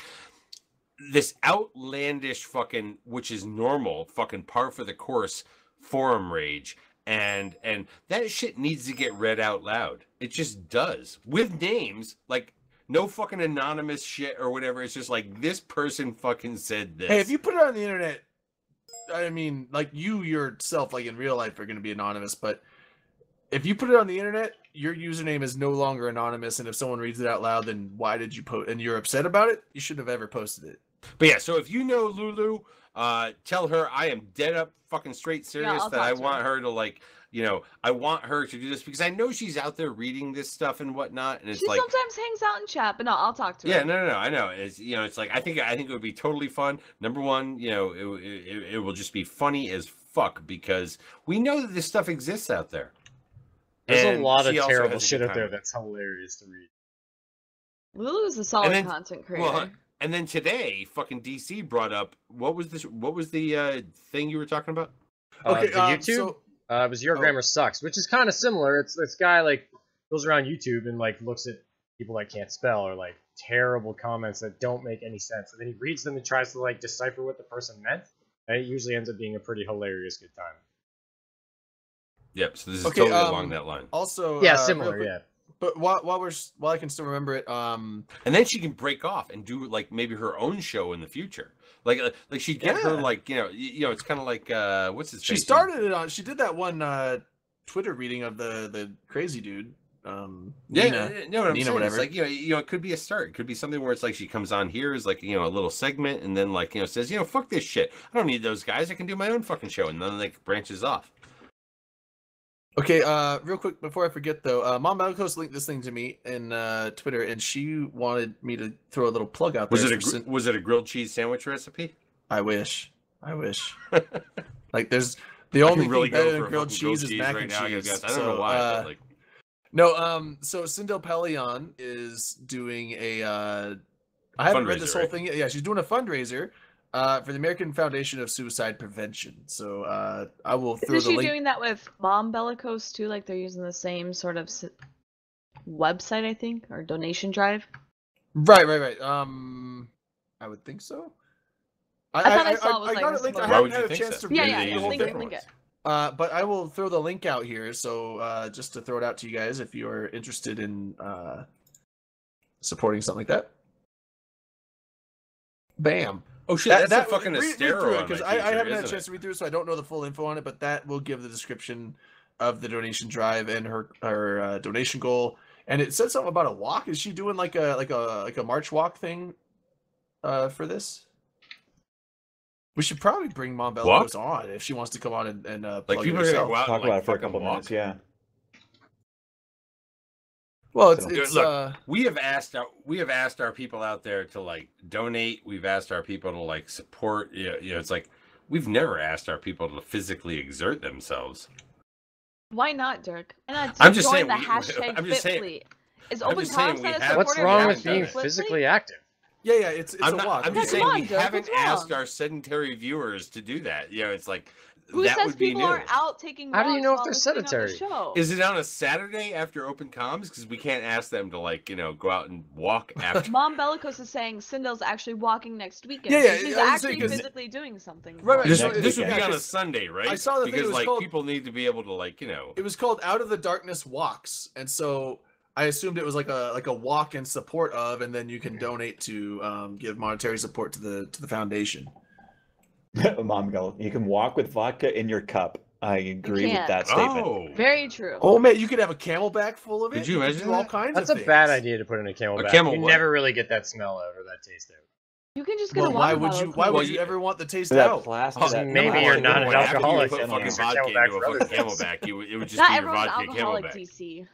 this outlandish fucking, which is normal, fucking par for the course forum rage. And that shit needs to get read out loud. It just does, with names, like no fucking anonymous shit or whatever. It's just like, this person fucking said this. Hey, if you put it on the internet, I mean, like you yourself, like in real life, are going to be anonymous. But if you put it on the internet, your username is no longer anonymous. And if someone reads it out loud, then why did you post? And you're upset about it, you shouldn't have ever posted it. But yeah, so if you know Lulu, tell her I am dead up fucking straight serious I'll that talk I to want her. her to, like, I want her to do this because I know she's out there reading this stuff and whatnot, and it's She like, sometimes hangs out in chat, but no, I'll talk to her. yeah, no, I know. It's it's like I think it would be totally fun. Number one, it will just be funny as fuck because we know that this stuff exists out there. There's a And lot of she also terrible has a shit good out there time. that's hilarious to read. Lulu's a solid then- content creator. Well, and then today, fucking DC brought up what was the thing you were talking about? Okay, the YouTube. so- It was Your Grammar Sucks, which is kind of similar. It's this guy like goes around YouTube and like looks at people that can't spell or like terrible comments that don't make any sense, and then he reads them and tries to like decipher what the person meant. And it usually ends up being a pretty hilarious good time. Yep. So this is Okay, totally along that line. Also, Yeah, real similar. quick, Yeah. But while I can still remember it, And then she can break off and do like maybe her own show in the future. Like she'd get her Yeah. like it's kind of like what's his she face? started it on. She did that one Twitter reading of the crazy dude. Yeah, Nina. no, what I'm Nina, saying whatever. is like it could be a start. It could be something where it's like she comes on here as like a little segment, and then like says fuck this shit. I don't need those guys. I can do my own fucking show, and then like branches off. Okay, real quick before I forget though, Mom Bellicose linked this thing to me in Twitter, and she wanted me to throw a little plug out there. Was it a grilled cheese sandwich recipe? I wish. Like, there's the only really thing better go than for grilled fucking cheese is mac right and now, I cheese. guess. I don't know why. But like, No, so Sindel Pelion is doing a. I haven't read this Fundraiser, whole right? thing yet. Yeah, she's doing a fundraiser for the American Foundation of Suicide Prevention. So I will throw Isn't the she link. doing that with Mom Bellicose too? Like they're using the same sort of website, I think, or donation drive. Right. I would think so. I thought I saw it was like got a it linked. I similar- Why haven't would you had a think chance so? to Yeah, read yeah, the yeah. whole Link thing. it, link it. But I will throw the link out here. So just to throw it out to you guys, if you are interested in supporting something like that. Bam. oh shit, that's a fucking read through Astero it, because I haven't had a chance to read through it, so I don't know the full info on it. But that will give the description of the donation drive and her donation goal. And it said something about a walk. Is she doing like a march walk thing for this? We should probably bring Mom Bellicose on if she wants to come on and plug Like people it are gonna herself. go out Talk and, about like, it for a fucking couple walk. minutes. Yeah. Well, it's, So- it's Look, we have asked our people out there to like donate. We've asked our people to like support. It's like we've never asked our people to physically exert themselves. Why not, Dirk? And I'm just join saying the we- hashtag I'm just saying- FitFleet. Is I'm Open just saying Comms we not a have- What's supporter wrong of with hashtag being FitFleet? physically active? yeah, it's a I'm walk. just Come saying on, we Dirk, haven't what's asked wrong? our sedentary viewers to do that. It's like Who that says would be people new. aren't out taking How do you walks know if while they're listening on the sedentary? show? Is it on a Saturday after Open Comms? Because we can't ask them to like go out and walk after. Mom Bellicose is saying Sindel's actually walking next weekend. Yeah, so yeah, she's I was actually saying 'cause- physically doing something. Right, right, This, so- this would be yeah, on a 'cause Sunday, right? I saw the thing, it because was like called- people need to be able to like It was called Out of the Darkness Walks, and so I assumed it was like a walk in support of, and then you can donate to give monetary support to the foundation. Mom, you can walk with vodka in your cup. I agree with can't. that statement. Oh, Very true. Oh man, you could have a Camelback full of it. Could you could imagine do all that? kinds That's of a things. bad idea to put in a Camelback. Camel You what? never really get that smell out or that taste out. You can just get Well, a why water would bottle you? Why clean. would you ever want the taste That out? plastic. Oh, that maybe plastic you're not one. an alcoholic After you and put fucking use a vodka Camelback into a for fucking other things. Camelback, it would just Not be your everyone's vodka alcoholic, Camelback. DC.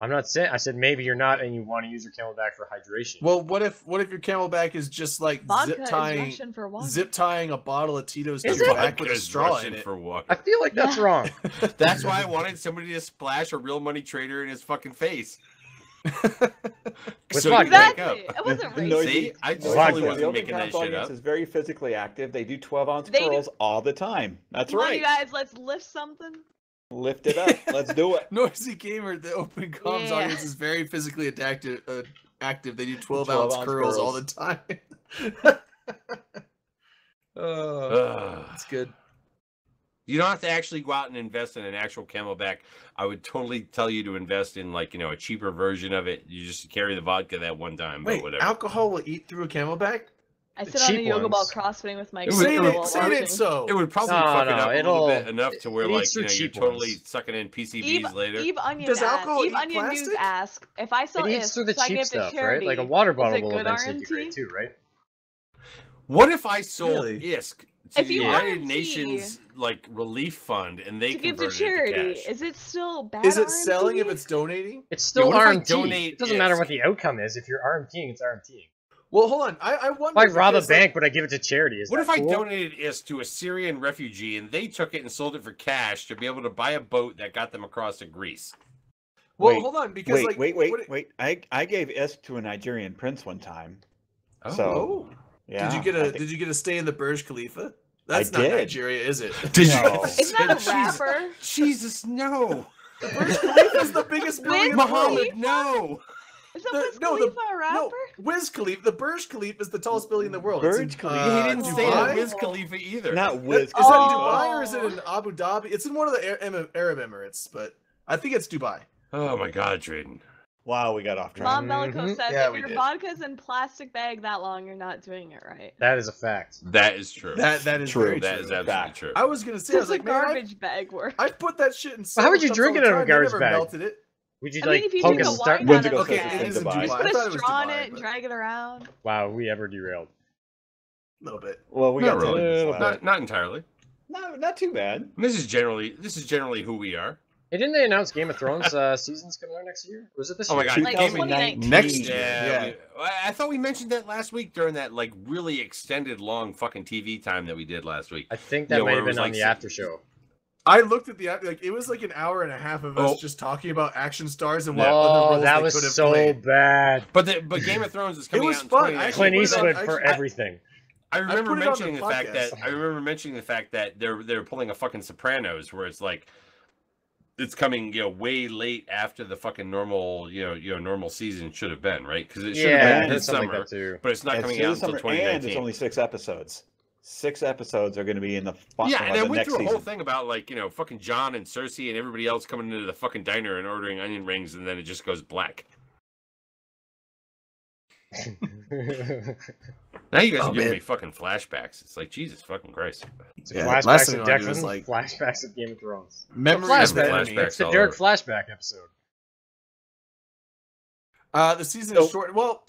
I'm not saying. I said maybe you're not, and you want to use your Camelback for hydration. Well, what if your Camelback is just like Vodka is Russian for water. zip tying a bottle of Tito's to Is your it? back with a Is straw Russian in it? for water. I feel like that's Yeah. wrong. That's why I wanted somebody to splash a real money trader in his fucking face. With you vodka. wake Exactly. up. It wasn't The racist. noisy- See, I Vodka. totally The wasn't Open making that Comms shit audience up. is very physically active. They do 12-ounce They do- curls all the time. That's Come on, right. you guys, let's lift something. Lift it up. Let's do it. Noisy Gamer, the Open Comms Yeah. audience is very physically active. They do 12 12 ounce ounce curls all the curls. time. Oh, Ugh. that's good. You don't have to actually go out and invest in an actual Camelback. I would totally tell you to invest in like, a cheaper version of it. You just carry the vodka that one time, Wait, but whatever. alcohol will eat through a Camelback? I The sit on a cheap yoga ball ones. crossfitting with my It was- kids Say would- while it, say watching. it so. It would probably No, fuck it no, up a little it'll- bit enough to where it like eats through you're cheap totally ones. sucking in PCBs Eve, later. Eve Onion, Does alcohol Eve eat Onion News plastic? ask if I sell It eats ISK, through the so I cheap give to stuff, charity, right? Like a water is bottle it will good eventually RMT? degrade too, right? What if I sold Really? ISK to If the you United RMT Nations like relief fund and they to give to converted charity, it to cash? is it still bad? Is it RMT? selling if it's donating? It's still what if I RMT. donate It doesn't matter ISK? what the outcome is. If you're RMTing, it's RMTing. Well, hold on. I If wonder. I rob a because, like, bank, but I give it to charity, is What that if I cool? donated ISK to a Syrian refugee and they took it and sold it for cash to be able to buy a boat that got them across to Greece? well, Wait, hold on, because Wait, like, wait. I gave ISK to a Nigerian prince one time. Oh. So, Oh, yeah. did you get I a think- Did you get to stay in the Burj Khalifa? That's not did. Nigeria, is it? Did No. Isn't that a rapper? Jesus, no. Burj Khalifa is the biggest building in the world. Muhammad, no. Is that The- Wiz no, the- Khalifa a rapper? No, Wiz Khalifa. The Burj Khalifa is the tallest building in the world. Burj It's in, Khalifa. He didn't say Dubai? that Wiz Khalifa either. Not Wiz. Is Oh. that Dubai or is it in Abu Dhabi? It's in one of the Arab Emirates, but I think it's Dubai. Oh my God, Drayden. Wow, we got off track. Mom Bellico Mhm. says Yeah, if we your did. vodka's in plastic bag that long, you're not doing it right. That is a fact. That is true. That is True. very That true. is absolutely Fact. true. I was gonna say, I was Does like, a man, garbage bag work? I put that shit in. Well, how would you cups drink all it the out of a time, they garbage never bag? melted it. Would you I mean, like if you poke drink a the star? wine Wendigo out of says the it's in bag, It is in Dubai. just Dubai. put I thought a it was straw in Dubai, it, but- drag it around. Wow, we ever derailed. A little bit. Well, we Not got really. to Not entirely. not too bad. This is generally who we are. Hey, didn't they announce Game of Thrones seasons coming out next year? Or was it this Oh my year? God, Like Game of 2019. Next Yeah, year. Yeah. I thought we mentioned that last week during that like really extended long fucking TV time that we did last week. I think that Yeah, might where have it was been on like the some- after show. I looked at the like it was like an hour and a half of us Oh. just talking about action stars and what other Oh, roles that they was could have so played. bad. But Game of Thrones is coming was out in fun. 2019. Clint put it on- Eastwood I for actually- everything. I remember put it on the mentioning the fact podcast. that they're pulling a fucking Sopranos where it's like it's coming way late after the fucking normal normal season should have been, right? Because it should Yeah, I have been heard this something summer, like that too. but it's not It's coming through out the until summer, 2019. and it's only 6 episodes. 6 episodes are going to be in the Yeah, and I the went next through a whole season. thing about fucking John and Cersei and everybody else coming into the fucking diner and ordering onion rings, and then it just goes black. Now you guys Oh, are giving man. me fucking flashbacks. It's like Jesus fucking Christ. Yeah, last flashbacks thing of I wanna do is, Declan, like- flashbacks of Game of Thrones. Memory Flashback. of the enemy. Flashbacks. It's the all Derek over. flashback episode. The season is short. Well,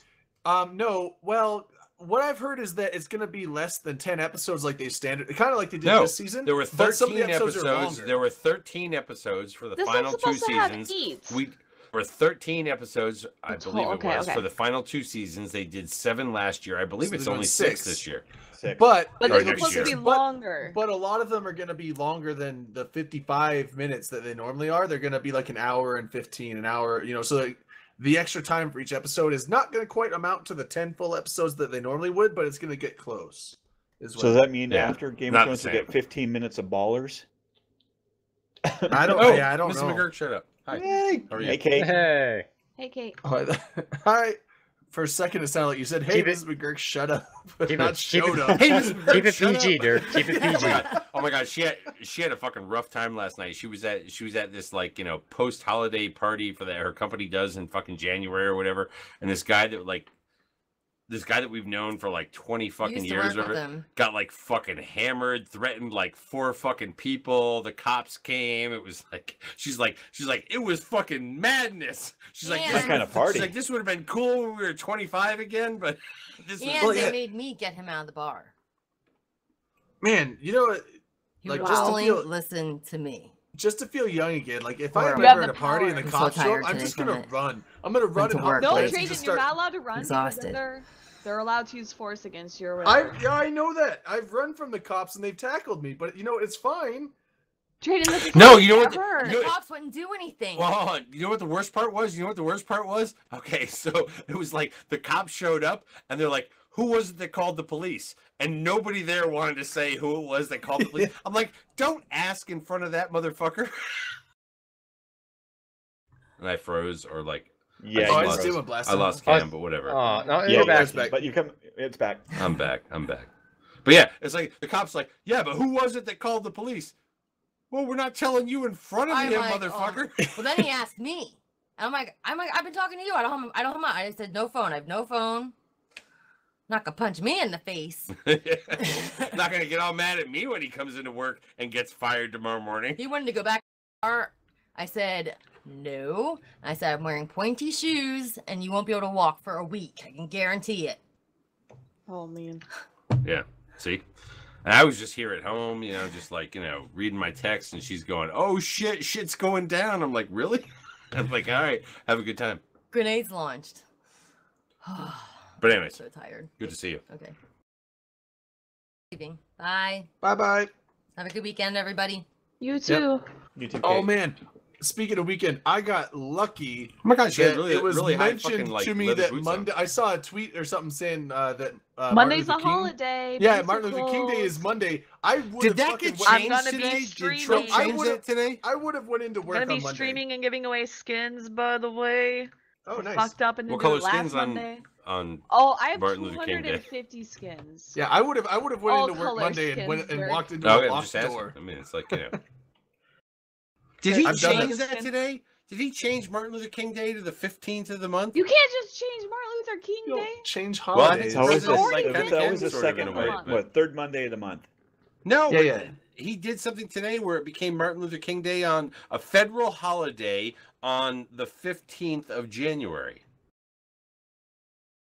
no. Well, what I've heard is that it's going to be less than 10 episodes, like they kind of like they did No, this season. There were but some of 13 the episodes. Are episodes. longer. There were 13 episodes for the This final one's 2 supposed to have seasons. eats. We were 13 episodes, I Oh, believe okay, it was, okay. for the final 2 seasons. They did 7 last year. I believe So it's they're only doing 6 6. this year. 6. But But Or they're next supposed to be year. longer. But a lot of them are going to be longer than the 55 minutes that they normally are. They're going to be like an hour and 15, an hour. So like, the extra time for each episode is not going to quite amount to the 10 full episodes that they normally would, but it's going to get close. Is So does that mean Yeah, after Game not of Thrones the we get 15 minutes of ballers? I don't. Oh, yeah, I don't Mr. know. McGurk, shut up. Hi. Hey, How are you? hey, Kate. Hey. Hey, Kate. Hi. For a second, it sounded like you said, "Hey, Keep it- Mrs. McGurk, shut up," but keep not it- showed keep it- up. Hey, Mr. McGurk, Keep it shut PG, up. dude. Keep it Oh my PG. god! Oh my god! She had a fucking rough time last night. She was at this post holiday party for that her company does in fucking January or whatever. And this guy that we've known for like 20 fucking Used to years work or with whatever, him. got like fucking hammered, threatened like 4 fucking people. The cops came. It was like she's like it was fucking madness. She's like, Yeah. this What kind would- of party? She's like, this would have been cool when we were 25 again, but this was And Well, they yeah. made me get him out of the bar. Man, you know what? He Like, would just to only feel- listen to me. just to feel young again. Like if Or- I'm You have ever at the a party and power. the I'm so cops show tired up, I'm today just from gonna it. run. I'm gonna run Went to and hug work No, plants late. and Trajan, just you're start. not allowed to run because Exhausted. then they're allowed to use force against you or whatever. I know that. I've run from the cops and they've tackled me, but it's fine. Trajan, this is No, how you know what? get hurt. You The know, cops wouldn't do anything. well, hold on. You know what the worst part was? Okay, so it was like the cops showed up and they're like, "Who was it that called the police?" And nobody there wanted to say who it was that called the police. I'm like, don't ask in front of that motherfucker. And I froze, or like, Yeah, Oh, I you just froze. did one blast. I lost cam, but whatever. No, Yeah, you're back. back. but you come. It's back. I'm back. But yeah, it's like the cops like, yeah, but who was it that called the police? Well, we're not telling you in front of I'm him, like, motherfucker. Well, then he asked me. I'm like, I've been talking to you. I don't have my. I said no phone. I have no phone. Not gonna punch me in the face. Not gonna get all mad at me when he comes into work and gets fired tomorrow morning. He wanted to go back to the car. I said no. I said I'm wearing pointy shoes, and you won't be able to walk for a week. I can guarantee it. Oh man. Yeah. See? And I was just here at home, just like, reading my text, and she's going, "Oh shit, shit's going down." I'm like, "Really?" I'm like, "All right, have a good time." Grenades launched. But anyways, So tired. good to see you. Okay. Leaving. Bye. Bye. Have a good weekend, everybody. You too. You too, Oh Kate. man. Speaking of weekend, I got lucky. Oh my god, she had that really, it was really high mentioned fucking, like, to me leather that boots on. Monday. I saw a tweet or something saying that Martin Monday's a Luther King- holiday. Yeah, business Martin Luther King Day is closed. Monday. I would Did have that fucking get went- I'm changed gonna be today? Did streaming. Trump I change would've- that today? I would have went into I'm work gonna be on Monday. streaming and giving away skins, by the way. Oh, nice. Fucked up and What didn't do color it last skins Monday. on Oh, I have Martin Luther King Day? 250 skins. Yeah, I would have went All into work color Monday and skins, Derek. walked into Oh, a I'm locked just asking. door. I mean, it's like, Did he I've done change that. that today? Did he change Martin Luther King Day to the 15th of the month? You can't just change Martin Luther King You Day. don't change Well, I holidays. It's always, It's already the, been it's always the sort of in second, a way, what, but- third Monday of the month. No, Yeah, but yeah. he did something today where it became Martin Luther King Day on a federal holiday on the 15th of January.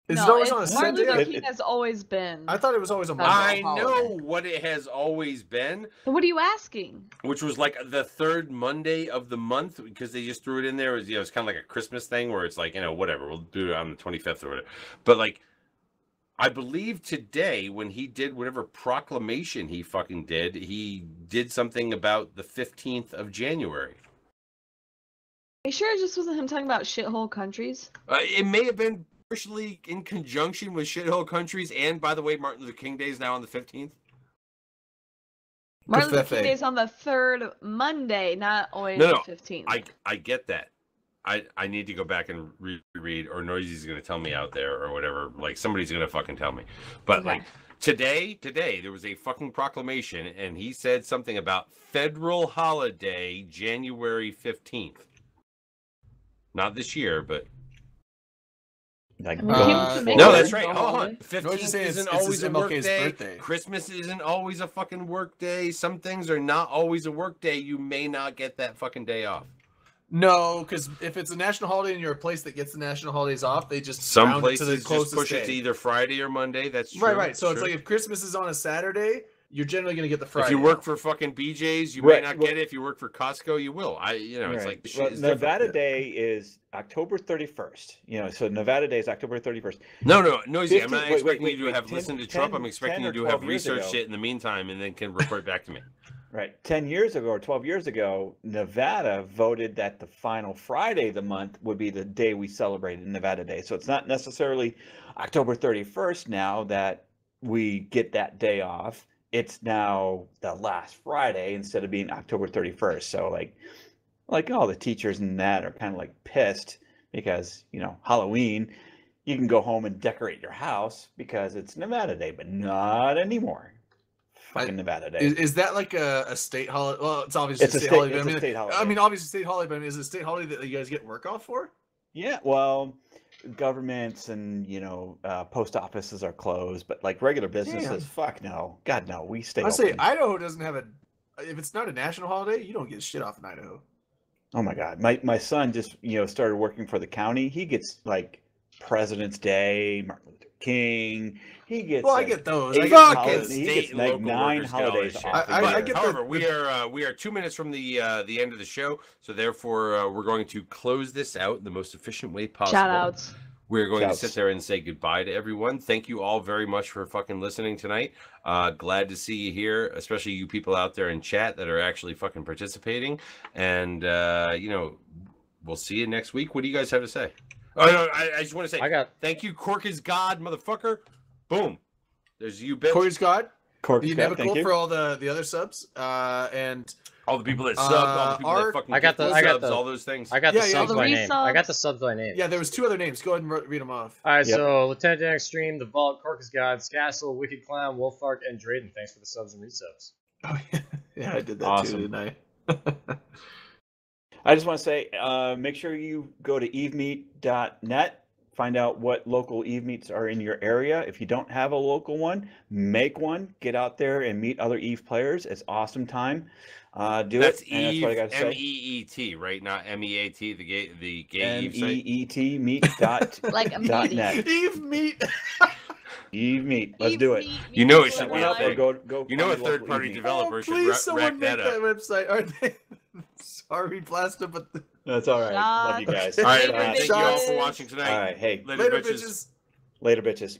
Is it No, always on a Martin Sunday? Luther It- King it- has always been. I thought it was always a Federal Monday. I know holiday. what it has always been, What are you asking? which was like the third Monday of the month, because they just threw it in there. It was, it's kind of like a Christmas thing where it's like, whatever, we'll do it on the 25th or whatever. But like, I believe today when he did whatever proclamation he fucking did, he did something about the 15th of January. Are you sure it just wasn't him talking about shithole countries? It may have been partially in conjunction with shithole countries, and by the way, Martin Luther King Day is now on the 15th. Martin Luther Covfefe. King Day is on the third Monday, not always No, the no, 15th. I get that. I need to go back and reread, or Noisy's going to tell me out there or whatever. Like, somebody's going to fucking tell me. But Okay. like today there was a fucking proclamation, and he said something about federal holiday January 15th. Not this year, but Like, I mean, people Uh, should make no, it that's a right. holiday. Hold on. No, just 15th saying isn't it's always a work MLK's day. birthday. Christmas isn't always a fucking work day. Some things are not always a work day. You may not get that fucking day off. No, because if it's a national holiday and you're a place that gets the national holidays off, they just Some round it to the places just closest push day. it to either Friday or Monday. That's true. Right. So it's True. like if Christmas is on a Saturday, you're generally going to get the Friday. if you work off. for fucking BJ's, you Right, may not well- get it. If you work for Costco, you will. It's right. like the shit Well, is Nevada different. Day is October 31st. So Nevada Day is October 31st. No, Noisy. I'm 15 not wait, expecting wait, you to wait, have 10 listened to Trump. I'm 10 expecting 10 you or to have 12 years researched ago. it in the meantime and then can report back to me. Right. 10 years ago or 12 years ago, Nevada voted that the final Friday of the month would be the day we celebrated Nevada Day. So it's not necessarily October 31st now that we get that day off. It's now the last Friday instead of being October 31st. So like all the teachers and that are kind of like pissed because, Halloween, you can go home and decorate your house because it's Nevada Day, but not anymore. Fucking Nevada Day. Is that like a state holiday? Well, it's obviously It's a a state state- holiday. it's but a state holiday. I mean, obviously state holiday, but is it a state holiday that you guys get work off for? Yeah, well, governments and post offices are closed, but like regular businesses, Damn. fuck no, God no, we stay I say open. Idaho doesn't have a. If it's not a national holiday, you don't get shit off in Idaho. Oh my God, my son just started working for the county. He gets like President's Day, Martin Luther King. He gets. Well, I like get those. 8 I get Fucking holidays. He state gets and like local 9 workers get all holidays this shit. off. a I year. get the- However, we are 2 minutes from the end of the show, so therefore we're going to close this out in the most efficient way possible. Shout outs. We're going Shouts. to sit there and say goodbye to everyone. Thank you all very much for fucking listening tonight. Glad to see you here, especially you people out there in chat that are actually fucking participating. And we'll see you next week. What do you guys have to say? Oh no, I just want to say thank you, Cork is God, motherfucker. Boom. There's you, bitch. Corey Scott. Cork You Scott, never thank cool you. for all the other subs. And all the people that subbed, all the people that Art- fucking I got subs, the- all those things. I got Yeah, the yeah, subs the by name. I got resubs. the subs by name. yeah, there was 2 other names. Go ahead and read them off. All right, Yep. so Lieutenant Dan Extreme, The Vault, Corcus God, Scassel, Wicked Clown, Wolfark, and Drayden. Thanks for the subs and resubs. Oh, yeah, I did that Awesome. too, didn't I? I just want to say, make sure you go to evemeet.net. Find out what local Eve meets are in your area. If you don't have a local one, make one. Get out there and meet other Eve players. It's awesome time. Do That's it. And that's what I got to say. MEET, right? Not MEAT, the gay Eve site. MEET meet dot Like a dot meeting. net. Eve meet. Eve meet. Let's Eve do it. meet You know it meets should Sign be for a up or thing. life. go You know a find local third-party Eve meet. developer should Please, rack someone that make up. that website. Aren't they? Sorry, Blaster, but That's all right. Love you guys. All right, Later, thank you all for bitches. watching tonight. All right. Hey, Later, later, bitches. bitches. later, bitches.